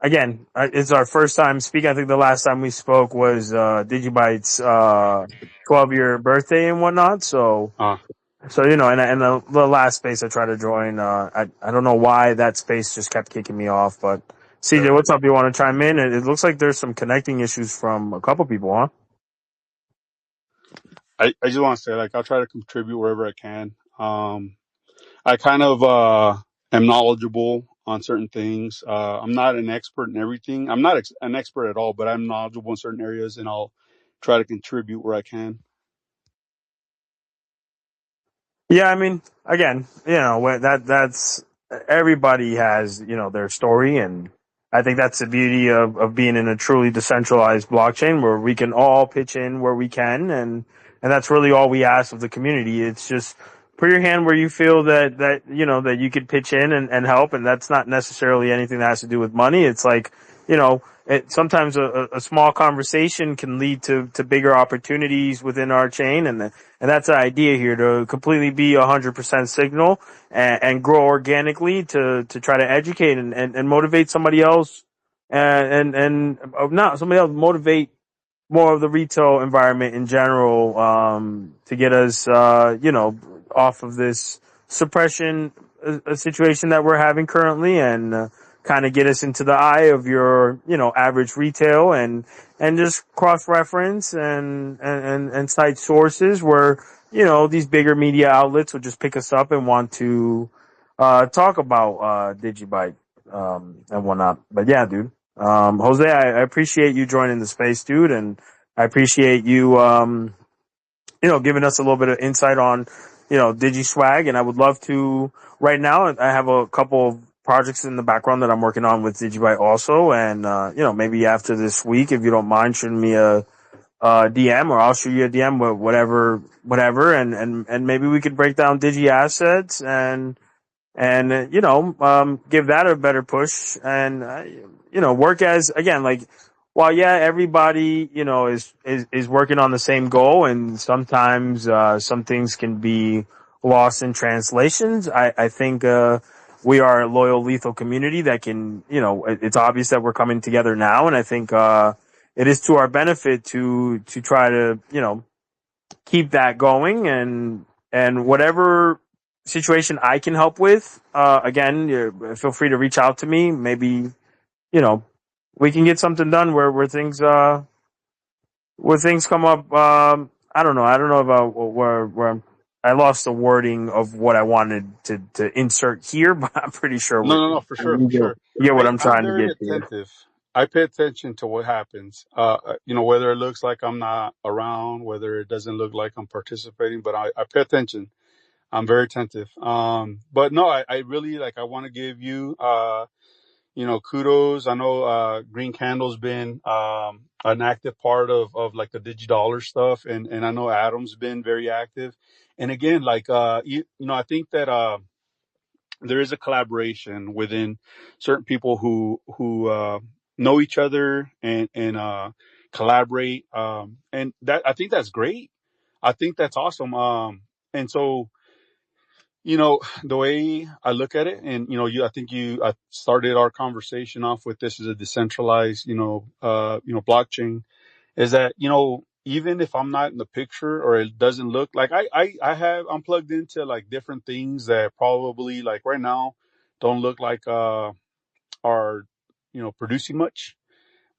again, it's our first time speaking. I think the last time we spoke was DigiByte's 12-year birthday and whatnot. So Uh, you know, and the last space I tried to join, I don't know why that space just kept kicking me off. But CJ, sure. what's up? You want to chime in? It looks like there's some connecting issues from a couple people, huh? I just want to say, like, I'll try to contribute wherever I can. I kind of am knowledgeable on certain things. I'm not an expert in everything. I'm not an expert at all, but I'm knowledgeable in certain areas, and I'll try to contribute where I can. Yeah, I mean, again, you know, that's everybody has, you know, their story, and I think that's the beauty of being in a truly decentralized blockchain where we can all pitch in where we can, and that's really all we ask of the community. It's just put your hand where you feel that you know that you could pitch in and help, and that's not necessarily anything that has to do with money. It's like, you know, sometimes a small conversation can lead to bigger opportunities within our chain, and that's the idea here, to completely be 100% signal and grow organically to try to educate and motivate somebody else and not somebody else, motivate more of the retail environment in general, to get us, you know, off of this suppression situation that we're having currently, and kind of get us into the eye of your, you know, average retail, and just cross reference and cite sources where, you know, these bigger media outlets would just pick us up and want to, talk about, Digibyte, and whatnot. But yeah, dude. Jose, I appreciate you joining the space, dude, and I appreciate you, you know, giving us a little bit of insight on, you know, DigiSwag. And I would love to, right now, I have a couple of projects in the background that I'm working on with DigiByte also. And, you know, maybe after this week, if you don't mind shooting me a DM, or I'll shoot you a DM, whatever. And maybe we could break down Digi assets and you know, give that a better push, and you know, work as, again, like, while yeah, everybody, you know, is working on the same goal, and sometimes some things can be lost in translations. I think we are a loyal, lethal community that can, you know, it's obvious that we're coming together now, and I think it is to our benefit to try to, you know, keep that going, and whatever situation I can help with, again, feel free to reach out to me. Maybe, you know, we can get something done where things come up. I don't know. I don't know about I lost the wording of what I wanted to insert here, but I'm pretty sure No, for sure, for sure. you get what I'm I'm trying to very get to. attentive. I pay attention to what happens. You know, whether it looks like I'm not around, whether it doesn't look like I'm participating, but I pay attention. I'm very attentive. But no, I really, like, I want to give you, you know, kudos. I know, Green Candle's been, an active part of like the DigiDollar stuff. And I know Adam's been very active. And again, like, you know, I think that, there is a collaboration within certain people who know each other and collaborate. And that, I think that's great. I think that's awesome. And so, you know, the way I look at it, and, you know, I think you started our conversation off with this as a decentralized, you know, blockchain, is that, you know, even if I'm not in the picture or it doesn't look like I'm plugged into like different things that probably, like, right now don't look like, are, you know, producing much.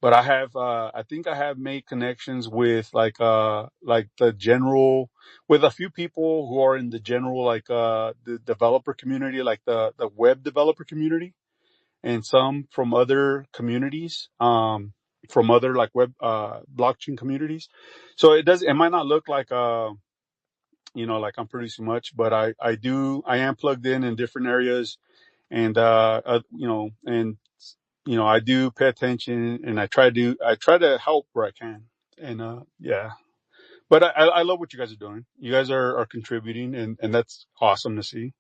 But I think I have made connections with like the general, with a few people who are in the general, like, the developer community, like the web developer community, and some from other communities, from other like web, blockchain communities. So it might not look like, you know, like I'm producing much, but I am plugged in different areas, and, you know, and, you know, I do pay attention, and I try to help where I can. And, yeah, but I love what you guys are doing. You guys are contributing, and that's awesome to see.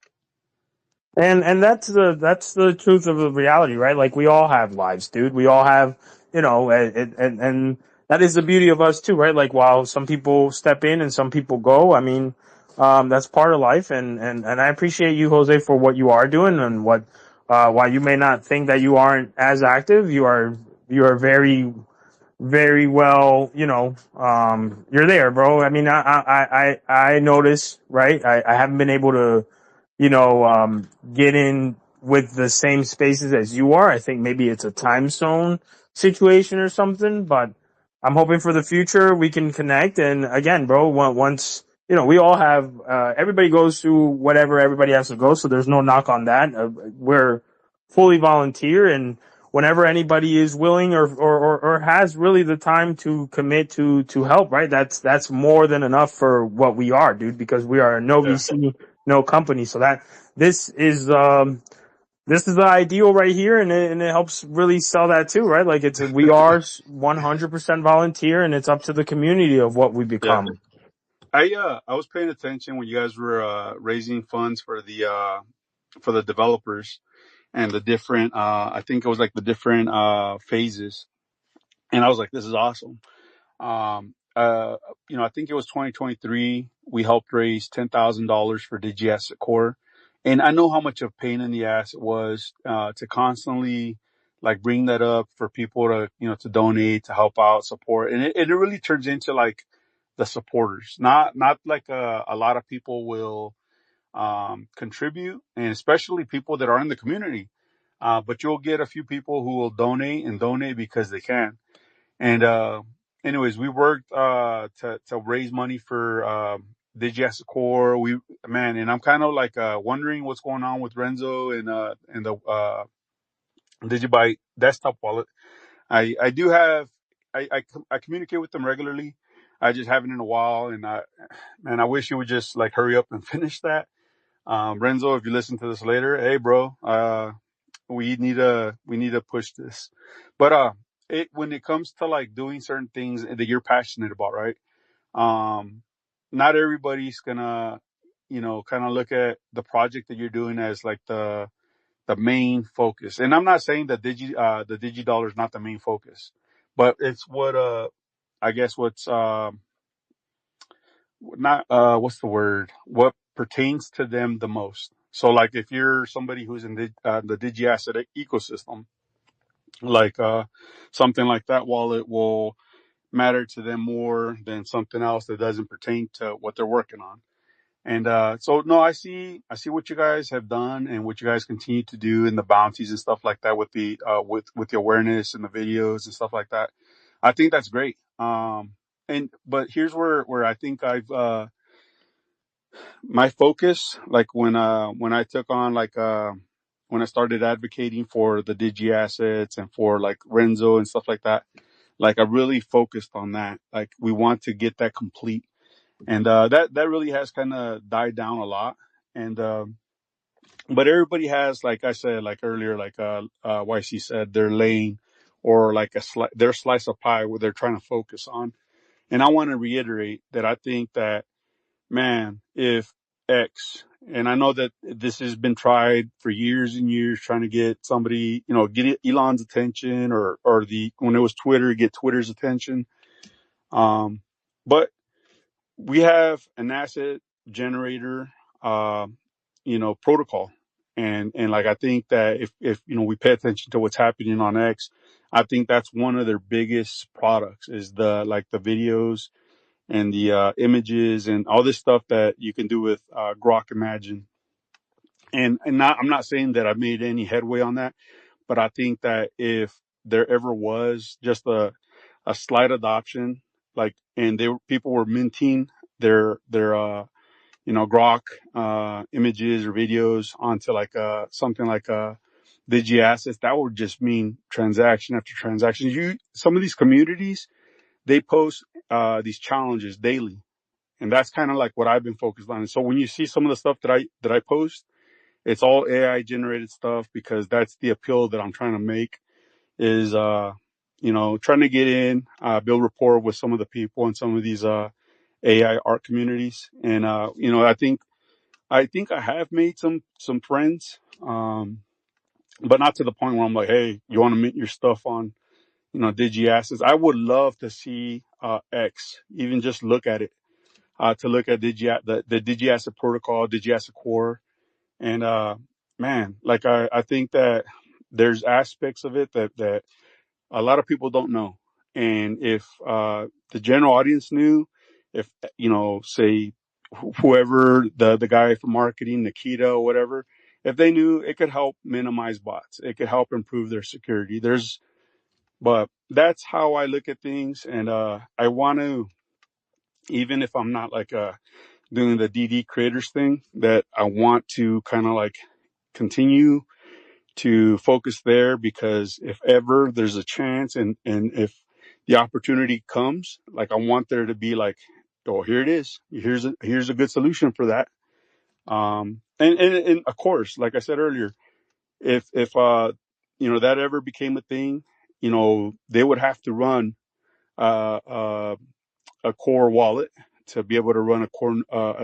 And that's the truth of the reality, right? Like, we all have lives, dude. We all have, you know, and that is the beauty of us too, right? Like, while some people step in and some people go, I mean, that's part of life. And I appreciate you, Jose, for what you are doing and While you may not think that you aren't as active, you are very well, you're there, bro. I mean, I notice, right? I haven't been able to, get in with the same spaces as you are. I think maybe it's a time zone situation or something, but I'm hoping for the future we can connect. And again, bro, once, we all have, everybody goes through whatever everybody has to go. So there's no knock on that. We're fully volunteer, and whenever anybody is willing or has really the time to commit to help, right? That's more than enough for what we are, dude, because we are no Yeah. VC, no company. So this is, this is the ideal right here, and it helps really sell that too, right? Like we are 100% volunteer, and it's up to the community of what we Yeah. become. I was paying attention when you guys were raising funds for the developers and the different I think it was like the different phases, and I was like, this is awesome. Um, uh, I think it was 2023. We helped raise $10,000 for DigiAsset Core, and I know how much of pain in the ass it was to constantly like bring that up for people to to donate, to help out, support, and it really turns into like the supporters. Not like a lot of people will contribute, and especially people that are in the community. But you'll get a few people who will donate and donate because they can. And anyways, we worked to raise money for DigiAsset Core. And I'm kind of like wondering what's going on with Renzo and the DigiByte desktop wallet. I do have I communicate with them regularly. I just haven't in a while, and I wish you would just like hurry up and finish that. Renzo, if you listen to this later, hey bro, we need to push this. But when it comes to like doing certain things that you're passionate about, right? Um, not everybody's gonna, kind of look at the project that you're doing as like the main focus. And I'm not saying that the DigiDollar is not the main focus, but it's what I guess what's not what's the word? What pertains to them the most. So like if you're somebody who's in the Digi asset ecosystem, like something like that wallet will matter to them more than something else that doesn't pertain to what they're working on. And so no, I see what you guys have done and what you guys continue to do in the bounties and stuff like that with the with the awareness and the videos and stuff like that. I think that's great. And but here's where I think I've my focus, like when I took on like when I started advocating for the digi assets and for like Renzo and stuff like that, like I really focused on that. Like we want to get that complete, and that really has kind of died down a lot. And but everybody has, like I said, like earlier, like YC said, their lane or like their slice of pie where they're trying to focus on. And I want to reiterate that I think that, man, if X, and I know that this has been tried for years and years, trying to get somebody, get Elon's attention, or when it was Twitter, get Twitter's attention. But we have an asset generator, uh, protocol. And like, I think that if, we pay attention to what's happening on X, I think that's one of their biggest products is the videos and the images and all this stuff that you can do with Grok Imagine. I'm not saying that I've made any headway on that, but I think that if there ever was just a slight adoption, like, and people were minting their Grok images or videos onto like something like Digi assets, that would just mean transaction after transaction. Some of these communities, they post these challenges daily, and that's kind of like what I've been focused on. And so when you see some of the stuff that I post, it's all AI generated stuff, because that's the appeal that I'm trying to make is trying to get in, build rapport with some of the people in some of these AI art communities. And I think I have made some friends, but not to the point where I'm like, hey, you want to mint your stuff on Digi assets. I would love to see X, even just look at it, to look at the Digi asset protocol, Digi asset core, and man, like I think that there's aspects of it that a lot of people don't know. And if the general audience knew, if say whoever the guy from marketing, Nikita or whatever, if they knew, it could help minimize bots. It could help improve their security. But that's how I look at things, and I want to, even if I'm not like doing the DD creators thing, that I want to kind of like continue to focus there, because if ever there's a chance, and if the opportunity comes, like I want there to be like, oh, here it is. Here's a good solution for that. And of course, like I said earlier, if that ever became a thing, they would have to run uh, uh, a core wallet to be able to run a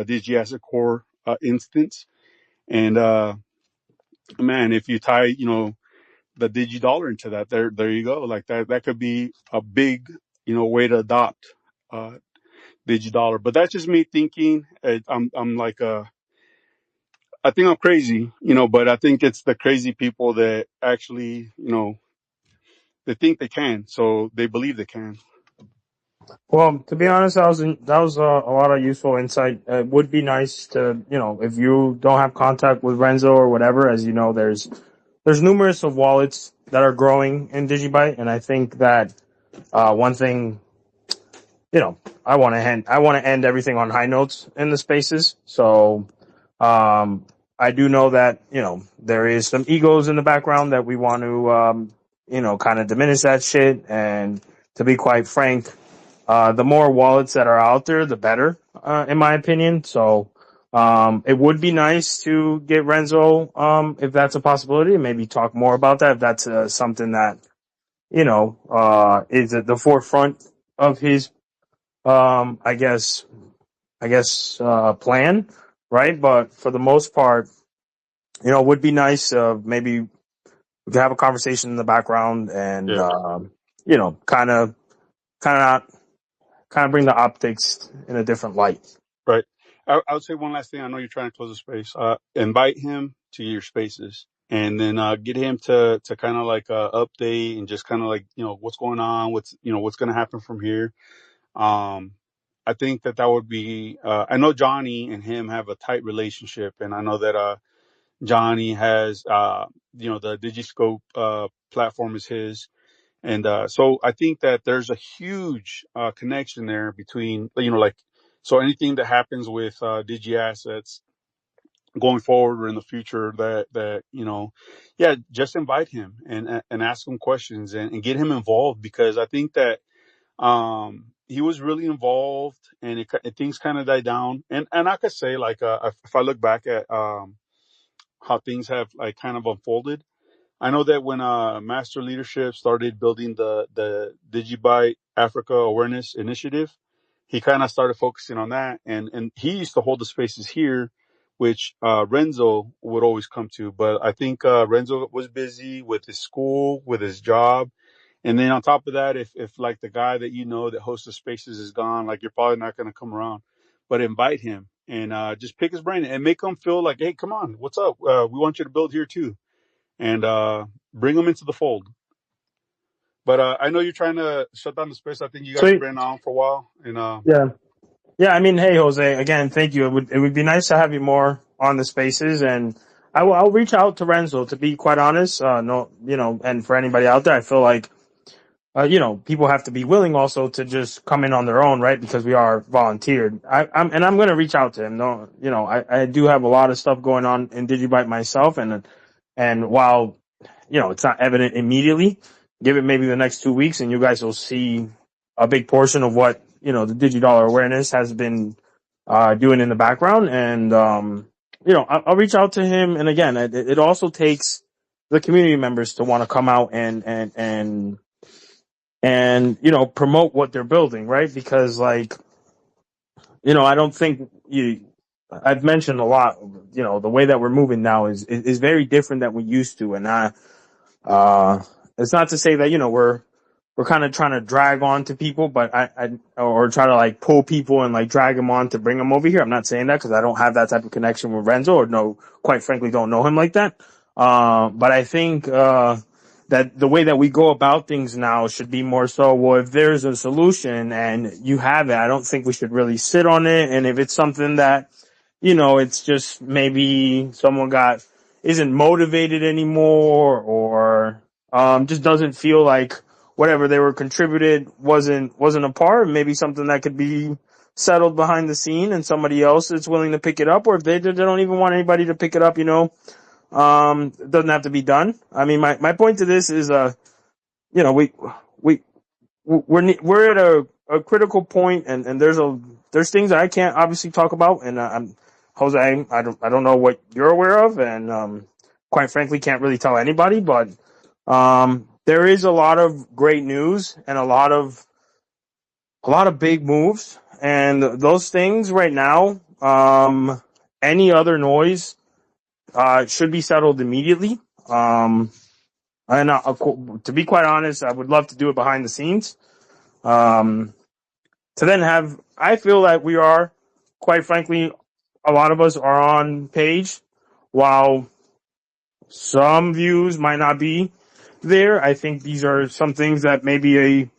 DigiAsset core instance. And man, if you tie, the DigiDollar into that, there you go. Like that could be a big, way to adopt uh, DigiDollar. But that's just me thinking. I'm like I think I'm crazy, but I think it's the crazy people that actually, they think they can, so they believe they can. Well, to be honest, that was a lot of useful insight. It would be nice to, if you don't have contact with Renzo or whatever, as you know, there's numerous of wallets that are growing in Digibyte, and I think that one thing, I want to end everything on high notes in the spaces. So, I do know that there is some egos in the background that we want to kind of diminish that shit. And to be quite frank, the more wallets that are out there, the better, in my opinion. So, it would be nice to get Renzo, if that's a possibility, and maybe talk more about that, if that's something that, is at the forefront of his, I guess, plan, right? But for the most part, it would be nice, maybe we could have a conversation in the background and, Yeah, kind of bring the optics in a different light. right. I would say one last thing. I know you're trying to close the space. Invite him to your spaces, and then get him to kind of like update and just kind of like what's going on, what's going to happen from here. Um, I think that would be. I know Johnny and him have a tight relationship, and I know that Johnny has the Digiscope platform is his. And so I think that there's a huge connection there between, like, so anything that happens with Digi Assets going forward or in the future, that yeah, just invite him and ask him questions, and get him involved, because I think that he was really involved, and things kind of died down. And I could say, like, if I look back at how things have like kind of unfolded, I know that when Master Leadership started building the DigiByte Africa Awareness Initiative, he kind of started focusing on that, and he used to hold the spaces here, which Renzo would always come to. But I think Renzo was busy with his school, with his job, and then on top of that, if like the guy that that hosts the spaces is gone, like, you're probably not going to come around. But invite him, and just pick his brain and make him feel like, hey, come on, what's up? We want you to build here too, and bring them into the fold. But I know you're trying to shut down the space. I think you guys have Sweet. been on for a while, and Yeah. Yeah. I mean, hey, Jose, again, thank you. It would be nice to have you more on the spaces, and I'll reach out to Renzo, to be quite honest. No, and for anybody out there, I feel like, people have to be willing also to just come in on their own, right? Because we are volunteered. I'm going to reach out to him. No, I do have a lot of stuff going on in Digibyte myself, and while, it's not evident immediately, give it maybe the next 2 weeks, and you guys will see a big portion of what, the DigiDollar awareness has been, doing in the background. And, I'll reach out to him. And again, it also takes the community members to want to come out and promote what they're building, right? Because, like, I don't think I've mentioned a lot, the way that we're moving now is very different than we used to. And it's not to say that, we're we're kind of trying to drag on to people, but or try to like pull people and like drag them on to bring them over here. I'm not saying that because I don't have that type of connection with Renzo, or no, quite frankly, don't know him like that. But I think, that the way that we go about things now should be more so, well, if there's a solution and you have it, I don't think we should really sit on it. And if it's something that, it's just maybe someone isn't motivated anymore, or, just doesn't feel like whatever they were contributed wasn't a part, maybe something that could be settled behind the scene and somebody else is willing to pick it up, or if they don't even want anybody to pick it up, it doesn't have to be done. I mean, my point to this is, we, we, we're at a critical point, and there's things that I can't obviously talk about, and I'm Jose. I don't know what you're aware of, and quite frankly, can't really tell anybody. But there is a lot of great news and a lot of big moves, and those things right now. Any other noise should be settled immediately. And to be quite honest, I would love to do it behind the scenes. To then I feel that we are, quite frankly, a lot of us are on page, while some views might not be there. I think these are some things that maybe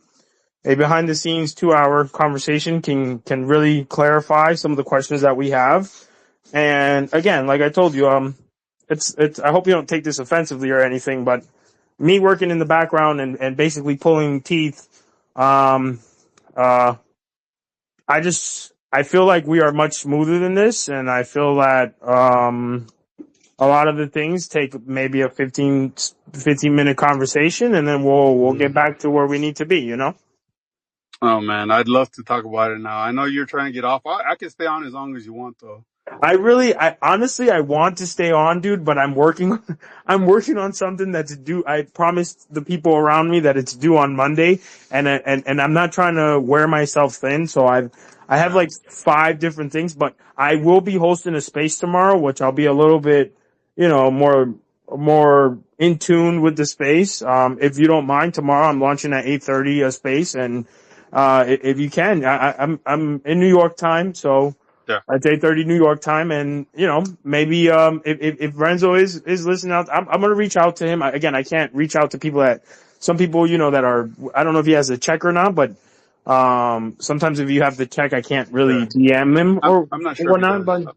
a behind the scenes 2-hour conversation can really clarify some of the questions that we have. And again, like I told you, I hope you don't take this offensively or anything, but me working in the background and basically pulling teeth, I feel like we are much smoother than this, and I feel that a lot of the things take maybe a 15-minute conversation, and then we'll get back to where we need to be, Oh man, I'd love to talk about it now. I know you're trying to get off. I can stay on as long as you want, though. I honestly, I want to stay on, dude, but I'm working on something that's due. I promised the people around me that it's due on Monday, and I'm not trying to wear myself thin. So I have like 5 different things, but I will be hosting a space tomorrow, which I'll be a little bit, more in tune with the space. If you don't mind, tomorrow I'm launching at 8:30 a space, and if you can, I'm in New York time, so. Yeah. It's 8:30 New York time, and maybe if Renzo is listening out, I'm gonna reach out to him. Again, I can't reach out to some people that are, I don't know if he has a check or not, but sometimes if you have the check, I can't really DM him or I'm not sure whatnot.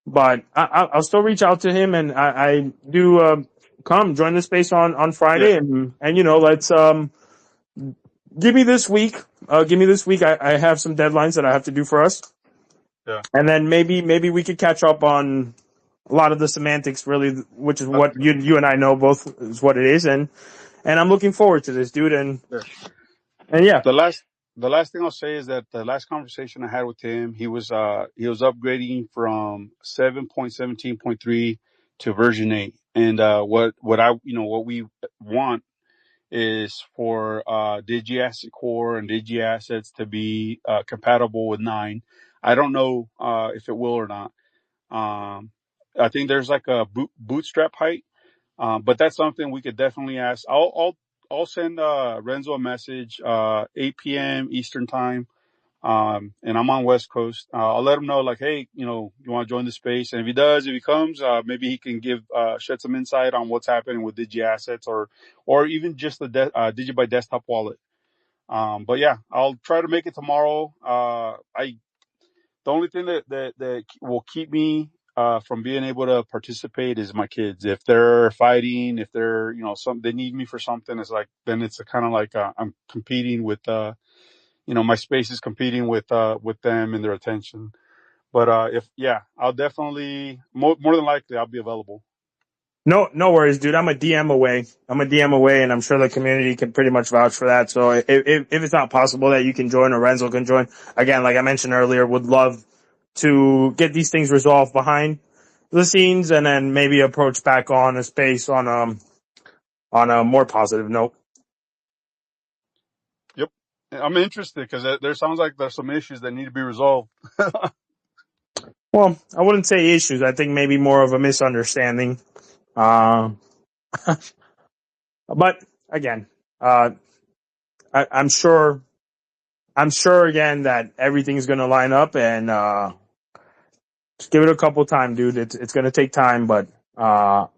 But I'll still reach out to him, and I do come join the space on Friday, and let's give me this week. I have some deadlines that I have to do for us. Yeah. And then maybe we could catch up on a lot of the semantics, really, which is what you and I know both is what it is, and I'm looking forward to this, dude. And yeah. The last thing I'll say is that the last conversation I had with him, he was upgrading from 7.17.3 to version 8, and what we want is for DigiAsset Core and DigiAssets to be compatible with 9. I don't know if it will or not. I think there's like a bootstrap height, but that's something we could definitely ask. I'll send Renzo a message 8 p.m. Eastern time, and I'm on West Coast. I'll let him know, like, hey, you want to join the space, and if he comes, maybe he can shed some insight on what's happening with DigiAssets or even just the DigiByte desktop wallet. But yeah, I'll try to make it tomorrow. The only thing that will keep me from being able to participate is my kids. If they're fighting, if they're they need me for something, then it's kind of like I'm competing with my space is competing with them and their attention. But I'll definitely more than likely I'll be available. No worries, dude. I'm a DM away, and I'm sure the community can pretty much vouch for that. So if it's not possible that you can join or Renzo can join, again, like I mentioned earlier, would love to get these things resolved behind the scenes, and then maybe approach back on a space on a more positive note. Yep, I'm interested because there sounds like there's some issues that need to be resolved. Well, I wouldn't say issues. I think maybe more of a misunderstanding. But again, I'm sure again that everything's going to line up, and just give it a couple time, dude. It's going to take time, but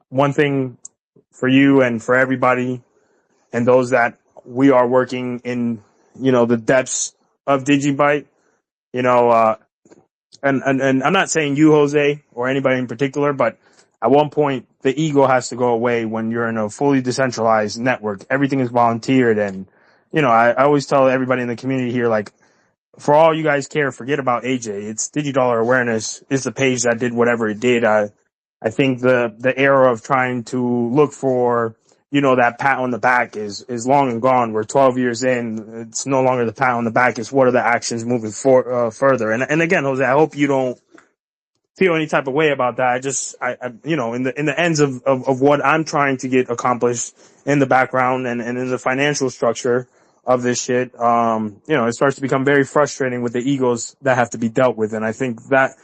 one thing for you and for everybody and those that we are working in, the depths of DigiByte, you know, and I'm not saying you, Jose, or anybody in particular, but at one point the ego has to go away when you're in a fully decentralized network. Everything is volunteered, and I always tell everybody in the community here, like, for all you guys care, forget about AJ. It's DigiDollar Awareness is the page that did whatever it did. I think the era of trying to look for, that pat on the back is long and gone. We're 12 years in. It's no longer the pat on the back. It's what are the actions moving further. And again, Jose, I hope you don't feel any type of way about that. I in the ends of what I'm trying to get accomplished in the background and in the financial structure of this shit, it starts to become very frustrating with the egos that have to be dealt with. And I think that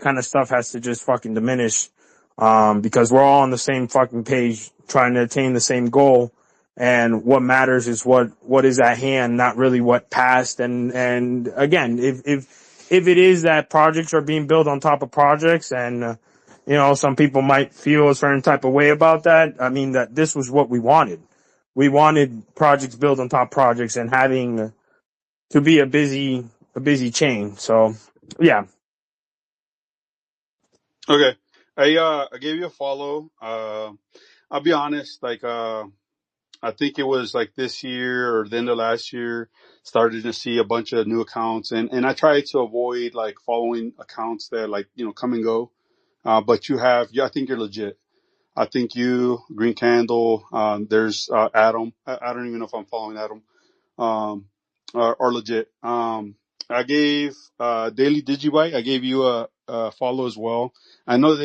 kind of stuff has to just fucking diminish, because we're all on the same fucking page trying to attain the same goal. And what matters is what is at hand, not really what passed. And again, if it is that projects are being built on top of projects, and some people might feel a certain type of way about that. I mean, that this was what we wanted. We wanted projects built on top of projects and having to be a busy chain. So yeah. Okay. I gave you a follow. I'll be honest, like, I think it was like this year or the end of last year, started to see a bunch of new accounts, and I try to avoid like following accounts that like, come and go. But I think you're legit. I think you, Green Candle, there's, Adam. I don't even know if I'm following Adam, are legit. I gave, Daily Digibyte, I gave you a follow as well. I know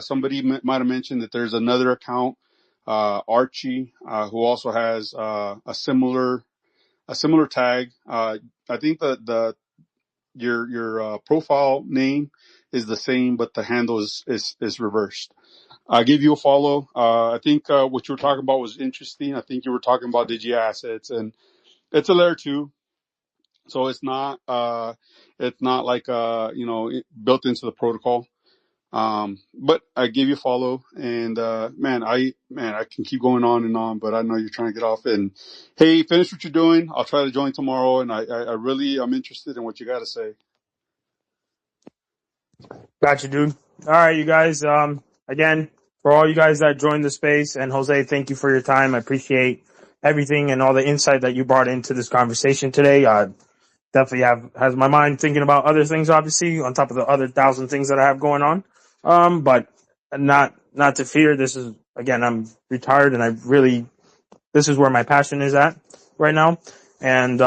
somebody might have mentioned that there's another account, Archie, who also has, a similar tag. I think your profile name is the same, but the handle is reversed. I gave you a follow. I think, what you were talking about was interesting. I think you were talking about Digi assets, and it's a layer 2. So it's not like, built into the protocol. But I gave you a follow, and, man, I can keep going on and on, but I know you're trying to get off. And hey, finish what you're doing. I'll try to join tomorrow, and I really am interested in what you got to say. Gotcha, dude. All right, you guys. Again, for all you guys that joined the space, and Jose, thank you for your time. I appreciate everything and all the insight that you brought into this conversation today. Definitely has my mind thinking about other things, obviously, on top of the other 1,000 things that I have going on. But not to fear. This is, again, I'm retired, and this is where my passion is at right now. And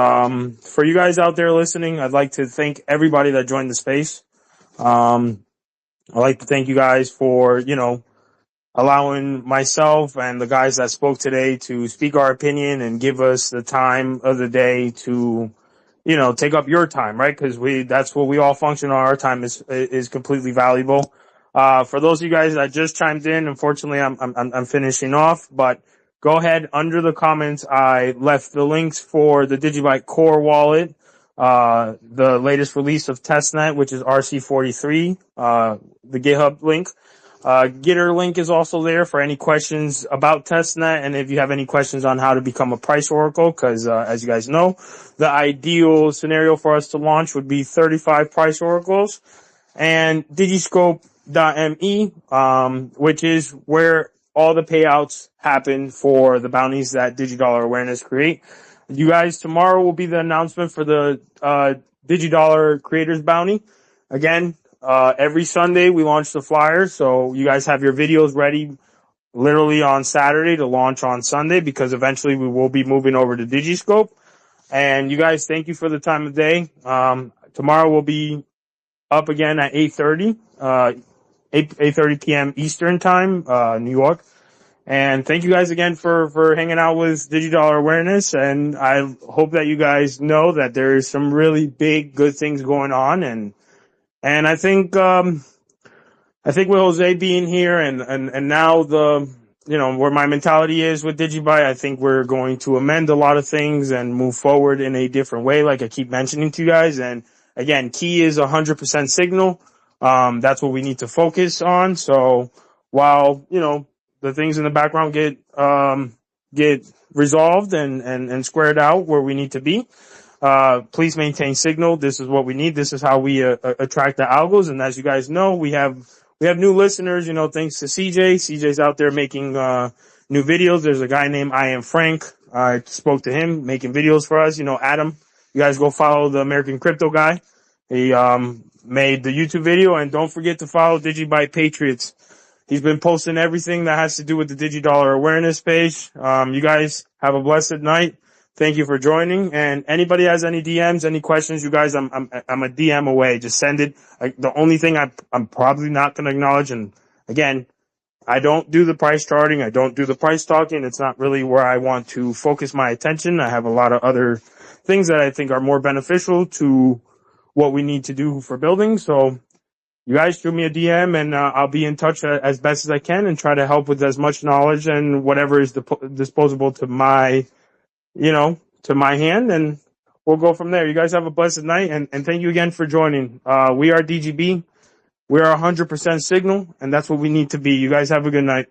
for you guys out there listening, I'd like to thank everybody that joined the space. I'd like to thank you guys for, allowing myself and the guys that spoke today to speak our opinion and give us the time of the day to, take up your time, right? Because that's what we all function on. Our time is completely valuable. For those of you guys that just chimed in, unfortunately, I'm finishing off, but go ahead. Under the comments, I left the links for the DigiByte Core wallet, the latest release of testnet, which is RC43, the GitHub link. Gitter link is also there for any questions about testnet, and if you have any questions on how to become a price oracle, because as you guys know, the ideal scenario for us to launch would be 35 price oracles, and digiscope.me, which is where all the payouts happen for the bounties that DigiDollar Awareness create. You guys, tomorrow will be the announcement for the DigiDollar Creators Bounty. Again, every Sunday we launch the flyers, so you guys have your videos ready literally on Saturday to launch on Sunday, because eventually we will be moving over to Digiscope. And you guys, thank you for the time of day. Tomorrow we'll be up again at 8:30 p.m. Eastern time, New York. And thank you guys again for hanging out with DigiDollar Awareness. And I hope that you guys know that there is some really big, good things going on. And I think with Jose being here and now the where my mentality is with DigiByte. I think we're going to amend a lot of things and move forward in a different way, like I keep mentioning to you guys. And again, key is 100% signal. That's what we need to focus on. So while, the things in the background get resolved and squared out where we need to be, please maintain signal. This is what we need. This is how we attract the algos. And as you guys know, we have new listeners, thanks to CJ. CJ's out there making new videos. There's a guy named I Am Frank. I spoke to him making videos for us. Adam, you guys go follow the American Crypto guy. He made the YouTube video, and don't forget to follow DigiByte Patriots. He's been posting everything that has to do with the DigiDollar awareness page. You guys have a blessed night. Thank you for joining. And anybody has any DMs, any questions, you guys, I'm a DM away. Just send it. The only thing I'm probably not going to acknowledge, and again, I don't do the price charting. I don't do the price talking. It's not really where I want to focus my attention. I have a lot of other things that I think are more beneficial to what we need to do for building. So you guys shoot me a DM, and I'll be in touch as best as I can and try to help with as much knowledge and whatever is disposable to my to my hand, and we'll go from there. You guys have a blessed night, and thank you again for joining. We are DGB. We are 100% signal, and that's what we need to be. You guys have a good night.